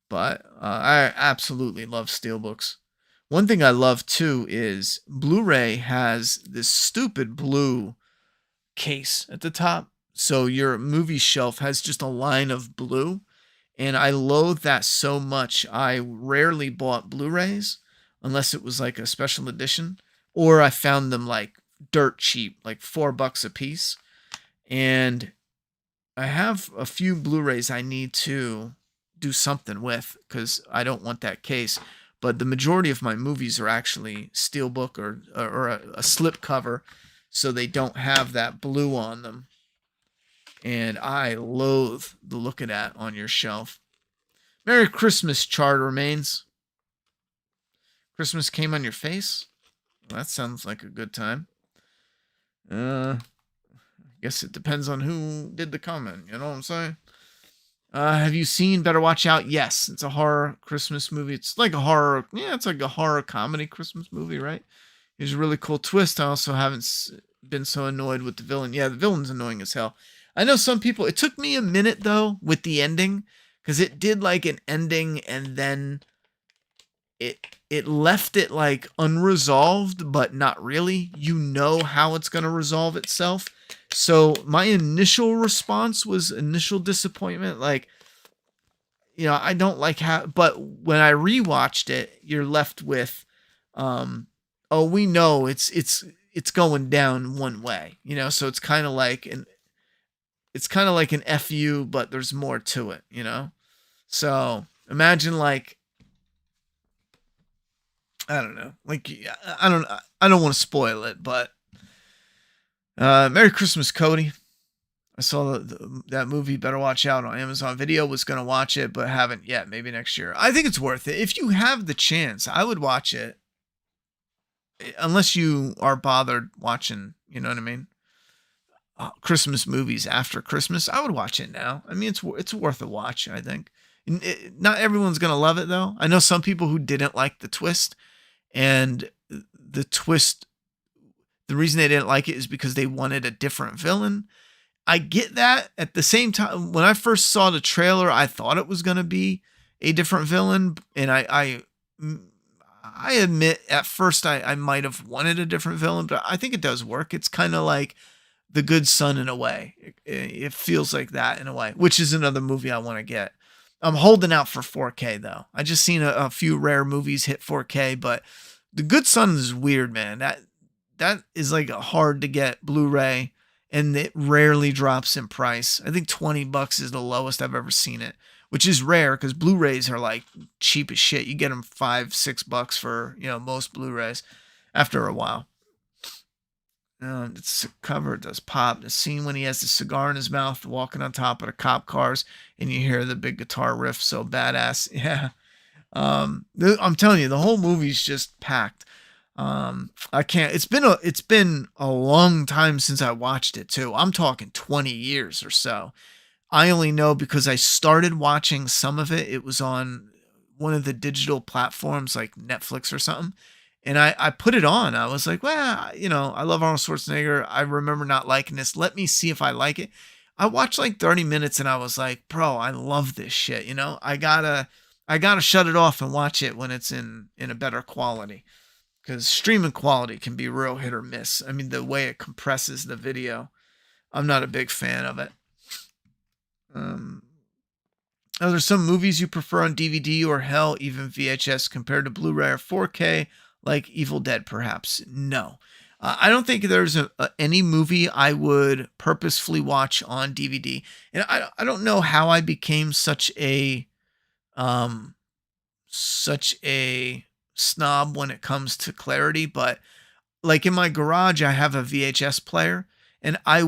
But I absolutely love steelbooks. One thing I love too is Blu-ray has this stupid blue case at the top. So your movie shelf has just a line of blue. And I loathe that so much. I rarely bought Blu-rays unless it was like a special edition. Or I found them like dirt cheap, like $4 a piece. And I have a few Blu-rays I need to do something with because I don't want that case. But the majority of my movies are actually steelbook or a slip cover, so they don't have that blue on them. And I loathe the look of that on your shelf. Merry Christmas, Chard Remains. Christmas came on your face? Well, that sounds like a good time. I guess it depends on who did the comment, you know what I'm saying? Have you seen Better Watch Out? Yes, it's a horror Christmas movie. It's like a horror, it's like a horror comedy Christmas movie, right? There's a really cool twist. I also haven't been so annoyed with the villain. Yeah, the villain's annoying as hell. I know some people, it took me a minute though with the ending, because it did like an ending and then it left it like unresolved, but not really. You know how it's going to resolve itself. So my initial response was initial disappointment. Like, I don't like how, but when I rewatched it, you're left with, we know it's going down one way, so it's kind of like it's kind of like an FU, but there's more to it, you know? So imagine like, I don't know, like, I don't want to spoil it, but Merry Christmas, Cody. I saw that movie, Better Watch Out, on Amazon Video. Was going to watch it, but haven't yet. Maybe next year. I think it's worth it. If you have the chance, I would watch it. Unless you are bothered watching, you know what I mean? Christmas movies after Christmas, I would watch it now. I mean, it's worth a watch, I think. Not everyone's going to love it, though. I know some people who didn't like the twist. And the twist, the reason they didn't like it is because they wanted a different villain. I get that. At the same time, when I first saw the trailer, I thought it was going to be a different villain. And I admit at first I might have wanted a different villain, but I think it does work. It's kind of like The Good Son in a way. It feels like that in a way, which is another movie I want to get. I'm holding out for 4K though. I just seen a few rare movies hit 4K, but The Good Son is weird, man. That is like a hard to get Blu-ray, and it rarely drops in price. I think $20 is the lowest I've ever seen it, which is rare because Blu-rays are like cheap as shit. You get them $5-6 for, you know, most Blu-rays after a while. It's cover, it does pop. The scene when he has the cigar in his mouth, walking on top of the cop cars, and you hear the big guitar riff, so badass. Yeah. I'm telling you, the whole movie's just packed. I can't. It's been a long time since I watched it too. I'm talking 20 years or so. I only know because I started watching some of it. It was on one of the digital platforms like Netflix or something. And I put it on. I was like, well, you know, I love Arnold Schwarzenegger. I remember not liking this. Let me see if I like it. I watched like 30 minutes and I was like, bro, I love this shit. You know, I gotta shut it off and watch it when it's in a better quality, because streaming quality can be real hit or miss. I mean, the way it compresses the video, I'm not a big fan of it. Are there some movies you prefer on DVD or hell, even VHS compared to Blu-ray or 4K, like Evil Dead, perhaps? No. I don't think there's any movie I would purposefully watch on DVD. And I don't know how I became such a snob when it comes to clarity, but like in my garage, I have a VHS player, and I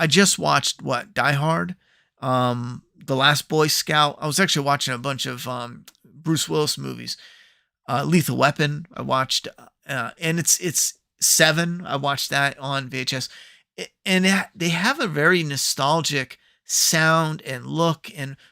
just watched Die Hard, The Last Boy Scout. I was actually watching a bunch of Bruce Willis movies. Lethal Weapon, I watched, and it's 7. I watched that on VHS, and they have a very nostalgic sound and look.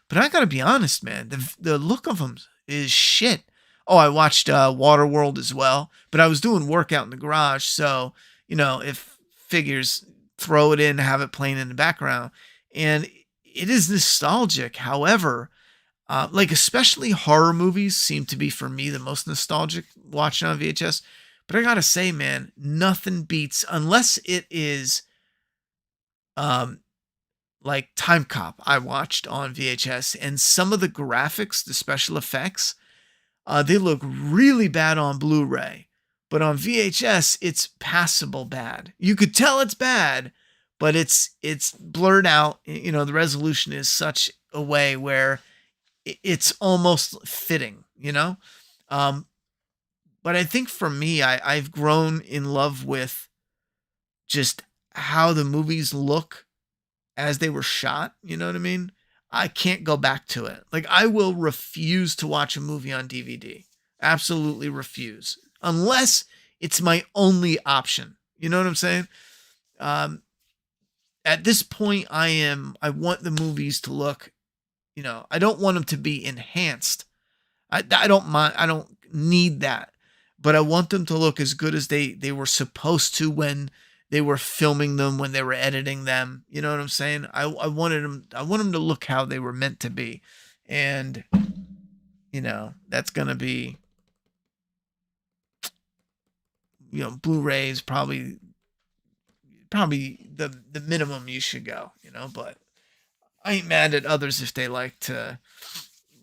But I gotta be honest, man, the look of them is shit. Oh, I watched Waterworld as well, but I was doing work out in the garage, so you know, if figures, throw it in, have it playing in the background, and it is nostalgic. However, like especially horror movies seem to be for me the most nostalgic watching on VHS. But I gotta say, man, nothing beats, unless it is like Time Cop I watched on VHS, and some of the graphics, the special effects, they look really bad on Blu-ray, but on VHS it's passable bad. You could tell it's bad, but it's blurred out. You know, the resolution is such a way where it's almost fitting, you know? But I think for me, I've grown in love with just how the movies look as they were shot. You know what I mean? I can't go back to it. Like, I will refuse to watch a movie on DVD. Absolutely refuse. Unless it's my only option. You know what I'm saying? At this point, I want the movies to look, you know, I don't want them to be enhanced. I don't mind. I don't need that. But I want them to look as good as they were supposed to when they were filming them, when they were editing them. You know what I'm saying? I want them to look how they were meant to be. And, you know, that's going to be, you know, Blu-rays probably the minimum you should go, you know, but I ain't mad at others if they like to,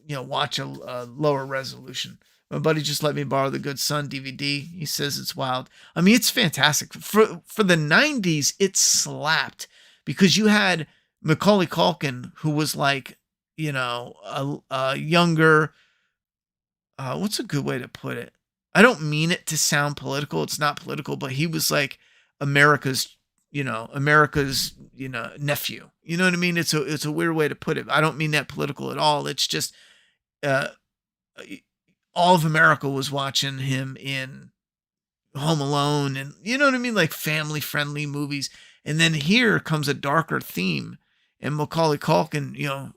you know, watch a lower resolution. My buddy just let me borrow the Good Son DVD. He says it's wild. I mean, it's fantastic. For the 90s, it slapped because you had Macaulay Culkin, who was like, you know, a younger, what's a good way to put it? I don't mean it to sound political. It's not political, but he was like America's, nephew. You know what I mean? It's a weird way to put it. I don't mean that political at all. It's just, all of America was watching him in Home Alone and, you know what I mean? Like family friendly movies. And then here comes a darker theme and Macaulay Culkin,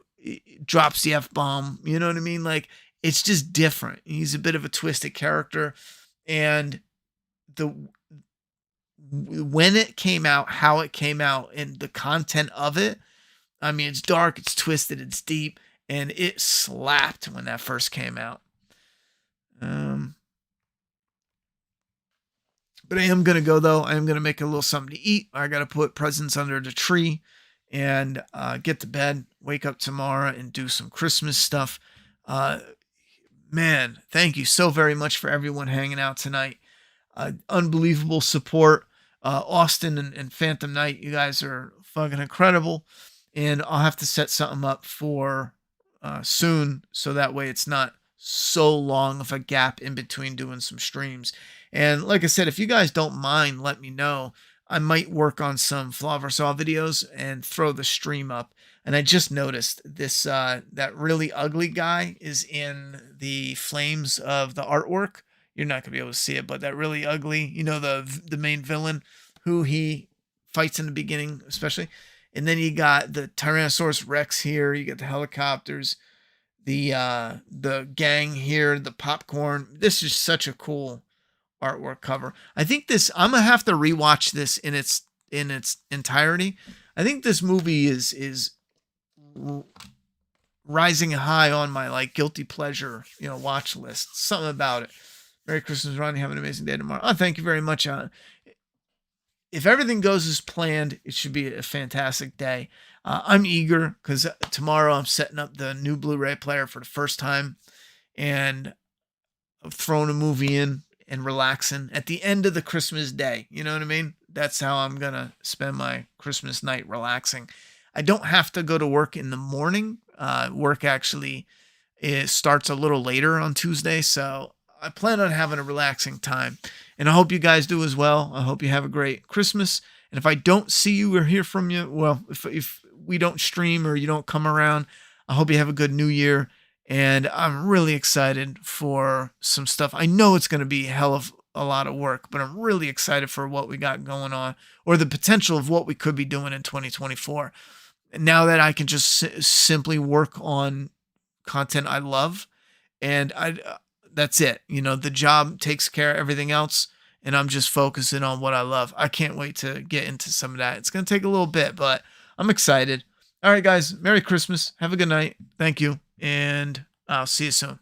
drops the F-bomb. You know what I mean? Like, it's just different. He's a bit of a twisted character. And when it came out, how it came out, and the content of it, I mean, it's dark, it's twisted, it's deep, and it slapped when that first came out. But I am going to go, though. I am going to make a little something to eat. I got to put presents under the tree and get to bed, wake up tomorrow, and do some Christmas stuff. Man, thank you so very much for everyone hanging out tonight. Unbelievable support. Austin and Phantom Knight, you guys are fucking incredible. And I'll have to set something up for soon, so that way it's not so long of a gap in between doing some streams. And like I said, if you guys don't mind, let me know. I might work on some Flaw Saw videos and throw the stream up. And I just noticed this, that really ugly guy is in the flames of the artwork. You're not going to be able to see it, but that really ugly, the main villain who he fights in the beginning, especially. And then you got the Tyrannosaurus Rex here. You got the helicopters, the gang here, the popcorn. This is such a cool artwork cover. I think I'm going to have to rewatch this in its entirety. I think this movie is rising high on my like guilty pleasure, watch list. Something about it. Merry Christmas, Ronnie. Have an amazing day tomorrow. Oh, thank you very much. If everything goes as planned, it should be a fantastic day. I'm eager because tomorrow I'm setting up the new Blu-ray player for the first time, and I'm throwing a movie in and relaxing at the end of the Christmas day. You know what I mean? That's how I'm going to spend my Christmas night, relaxing. I don't have to go to work in the morning. Work actually starts a little later on Tuesday, so I plan on having a relaxing time. And I hope you guys do as well. I hope you have a great Christmas. And if I don't see you or hear from you, well, if we don't stream or you don't come around, I hope you have a good New Year. And I'm really excited for some stuff. I know it's going to be a hell of a lot of work, but I'm really excited for what we got going on, or the potential of what we could be doing in 2024. Now that I can just simply work on content I love, and that's it. The job takes care of everything else, and I'm just focusing on what I love. I can't wait to get into some of that. It's going to take a little bit, but I'm excited. All right, guys. Merry Christmas. Have a good night. Thank you. And I'll see you soon.